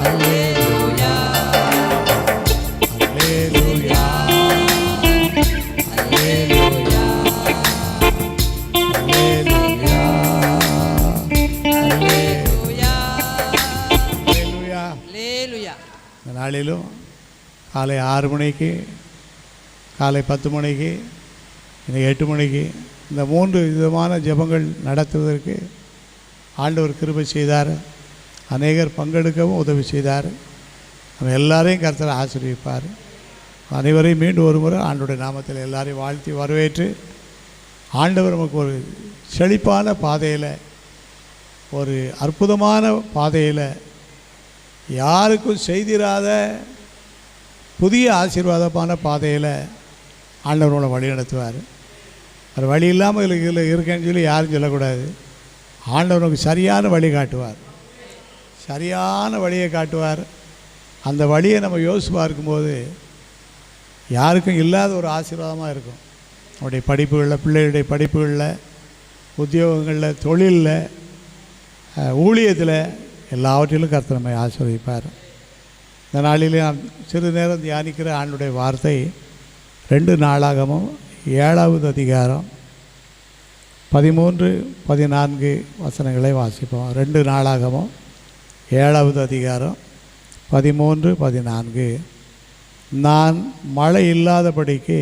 அல்லேலூயா, அல்லேலூயா, அல்லேலூயா, அல்லேலூயா, அல்லேலூயா. அல்லேலூயா. இந்த நாளிலும் காலை 6 மணிக்கு, காலை 10 மணிக்கு, இன்னைக்கு 8 மணிக்கு இந்த 3 விதமான ஜெபங்கள் நடத்துவதற்கு ஆண்டவர் கிருபை செய்தார். அநேகர் பங்கெடுக்கவும் உதவி செய்தார். நம்ம எல்லாரையும் கர்த்தர் ஆசீர்வதிப்பார். அனைவரையும் மீண்டும் ஒரு முறை ஆண்டவருடைய நாமத்தில் எல்லாரையும் வாழ்த்தி வரவேற்று, ஆண்டவர் நமக்கு ஒரு செழிப்பான பாதையில், ஒரு அற்புதமான பாதையில், யாருக்கும் செய்திராத புதிய ஆசீர்வாதமான பாதையில் ஆண்டவர் உங்களை வழி நடத்துவார். அது வழி இல்லாமல் இதில் இருக்கேன்னு சொல்லி யாரும் சொல்லக்கூடாது. ஆண்டவர் நமக்கு சரியான வழி காட்டுவார். சரியான வழியை காட்டுவார். அந்த வழியை நம்ம யோசித்து பார்க்கும்போது யாருக்கும் இல்லாத ஒரு ஆசீர்வாதமாக இருக்கும். அவருடைய படிப்புகளில், பிள்ளைகளுடைய படிப்புகளில், உத்தியோகங்களில், தொழிலில், ஊழியத்தில், எல்லாவற்றிலும் கர்த்தர் நம்மை ஆசீர்வதிப்பார். இந்த நாளிலே நாம் சிறு நேரம் தியானிக்கிற ஆண்டுடைய வார்த்தை 2 நாளாகமும் 7வது அதிகாரம் 13, 14 வசனங்களை வாசிப்போம். 2 நாளாகமும் 7வது அதிகாரம் 13, 14. நான் மழை இல்லாதபடிக்கு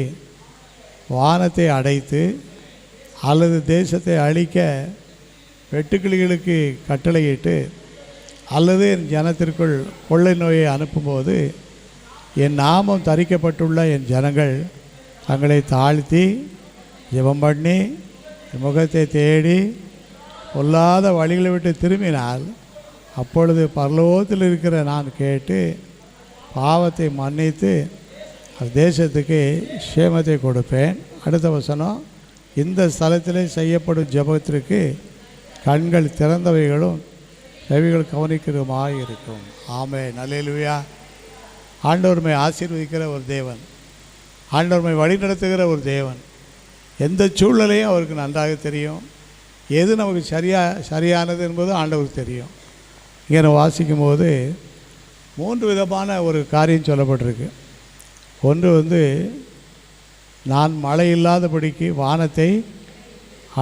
வானத்தை அடைத்து அல்லது தேசத்தை அழிக்க வெட்டுக்கிளிகளுக்கு கட்டளையிட்டு அல்லது என் ஜனத்திற்குள் கொள்ளை நோயை அனுப்பும்போது என் நாமம் தரிக்கப்பட்டுள்ள என் ஜனங்கள் தங்களை தாழ்த்தி ஜெபம் பண்ணி என் முகத்தை தேடி பொல்லாத வழிகளை விட்டு திரும்பினால் அப்பொழுது பரலோகத்தில் இருக்கிற நான் கேட்டு பாவத்தை மன்னித்து தேசத்துக்கு சேமத்தை கொடுப்பேன். அடுத்த வசனம், இந்த ஸ்தலத்திலே செய்யப்படும் ஜெபத்திற்கு கண்கள் திறந்தவைகளும் செவிகள் கவனிக்கிறதுமாக இருக்கும். ஆமென், அல்லேலூயா. ஆண்டவர்மை ஆசீர்வதிக்கிற ஒரு தேவன், ஆண்டவர்மை வழி நடத்துகிற ஒரு தேவன். எந்த சூழ்நிலையும் அவருக்கு நன்றாக தெரியும். எது நமக்கு சரியானது என்பது ஆண்டவருக்கு தெரியும். இங்கே நான் வாசிக்கும்போது 3 விதமான ஒரு காரியம் சொல்லப்பட்டிருக்கு. ஒன்று நான் மழை இல்லாதபடிக்கு வானத்தை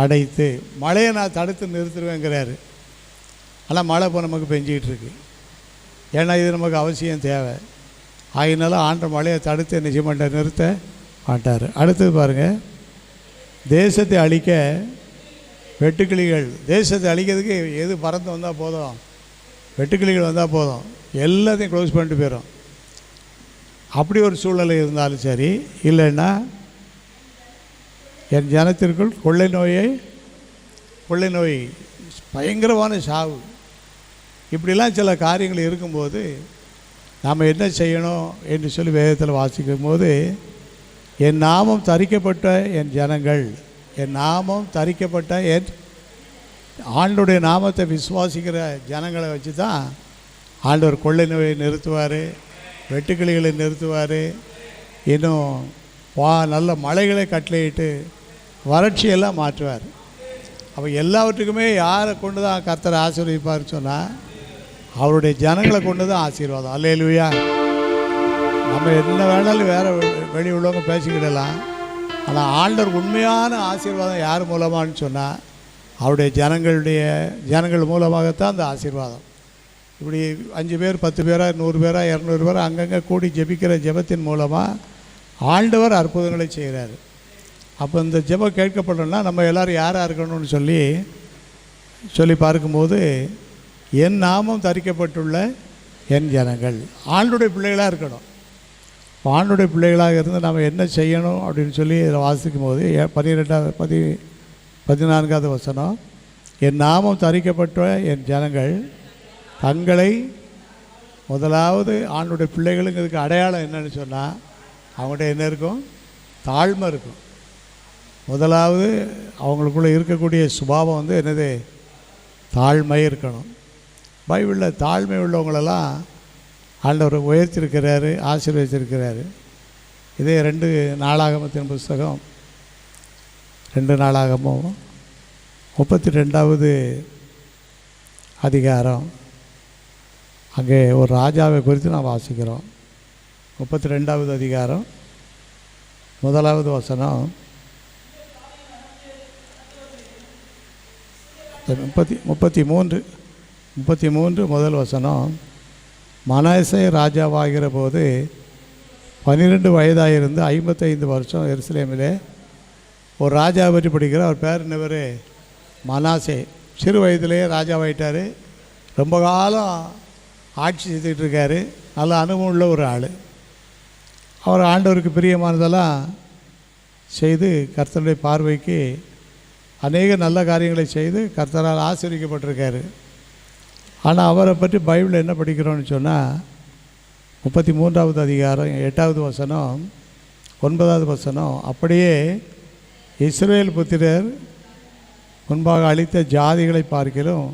அடைத்து, மழையை நான் தடுத்து நிறுத்துருவேங்கிறாரு. ஆனால் மழை இப்போ நமக்கு பெஞ்சிக்கிட்டு இருக்கு. ஏன்னா இது நமக்கு அவசியம் தேவை. ஆகினாலும் ஆண்ட மழையை தடுத்து நிச்சயமண்ட நிறுத்த மாட்டார். அடுத்தது பாருங்கள், தேசத்தை அழிக்க வெட்டுக்கிளிகள், தேசத்தை அழிக்கிறதுக்கு எது பறந்து வந்தால் போதும், வெட்டுக்கிளிகள் வந்தால் போதும், எல்லாத்தையும் க்ளோஸ் பண்ணிட்டு போயிடும். அப்படி ஒரு சூழ்நிலை இருந்தாலும் சரி, இல்லைன்னா என் ஜனத்திற்குள் கொள்ளை நோய் பயங்கரமான சாவு, இப்படிலாம் சில காரியங்கள் இருக்கும்போது நாம் என்ன செய்யணும் என்று சொல்லி வேதத்தில் வாசிக்கும் போது, என் நாமம் தரிக்கப்பட்ட என் ஜனங்கள், என் நாமம் தரிக்கப்பட்ட என் ஆண்டோடைய நாமத்தை விசுவாசிக்கிற ஜனங்களை வச்சு தான் ஆண்டவர் கொள்ளை நோயை நிறுத்துவார், வெட்டுக்கிளிகளை நிறுத்துவார், இன்னும் நல்ல மழைகளை கட்டளையிட்டு வறட்சியெல்லாம் மாற்றுவார். அப்போ எல்லாவற்றுக்குமே யாரை கொண்டு தான் கர்த்தரை ஆசீர்வதிப்பார்னு சொன்னால் அவருடைய ஜனங்களை கொண்டு தான் ஆசீர்வாதம். அல்லேலூயா. நம்ம என்ன வேணாலும் வேறு வெளி உள்ளவங்க பேசிக்கிடலாம், ஆனால் ஆண்டவர் உண்மையான ஆசீர்வாதம் யார் மூலமானு சொன்னால் அவருடைய ஜனங்கள் மூலமாகத்தான் அந்த ஆசீர்வாதம். இப்படி 5 பேர் 10 பேரா 100 பேரா 200 பேரா அங்கங்கே கூடி ஜெபிக்கிற ஜெபத்தின் மூலமாக ஆண்டவர் அற்புதங்களை செய்கிறார். அப்போ இந்த ஜெபம் கேட்கப்படணும்னா நம்ம எல்லோரும் யாராக இருக்கணும்னு சொல்லி பார்க்கும்போது, என் நாமம் தரிக்கப்பட்டுள்ள என் ஜனங்கள் ஆண்டுடைய பிள்ளைகளாக இருக்கணும். ஆண்டுடைய பிள்ளைகளாக இருந்து நம்ம என்ன செய்யணும் அப்படின்னு சொல்லி இதில் வாசிக்கும் போது 14வது வசனம், என் நாமம் தரிக்கப்பட்ட என் ஜனங்கள் தங்களை, முதலாவது ஆண்டுடைய பிள்ளைகளுங்கிறதுக்கு அடையாளம் என்னன்னு சொன்னால் அவங்கள்ட்ட என்ன இருக்கும், தாழ்மை இருக்கும். முதலாவது அவங்களுக்குள்ளே இருக்கக்கூடிய சுபாவம் வந்து என்னது, தாழ்மை இருக்கணும். பைபிளில் தாழ்மை உள்ளவங்களெல்லாம் ஆண்டவர் உயர்த்திருக்கிறாரு, ஆசீர்வதிச்சிருக்கிறாரு. இதே 2 நாளாகமத்தின் புஸ்தகம் 2 நாளாகமும் 32வது அதிகாரம், அங்கே ஒரு ராஜாவை குறித்து நாம் வாசிக்கிறோம். 32வது அதிகாரம் 1வது வசனம், 33 முதல் வசனம், மனாசே ராஜாவாகிற போது 12 வயதாயிருந்து 55 வருஷம் எருசலேமிலே ஒரு ராஜா பற்றி படிக்கிற, அவர் பேர் என்னவர், மனாசே. சிறு வயதிலேயே ராஜாவாயிட்டார், ரொம்ப காலம் ஆட்சி செய்துக்கிட்டு இருக்கார், நல்ல அனுபவம் உள்ள ஒரு ஆள். அவர் ஆண்டவருக்கு பிரியமானதெல்லாம் செய்து கர்த்தருடைய பார்வைக்கு அநேக நல்ல காரியங்களை செய்து கர்த்தரால் ஆசீர்வதிக்கப்பட்டிருக்காரு. ஆனால் அவரை பற்றி பைபிளில் என்ன படிக்கிறோன்னு சொன்னால் 33வது அதிகாரம் 8வது வசனம் 9வது வசனம், அப்படியே இஸ்ரவேல் புத்திரர் முன்பாக அளித்த ஜாதிகளை பார்க்கிலும்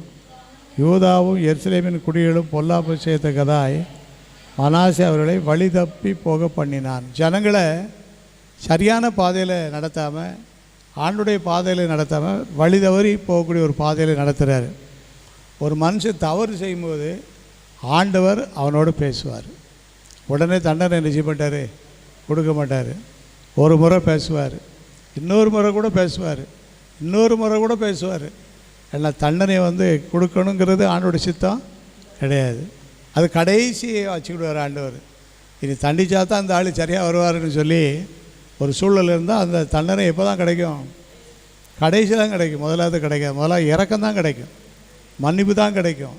யூதாவும் எருசலேமின் குடிகளும் பொல்லாப்பு செய்யத்தக்கதாய் மனாசே அவர்களை வழி தப்பி போக பண்ணினான். ஜனங்களை சரியான பாதையில் நடத்தாமல், ஆண்டுடைய பாதையில் நடத்தாமல் வழி தவறி போகக்கூடிய ஒரு பாதையில் நடத்துகிறார். ஒரு மனுஷன் தவறு செய்யும்போது ஆண்டவர் அவனோடு பேசுவார். உடனே தண்டனை என்ன செய்ய மாட்டார், கொடுக்க மாட்டார். ஒரு முறை பேசுவார், இன்னொரு முறை கூட பேசுவார், இன்னொரு முறை கூட பேசுவார். எல்லாம் தண்டனை வந்து கொடுக்கணுங்கிறது ஆண்டோட சித்தம் கிடையாது. அது கடைசியை வச்சுக்கிடுவார் ஆண்டவர். இனி தண்டிச்சா தான் அந்த ஆள் சரியாக வருவார்னு சொல்லி ஒரு சூழல் இருந்தால் அந்த தண்டனை எப்போ தான் கிடைக்கும், கடைசி தான் கிடைக்கும், முதலாவது கிடைக்காது. முதலாவது இறக்கம் தான் கிடைக்கும், மன்னிப்பு தான் கிடைக்கும்.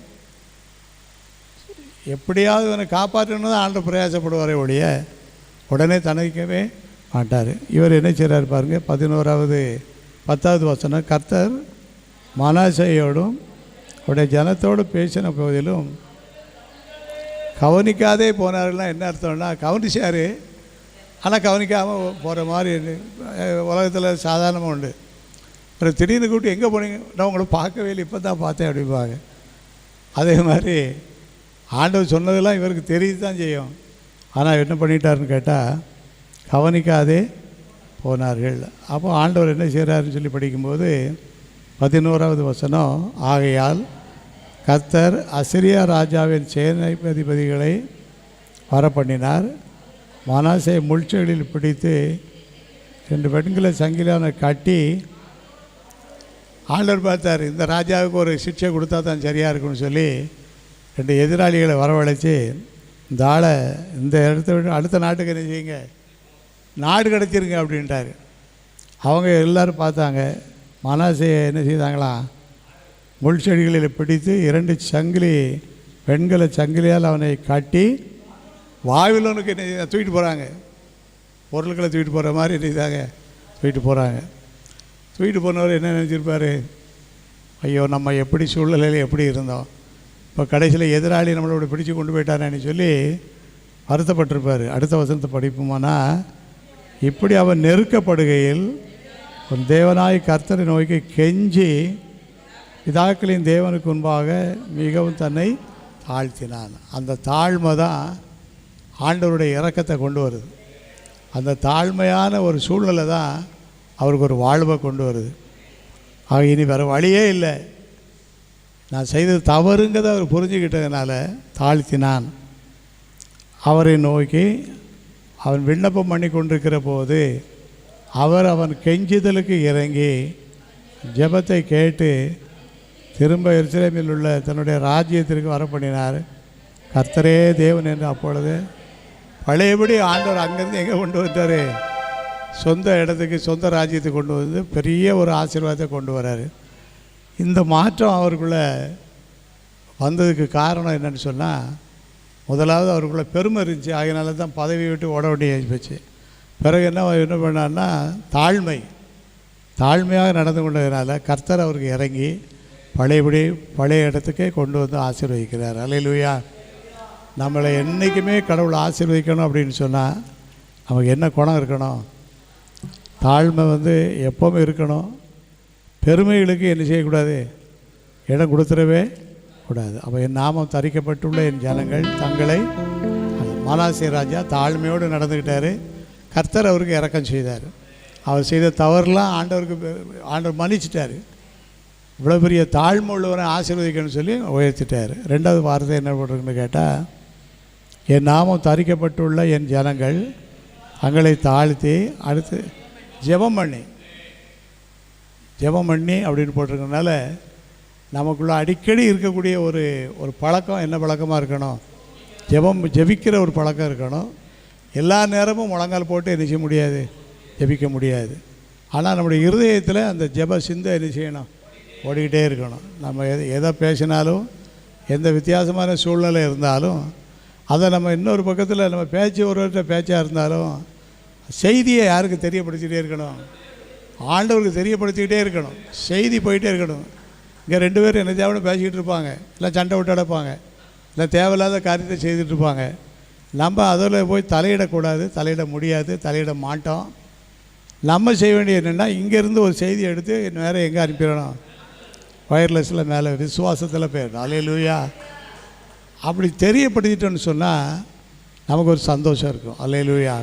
எப்படியாவது இவனை காப்பாற்றணும் தான் ஆண்டு பிரயாசப்படுவாரே ஒழிய உடனே தண்டிக்கவே மாட்டார். இவர் என்ன செய்கிறார் பாருங்கள், 10வது வசனம், கர்த்தர் மனாசேயோடும் அவருடைய ஜனத்தோடு பேசின போதிலும் கவனிக்காதே போனார்கள்லாம் என்ன அர்த்தம்னா, கவனிச்சார் ஆனால் கவனிக்காமல் போகிற மாதிரி உலகத்தில் சாதாரணமாக உண்டு. ஒரு திடீர்னு கூப்பிட்டு எங்கே போனீங்க, நான் உங்களை பார்க்கவே இல்லை, இப்போ தான் பார்த்தேன் அப்படிம்பாங்க. அதே மாதிரி ஆண்டவர் சொன்னதெல்லாம் இவருக்கு தெரியுது தான் செய்யும். ஆனால் என்ன பண்ணிட்டாருன்னு கேட்டால் கவனிக்காதே போனார்கள். அப்போ ஆண்டவர் என்ன செய்கிறாருன்னு சொல்லி படிக்கும்போது 11வது வசனம், ஆகையால் கர்த்தர் அசிரியா ராஜாவின் சேனாதிபதிகளை வரப்பண்ணினார். மனாசே முள்செடியில் பிடித்து 2 பெண்களை சங்கிலான கட்டி, ஆண்டவர் பார்த்தார் இந்த ராஜாவுக்கு ஒரு சிக்ஷை கொடுத்தா தான் சரியாக இருக்குன்னு சொல்லி 2 எதிராளிகளை வரவழைச்சி இந்த ஆளை இந்த இடத்த விட்டு அடுத்த நாட்டுக்கு என்ன செய்யுங்க, நாடு கடத்திருங்க அப்படின்ட்டாரு. அவங்க எல்லோரும் பார்த்தாங்க. மனாசேயை என்ன செய்தாங்களாம், முள் செடிகளில் பிடித்து 2 சங்கிலி பெண்களை சங்கிலியால் அவனை கட்டி வாவிலோனுக்கு என்ன தூக்கிட்டு போகிறாங்க. பொருட்களை தூக்கிட்டு போகிற மாதிரி என்ன செய்தாங்க, தூக்கிட்டு போகிறாங்க. தூக்கிட்டு போனவர் என்ன நினச்சிருப்பார், ஐயோ நம்ம எப்படி சூழ்நிலையில் எப்படி இருந்தோம், இப்போ கடைசியில் எதிராளி நம்மளோட பிடிச்சி கொண்டு போயிட்டானேன்னு சொல்லி வருத்தப்பட்டிருப்பார். அடுத்த வசனத்தை படிப்போமானா, இப்படி அவன் நெருக்கப்படுகையில் உன் தேவனாய் கர்த்தரை நோக்கி கெஞ்சி பிதாக்களின் தேவனுக்கு முன்பாக மிகவும் தன்னை தாழ்த்தினான். அந்த தாழ்மை தான் ஆண்டவருடைய இரக்கத்தை கொண்டு வருது. அந்த தாழ்மையான ஒரு சூழ்நிலை தான் அவருக்கு ஒரு வாழ்வை கொண்டு வருது. ஆக இனி வேறு வழியே இல்லை, நான் செய்தது தவறுங்கிறத அவர் புரிஞ்சுக்கிட்டதுனால தாழ்த்தினான். அவரை நோக்கி அவன் விண்ணப்பம் பண்ணி கொண்டிருக்கிற போது அவன் கெஞ்சுதலுக்கு இறங்கி ஜெபத்தை கேட்டு திரும்ப எருசலேமில் உள்ள தன்னுடைய ராஜ்யத்திற்கு வர பண்ணினார். கர்த்தரே தேவன் என்று அப்பொழுது பழையபடி ஆண்டவர் அங்கேருந்து எங்கே கொண்டு வந்தார், சொந்த இடத்துக்கு சொந்த ராஜ்யத்துக்கு கொண்டு வந்து பெரிய ஒரு ஆசீர்வாதத்தை கொண்டு வராரு. இந்த மாற்றம் அவருக்குள்ளே வந்ததுக்கு காரணம் என்னென்னு சொன்னால், முதலாவது அவருக்குள்ளே பெருமை இருந்துச்சு. அதனால தான் பதவியை விட்டு ஓட வேண்டிய போச்சு. பிறகு என்ன பண்ணார்னா, தாழ்மையாக நடந்து கொண்டதுனால கர்த்தர் அவருக்கு இறங்கி பழைய இடத்துக்கே கொண்டு வந்து ஆசீர்வதிக்கிறார். அல்லேலூயா. நம்மளை என்றைக்குமே கடவுளை ஆசீர்வதிக்கணும் அப்படின்னு சொன்னால் நமக்கு என்ன குணம் இருக்கணும், தாழ்மை எப்போவுமே இருக்கணும். பெருமைகளுக்கு என்ன செய்யக்கூடாது, இடம் கொடுத்துடவே கூடாது. அப்போ என் நாமம் தரிக்கப்பட்டுள்ள என் ஜனங்கள் தங்களை, மனாசே ராஜா தாழ்மையோடு நடந்துக்கிட்டார். கர்த்தர் அவருக்கு இரக்கம் செய்தார். அவர் செய்த தவறுலாம் ஆண்டவர் மன்னிச்சிட்டார். இவ்வளோ பெரிய தாழ்மை உள்ளவரை ஆசீர்வதிக்கணும்னு சொல்லி உயர்த்திட்டார். 2வது வார்த்தை என்ன போட்டிருக்குன்னு கேட்டால், என் நாமம் தரிக்கப்பட்டுள்ள என் ஜனங்கள் தங்களை தாழ்த்தி, அடுத்து ஜெபம் பண்ணி அப்படின்னு போட்டிருக்கனால நமக்குள்ளே அடிக்கடி இருக்கக்கூடிய ஒரு பழக்கம் என்ன பழக்கமாக இருக்கணும், ஜெபிக்கிற ஒரு பழக்கம் இருக்கணும். எல்லா நேரமும் முழங்கால் போட்டு என்ன செய்ய முடியாது, ஜெபிக்க முடியாது. ஆனால் நம்முடைய இருதயத்தில் அந்த ஜெப சிந்தை என்ன செய்யணும், ஓடிக்கிட்டே இருக்கணும். நம்ம எதை பேசினாலும், எந்த வித்தியாசமான சூழ்நிலை இருந்தாலும், அதை நம்ம இன்னொரு பக்கத்தில் நம்ம ஒருவர்கிட்ட பேச்சாக இருந்தாலும் செய்தியை யாருக்கு தெரியப்படுத்திக்கிட்டே இருக்கணும், ஆண்டவருக்கு தெரியப்படுத்திக்கிட்டே இருக்கணும். செய்தி போயிட்டே இருக்கணும். இங்கே 2 பேரும் என்ன தேவைன்னு பேசிக்கிட்டு இருப்பாங்க, இல்லை சண்டை விட்டு அடைப்பாங்க, இல்லை தேவையில்லாத காரியத்தை செய்துட்டு இருப்பாங்க. நம்ம அதில் போய் தலையிடக்கூடாது, தலையிட முடியாது, தலையிட மாட்டோம். நம்ம செய்ய வேண்டியது என்னென்னா, இங்கேருந்து ஒரு செய்தி எடுத்து வேறு எங்கே அனுப்பிடணும், வயர்லெஸில் மேலே விசுவாசத்தில் போயிடணும். அல்லேலூயா. அப்படி தெரியப்படுத்திட்டோன்னு சொன்னால் நமக்கு ஒரு சந்தோஷம் இருக்கும். அல்லேலூயா.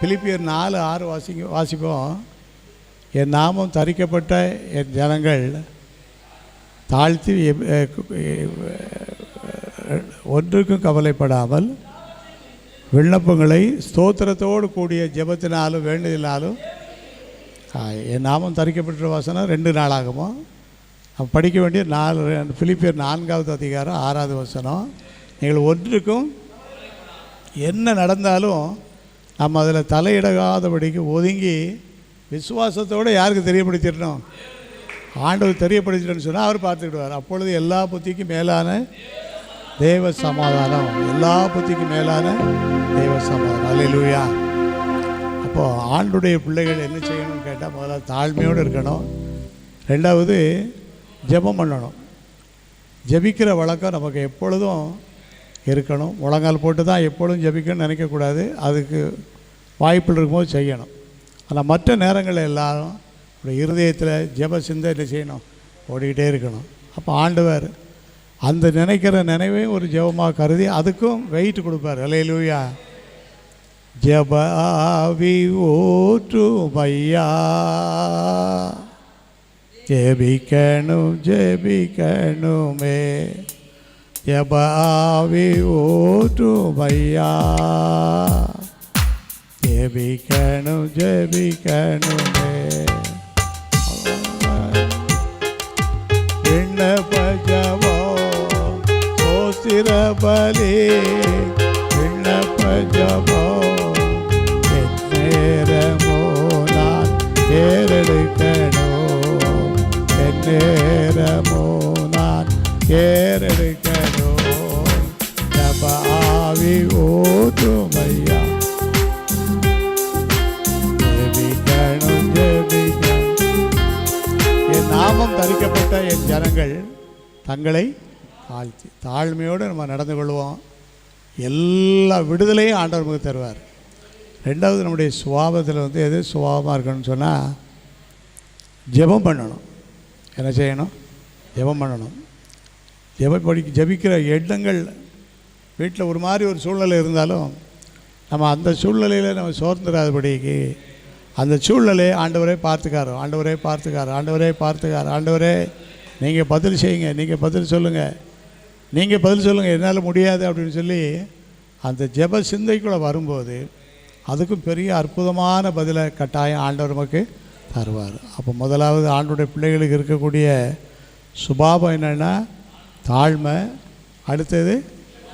பிலிப்பியர் 4:6 வாசிப்போம். என் நாமம் தரிக்கப்பட்ட என் ஜனங்கள் தாழ்த்தி ஒன்றுக்கும் கவலைப்படாமல் விண்ணப்பங்களை ஸ்தோத்திரத்தோடு கூடிய ஜெபத்தினாலும் வேண்டுதலாலும், என் நாமம் தரிக்கப்பட்ட வசனம் 2 நாளாகுமோ. நம்ம படிக்க வேண்டிய 4 பிலிப்பியர் 4வது அதிகாரம் 6வது வசனம். நீங்கள் ஒன்றுக்கும் என்ன நடந்தாலும் நம்ம அதில் தலையிடாதபடிக்கு ஒதுங்கி விசுவாசத்தோடு யாருக்கு தெரியப்படுத்திடணும், ஆண்டவர் தெரியப்படுத்திட்டோன்னு சொன்னால் அவர் பார்த்துக்கிடுவார். அப்பொழுது எல்லா புத்திக்கும் மேலான தேவ சமாதானம், எல்லா புத்திக்கும் மேலான தேவ சமாதானம். அல்லேலூயா. அப்போது ஆண்டுடைய பிள்ளைகள் என்ன செய்யணும்னு கேட்டால், முதல்ல தாழ்மையோடு இருக்கணும். 2வது ஜெபம் பண்ணணும். ஜெபிக்கிற வழக்கம் நமக்கு எப்பொழுதும் இருக்கணும். முழங்கால் போட்டு தான் எப்பொழுதும் ஜெபிக்கணும்னு நினைக்கக்கூடாது. அதுக்கு வாய்ப்பு இருக்கும்போது செய்யணும். ஆனால் மற்ற நேரங்களில் எல்லாரும் இருதயத்தில் ஜெப சிந்தை என்ன செய்யணும், ஓடிக்கிட்டே இருக்கணும். அப்போ ஆண்டவர் அந்த நினைக்கிற நினைவையும் ஒரு ஜெபமாக கருதி அதுக்கும் வெயிட் கொடுப்பார். அல்லேலூயா. ஜெப ஆவி ஊற்றுமையா, ஜெபிக்கணுமே, ஜெப ஆவி ஊற்றுமையா, ஜெபிக்கணுமே. விண்ணப்ப ஜெபம் ஸ்தோத்திர பலி, விண்ணப்ப ஜெபம் விட்ட என் ஜனங்கள் தங்களை தாழ்த்தி. தாழ்மையோடு நம்ம நடந்து கொள்வோம். எல்லா விடுதலையும் ஆண்டவர் நமக்கு தருவார். ரெண்டாவது, நம்முடைய சுபாவத்தில் எது சுபாவமாக இருக்கணும்னு சொன்னால் ஜெபம் பண்ணணும். என்ன செய்யணும்? ஜெபம் பண்ணணும். ஜெபிக்கிற எண்ணங்கள் வீட்டில் ஒரு மாதிரி ஒரு சூழ்நிலை இருந்தாலும் நம்ம அந்த சூழ்நிலையில் நம்ம சோர்ந்துடாதபடிக்கு அந்த சூழ்நிலையை ஆண்டவரே பார்த்துக்காரோ, ஆண்டவரே பார்த்துக்காரோ, ஆண்டவரே பார்த்துக்காரோ, ஆண்டவரே நீங்கள் பதில் செய்யுங்க, நீங்கள் பதில் சொல்லுங்கள், நீங்கள் பதில் சொல்லுங்கள், என்னால் முடியாது அப்படின்னு சொல்லி அந்த ஜெப சிந்தைக்குள்ளே வரும்போது அதுக்கும் பெரிய அற்புதமான பதிலை கட்டாயம் ஆண்டவர் நமக்கு தருவார். அப்போ முதலாவது ஆண்டவருடைய பிள்ளைகளுக்கு இருக்கக்கூடிய சுபாவம் என்னென்னா தாழ்மை. அடுத்தது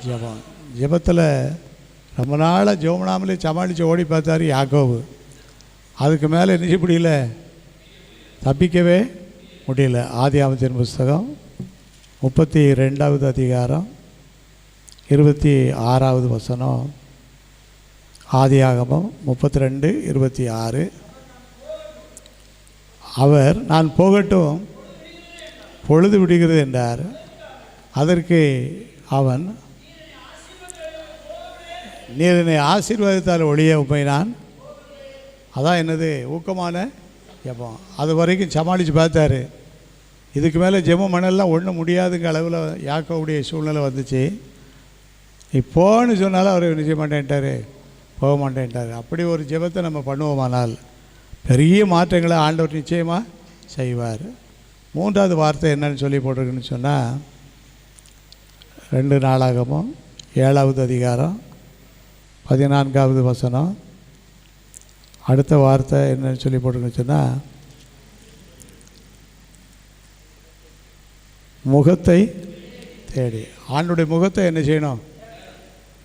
ஜெபம். ஜெபத்தில் ரொம்ப நாளாக ஜெபம்னாமலே சமாளித்து ஓடி பார்த்தாரு யாக்கோபு. அதுக்கு மேலே என்ன முடியல, தப்பிக்கவே முடியல. ஆதியாகமத்தின் புஸ்தகம் 32வது அதிகாரம் 26வது வசனம். ஆதியாகமம் 32:26. அவர் நான் போகட்டும், பொழுது விடுகிறது என்றார். அதற்கு அவன், நீர் என்னை ஆசீர்வாதத்தால் ஒழிய உண்மை நான். அதான் என்னது ஊக்கமான ஜெபம். அது வரைக்கும் சமாளித்து பார்த்தாரு. இதுக்கு மேலே ஜெபம் மணல்லாம் ஒன்றும் முடியாதுங்க அளவில் யாக்கோவுடைய சூழ்நிலை வந்துச்சு. இப்போன்னு சொன்னாலும் அவர் நிச்சய மாட்டேன்ட்டார், போக மாட்டேன்ட்டார். அப்படி ஒரு ஜெபத்தை நம்ம பண்ணுவோமானால் பெரிய மாற்றங்களை ஆண்டவர் நிச்சயமாக செய்வார். மூன்றாவது வார்த்தை என்னன்னு சொல்லி போட்டிருக்குன்னு சொன்னால் 2 நாளாகமும் 7வது அதிகாரம் 14வது வசனம். அடுத்த வார்த்தை என்னன்னு சொல்லி போட்டிருக்குன்னு சொன்னால் முகத்தை தேடி. ஆண்டவருடைய முகத்தை என்ன செய்யணும்?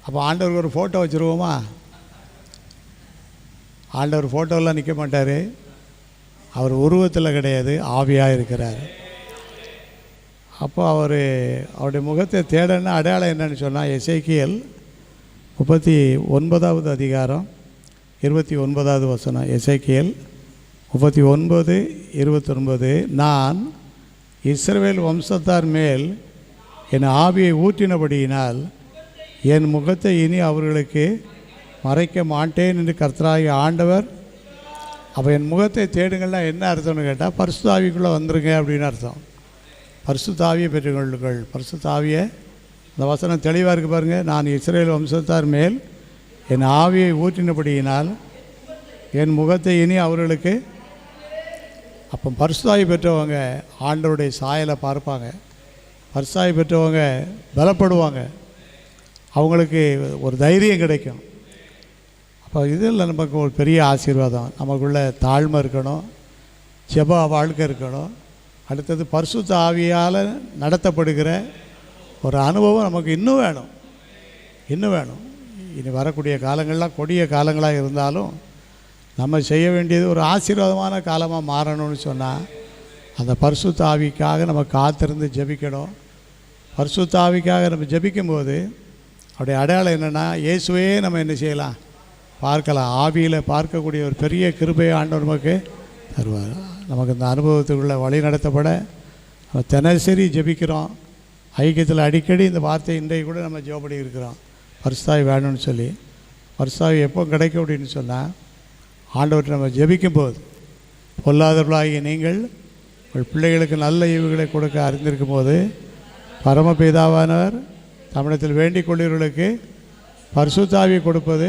அப்போ ஆண்டவருக்கு ஒரு ஃபோட்டோ வச்சுருவோமா? ஆண்டவர் ஃபோட்டோலாம் நிற்க மாட்டார். அவர் உருவத்தில் கிடையாது, ஆவியாக இருக்கிறார். அப்போ அவருடைய முகத்தை தேடன்னா அடையாளம் என்னன்னு சொன்னால் எசேக்கியேல் 39வது அதிகாரம் 29வது வசனம். எசேக்கியேல் 39:29. நான் இஸ்ரவேல் வம்சத்தார் மேல் என் ஆவியை ஊற்றினபடியினால் என் முகத்தை இனி அவர்களுக்கு மறைக்க மாட்டேன் என்று கர்த்தராகிய ஆண்டவர். அப்போ என் முகத்தை தேடுங்கள்னா என்ன அர்த்தம்னு கேட்டால் பரிசுத்த ஆவிக்குள்ளே வந்துருங்க அப்படின்னு அர்த்தம். பரிசுத்த ஆவியை பெற்றுக்கொள்ளுங்கள். பரிசுத்த ஆவியை, அந்த வசனம் தெளிவாக இருக்குது பாருங்கள். நான் இஸ்ரவேல் வம்சத்தார் மேல் என் ஆவியை ஊற்றினபடியினால் என் முகத்தை இனி அவர்களுக்கு. அப்போ பரிசுத்தாவி பெற்றவங்க ஆண்டவருடைய சாயலை பார்ப்பாங்க. பரிசுத்தாவி பெற்றவங்க பலப்படுவாங்க. அவங்களுக்கு ஒரு தைரியம் கிடைக்கும். அப்போ இதில் நமக்கு ஒரு பெரிய ஆசீர்வாதம். நமக்குள்ள தாழ்மை இருக்கணும், ஜெப வாழ்க்கை இருக்கணும். அடுத்தது பரிசுத்த ஆவியால் நடத்தப்படுகிற ஒரு அனுபவம் நமக்கு இன்னும் வேணும், இன்னும் வேணும். இனி வரக்கூடிய காலங்கள்லாம் கொடிய காலங்களாக இருந்தாலும் நம்ம செய்ய வேண்டியது ஒரு ஆசீர்வாதமான காலமாக மாறணும்னு சொன்னால் அந்த பரிசுத்த ஆவிக்காக நம்ம காத்திருந்து ஜெபிக்கணும். பரிசுத்த ஆவிக்காக நம்ம ஜெபிக்கும்போது அவருடைய அடையாளம் என்னென்னா இயேசுவே நம்ம என்ன செய்யலாம், பார்க்கலாம். ஆவியில் பார்க்கக்கூடிய ஒரு பெரிய கிருபையை ஆண்டவர் நமக்கு தருவார். நமக்கு இந்த அனுபவத்துக்குள்ளே வழி நடத்தப்பட நம்ம தினசரி ஜெபிக்கிறோம். ஐக்கியத்தில் அடிக்கடி இந்த வார்த்தை இன்றைக்கு கூட நம்ம ஜெபப்படி இருக்கிறோம். பரிசுத்தாவி வேணும்னு சொல்லி. பரிசுத்தாவி எப்போ கிடைக்கும் அப்படின்னு சொன்னால் ஆண்டவர்கிட்ட நம்ம ஜெபிக்கும்போது. பொல்லாதவர்களாகிய நீங்கள் உங்கள் பிள்ளைகளுக்கு நல்ல ஈவுகளை கொடுக்க அறிந்திருக்கும் போது பரமபிதாவானவர் தமிழத்தில் வேண்டிக் கொள்ளுகிறவர்களுக்கு பரிசுத்தாவியை கொடுப்பது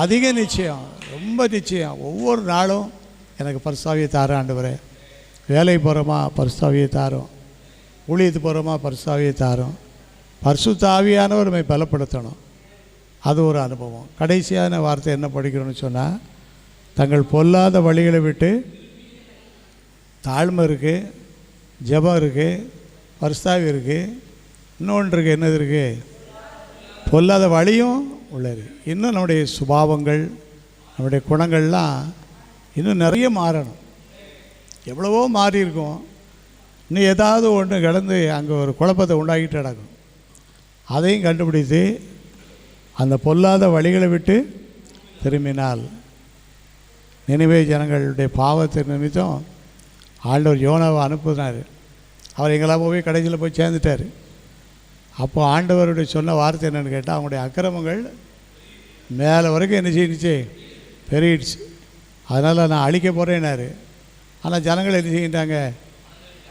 அதிக நிச்சயம், ரொம்ப நிச்சயம். ஒவ்வொரு நாளும் எனக்கு பரிசுத்தாவியை தார ஆண்டவரே. வேலைக்கு போகிறோமா பரிசுத்தாவியை தாரோம், ஊழியத்துக்கு போகிறோமா பரிசுத்தாவியை தாரோம். பரிசுத்தாவியானவர் நம்மை பலப்படுத்தணும். அது ஒரு அனுபவம். கடைசியான வார்த்தை என்ன படிக்கிறோன்னு சொன்னால் தங்கள் பொல்லாத வழிகளை விட்டு. தாழ்மை இருக்குது, ஜெபம் இருக்குது, பரிசுத்தாவி இருக்குது, இன்னொன்று இருக்குது. என்னது இருக்குது? பொல்லாத வழியும் உள்ளது. இன்னும் நம்முடைய சுபாவங்கள், நம்முடைய குணங்கள்லாம் இன்னும் நிறைய மாறணும். எவ்வளவோ மாறி இருக்கும். இன்னும் ஏதாவது ஒன்று கடந்து அங்கே ஒரு குழப்பத்தை உண்டாக்கிட்டு நடக்கும். அதையும் கண்டுபிடித்து அந்த பொல்லாத வழிகளை விட்டு திரும்பினால் நினைவே ஜனங்களுடைய பாவத்தின் நிமித்தம் ஆண்டவர் யோனாவை அனுப்புனார். அவர் எங்கெல்லாம் போய் கடைசியில் போய் சேர்ந்துட்டார். அப்போ ஆண்டவருடைய சொன்ன வார்த்தை என்னென்னு கேட்டால், அவங்களுடைய அக்கிரமங்கள் மேலே வரைக்கும் என்ன செய்யிடுச்சு, பெருகிடுச்சு. அதனால் நான் அழிக்க போகிறேன்னாரு. ஆனால் ஜனங்கள் என்ன செய்யிட்டாங்க,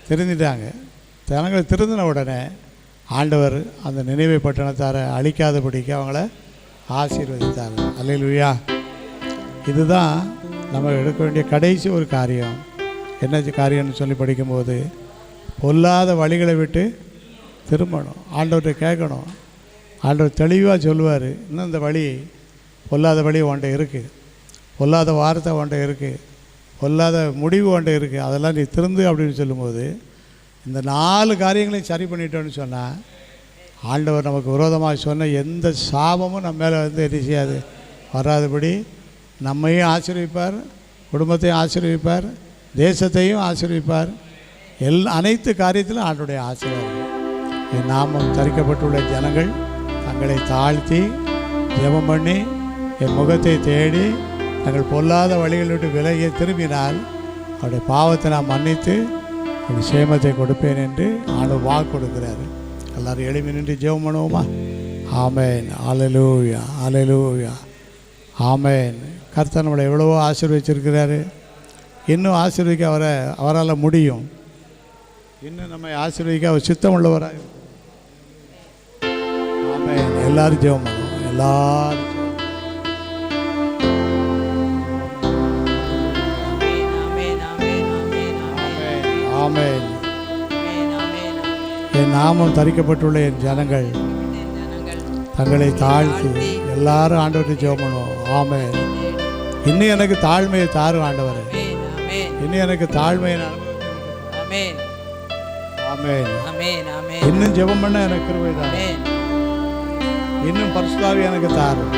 திருந்திட்டாங்க. ஜனங்கள் திருந்தின உடனே ஆண்டவர் அந்த நினைவை பட்டணத்தாரை அழிக்காதபடிக்கு அவங்கள ஆசீர்வதித்தார். அல்லேலூயா. இதுதான் நம்ம எடுக்க வேண்டிய கடைசி ஒரு காரியம். என்ன காரியம்னு சொல்லி படிக்கும்போது, பொல்லாத வழிகளை விட்டு திரும்பணும். ஆண்டவர்கிட்ட கேட்கணும். ஆண்டவர் தெளிவாக சொல்லுவார், இன்னும் இந்த வழி, பொல்லாத வழி உன்ட்ட இருக்குது, பொல்லாத வார்த்தை உன்ட்ட இருக்குது, பொல்லாத முடிவு உன்ட்ட இருக்குது, அதெல்லாம் நீ திருந்து அப்படின்னு சொல்லும்போது, இந்த 4 காரியங்களையும் சரி பண்ணிட்டோன்னு சொன்னால், ஆண்டவர் நமக்கு விரோதமாக சொன்ன எந்த சாபமும் நம்ம மேலே வந்து என்ன செய்யாது, வராதபடி நம்மையும் ஆசீர்விப்பார், குடும்பத்தையும் ஆசீர்விப்பார், தேசத்தையும் ஆசீர்விப்பார். அனைத்து காரியத்திலும் ஆண்டவருடைய ஆசீர்வாதம். என் நாமம் தரிக்கப்பட்டுள்ள ஜனங்கள் தங்களை தாழ்த்தி ஜெபம் பண்ணி என் முகத்தை தேடி தங்கள் பொல்லாத வழிகளை விட்டு விலகி திரும்பினால் அவருடைய பாவத்தை நான் மன்னித்து அவருடைய சேமத்தை கொடுப்பேன் என்று ஆண்டவர் வாக்கு கொடுக்கிறாரு. எல்லாரும் எழுப்பி நின்று ஜெபம் பண்ணுவோமா? ஆமேன். அல்லேலூயா, அல்லேலூயா, ஆமேன். கர்த்தர் நம்மளை எவ்வளவோ ஆசீர்வதிச்சிருக்கிறாரு. இன்னும் ஆசீர்வதிக்க அவரால் முடியும். இன்னும் நம்மை ஆசீர்வதிக்க அவர் சித்தம் உள்ளவராக. ஆமேன். எல்லாரும் ஜெபம் பண்ணுவோம். எல்லாரும் ஆமேன். என் நாமம் தரிக்கப்பட்டுள்ள என் ஜனங்கள் தங்களை தாழ்த்தி எல்லாரும் ஆண்டவர்கிட்ட ஜெபம் பண்ணுவோம். ஆமேன். இன்னும் எனக்கு தாழ்மையை தாரும் ஆண்டவரே, இன்னும் எனக்கு தாழ்மையை. ஆமேன். இன்னும் ஜெபம் பண்ண எனக்கு கிருபை தாரும். இன்னும் பரிசுத்தாவி எனக்கு தாரும்.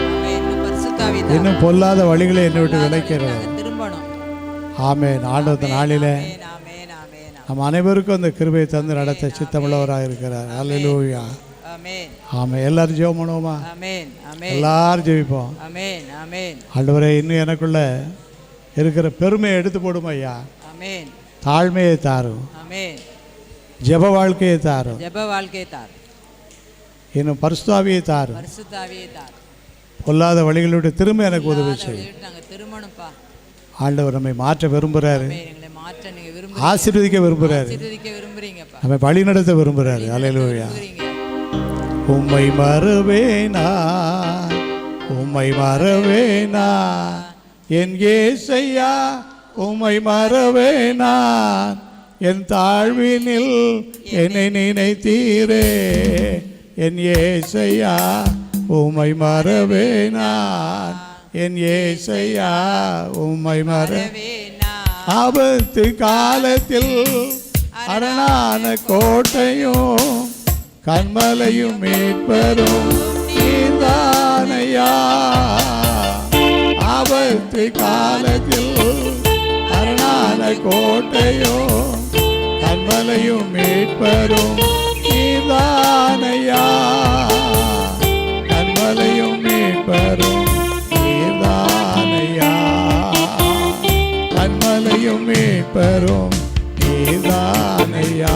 இன்னும் பொல்லாத வழிகளை என்னை விட்டு விலக்கிறது. ஆமேன். ஆண்டவர் நாளிலே நம்ம அனைவருக்கும் அந்த கிருபையை தந்து நடத்த சித்தமுள்ளவராக இருக்கிறார். அல்லேலூயா. ஆமென். எல்லாரும் ஜெபம் பண்ணுவோமா? எல்லாரும் ஜெபிப்போம். ஆண்டவரே, இன்னும் எனக்குள்ள இருக்கிற பெருமையை எடுத்து போடும் ஐயா. தாழ்மையை தாரும். ஜெப வாழ்க்கையை தாரும். இன்னும் பரிசுத்தாவியை தாரும். பொல்லாத வழிகளோடு திரும்ப எனக்கு உதவி செய்யும். ஆண்டவர் நம்மை மாற்ற விரும்புகிறாரு, ஆசீர்வதிக்க விரும்புகிறாரு, நம்மை வழி நடத்த விரும்புகிறாரு. அல்லேலூயா. உம்மை மறவேனா, உம்மை மறவேனா என் இயேசையா, உம்மை மறவேனா என் தாழ்வினில் என்னை நினைத்தீரே. என் இயேசையா, உம்மை மறவேனா என் இயேசையா, உம்மை மறவேனா. ஆபத்து காலத்தில் அரணான கோட்டையும் கண்மலையும் மீட்பரும் நீதானையா. ஆபத்து காலத்தில் அரணான கோட்டையும் கண்மலையும் மீட்பரும் நீதானையா. கண்மலையும் மீட்பரும் நீதானையா. கண்மலையும் மீட்பரும் நீதானையா.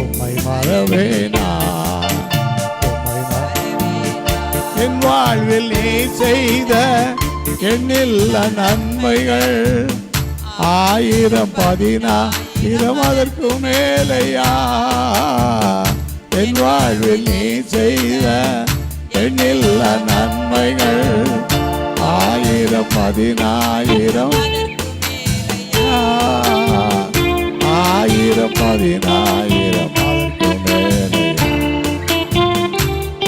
உம்மை மறவேனா, உம்மை மறவேனா. என் வாழ்வில் நீ செய்த எண்ணில்ல நன்மைகள் 1000-10,000 அதற்கு மேலையா. என் வாழ்வில் நீ செய்த எண்ணில்ல நன்மைகள் 1000-10,000 1000-10,000 அதற்கு மேலையா.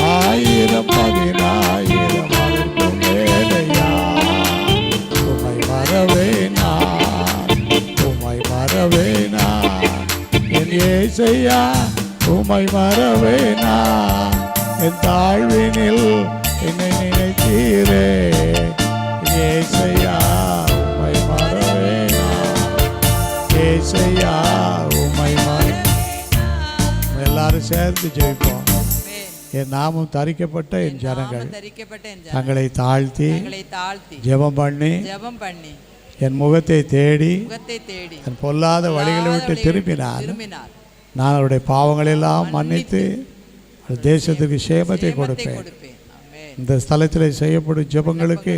1000-10,000 அதற்கு மேலையா. உம்மை மறவேனா, உம்மை மறவேனா என் இயேசையா, உம்மை மறவேனா என் தாழ்வினில் என்னை நினைத்தீரே. இயேசையா, உம்மை மறவேனா, இயேசையா, உம்மை மறவேனா. எல்லாரும் சேர்ந்து ஜெபிப்போம். என் நாமம் தரிக்கப்பட்ட என் ஜனங்கள் தங்களை தாழ்த்தி ஜெபம் பண்ணி என் முகத்தை தேடி முகத்தை தேடி என் பொல்லாத வழிகளை விட்டு திரும்பினார். திரும்பினார். நான் அவருடைய பாவங்களெல்லாம் மன்னித்து தேசத்துக்கு சேமத்தை கொடுப்பேன். கொடுப்பேன். ஆமென். இந்த ஸ்தலத்தில் செய்யப்படும் ஜெபங்களுக்கு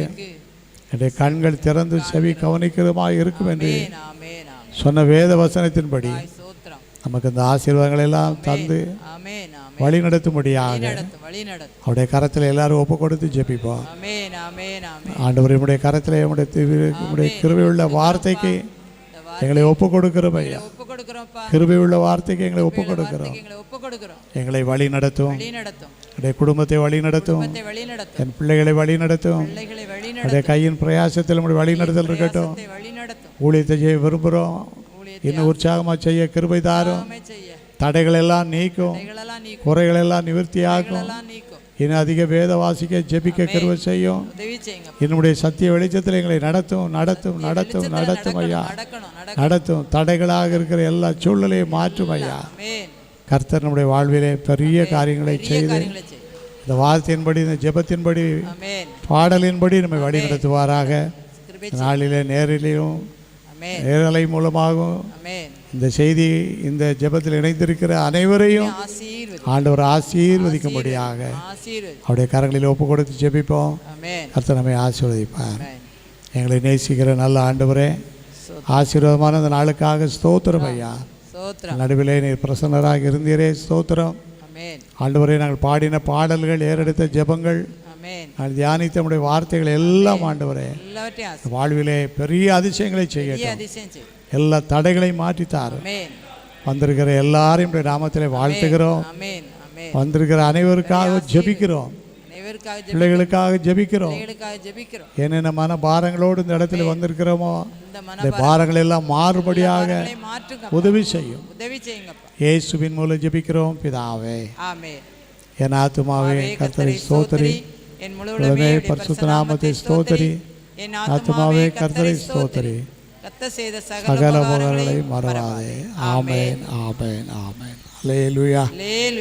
என்னுடைய கண்கள் திறந்து செவி கவனிக்கிறதுமாக இருக்கும் என்று ஆமென். ஆமென். ஆமென். சொன்ன வேத வசனத்தின்படி ஸ்தோத்திரம். நமக்கு இந்த ஆசீர்வாதங்கள் எல்லாம் தந்து ஆமென். ஆமென். வழி நடத்தும்படியாக வழி நடத்தும். அவருடைய கரத்தில் எல்லாரும் ஒப்பு கொடுத்து ஜெபிப்போம். ஆமென். ஆமென். ஆமென். ஆண்டவர் நம்முடைய கரத்தில் நம்முடைய கிருபையுள்ள வார்த்தைக்கு எங்களை ஒப்பு கொடுக்கிறோம் ஐயா. ஒப்பு கொடுக்கிறோம்ப்பா. கிருபையுள்ள வார்த்தைக்கு எங்களை ஒப்பு கொடுக்கிறோம். எங்களை ஒப்பு கொடுக்கிறோம். எங்களை வழி நடத்தும். வழி நடத்தும். என்னுடைய குடும்பத்தை வழி நடத்தும். குடும்பத்தை வழி நடத்தும். என் பிள்ளைகளை வழி நடத்தும். பிள்ளைகளை வழி என்னுடைய நடத்தும். கையின் பிரயாசத்தில் நம்முடைய வழி நடத்தல் இருக்கட்டும். வழி நடத்தும். ஊழியத்தை செய்ய விரும்புகிறோம். ஊழியத்தை இன்னும் உற்சாகமாக செய்ய கிருபை தாரும். ஆமென் செய்ய. தடைகள் எல்லாம் நீக்கும். தடைகளெல்லாம் நீக்கும். குறைகள் எல்லாம் நிவர்த்தியாக்கும். தடைகளெல்லாம் நீக்கும். இன்னும் அதிக வேத வாசிக்க ஜெபிக்க கிருபை செய்யும். உதவி செய்யுங்க. என்னுடைய சத்திய வெளிச்சத்தில் எங்களை நடத்தும் நடத்தும் நடத்தும் நடத்தும் ஐயா. நடக்கணும். நடத்தும். தடைகளாக இருக்கிற எல்லா சூழ்நிலையும் மாற்றும் ஐயா. ஆமென். கர்த்தர் நம்முடைய வாழ்விலே பெரிய காரியங்களை செய்து காரியங்களை செய்யும். இந்த வார்த்தையின்படி இந்த ஜெபத்தின்படி ஆமென். பாடலின்படி நம்மை வழி நடத்துவாராக. கிருபை நாளிலே நேரிலேயும் ஆமென். நேரலை மூலமாகவும் ஆமென். இந்த செய்தி இந்த ஜெபத்தில் இணைந்திருக்கிற அனைவரையும் ஆசீர்வதி. ஆண்டவர் ஆசீர்வதிக்கும்படியாக ஆசீர்வதி. அவருடைய கரங்களில் ஒப்பு கொடுத்து ஜெபிப்போம். ஆமென். கர்த்தர் நம்மை ஆசீர்வதிப்பார். ஆமென். எங்களை நேசிக்கிற நல்ல ஆண்டவரே, ஆசீர்வாதமான இந்த நாளுக்காக ஸ்தோத்திரம் ஐயா. ஸ்தோத்திரம். நடுவிலே நீர் பிரசன்னராக இருந்தீரே, ஸ்தோத்திரம். ஆமென். ஆண்டவரே, நாங்கள் பாடின பாடல்கள், ஏறெடுத்த ஜெபங்கள், ஆமென். நாங்கள் தியானித்த நம்முடைய வார்த்தைகள் எல்லாம் ஆண்டவரே எல்லாவற்றையும் வாழ்விலே பெரிய அதிசயங்களை செய்யட்டும். அதிசயம் செய்யும். எல்லா தடைகளையும் மாற்றித்தார். ஆமென். வந்திருக்கிற எல்லாரையும் நாமத்திலே வாழ்த்துகிறோம். ஆமென். ஆமென். வந்திருக்கிற அனைவருக்காக ஜெபிக்கிறோம். அனைவருக்காக பிள்ளைகளுக்காக ஜெபிக்கிறோம். பிள்ளைகளுக்காக ஜெபிக்கிறோம். என்னென்ன மன பாரங்களோடு இந்த இடத்துல வந்திருக்கிறோமோ இந்த இந்த பாரங்கள் எல்லாம் மாறுபடியாக மாற்றுங்க. உதவி செய்யும். உதவி செய்யுங்கப்பா. இயேசுவின் மூலம் ஜெபிக்கிறோம் பிதாவே. ஆமென். என் ஆத்துமாவே கர்த்தரை ஸ்தோத்திரி, என் முழு உடனே பரிசுத்த நாமத்தை ஸ்தோத்திரி. என் ஆத்துமாவே கர்த்தரை ஸ்தோத்திரி, கர்த்தர் செய்த சகல உபகாரங்களை மறவாதே. ஆமென், ஆமென், ஆமென். அல்லேலூயா.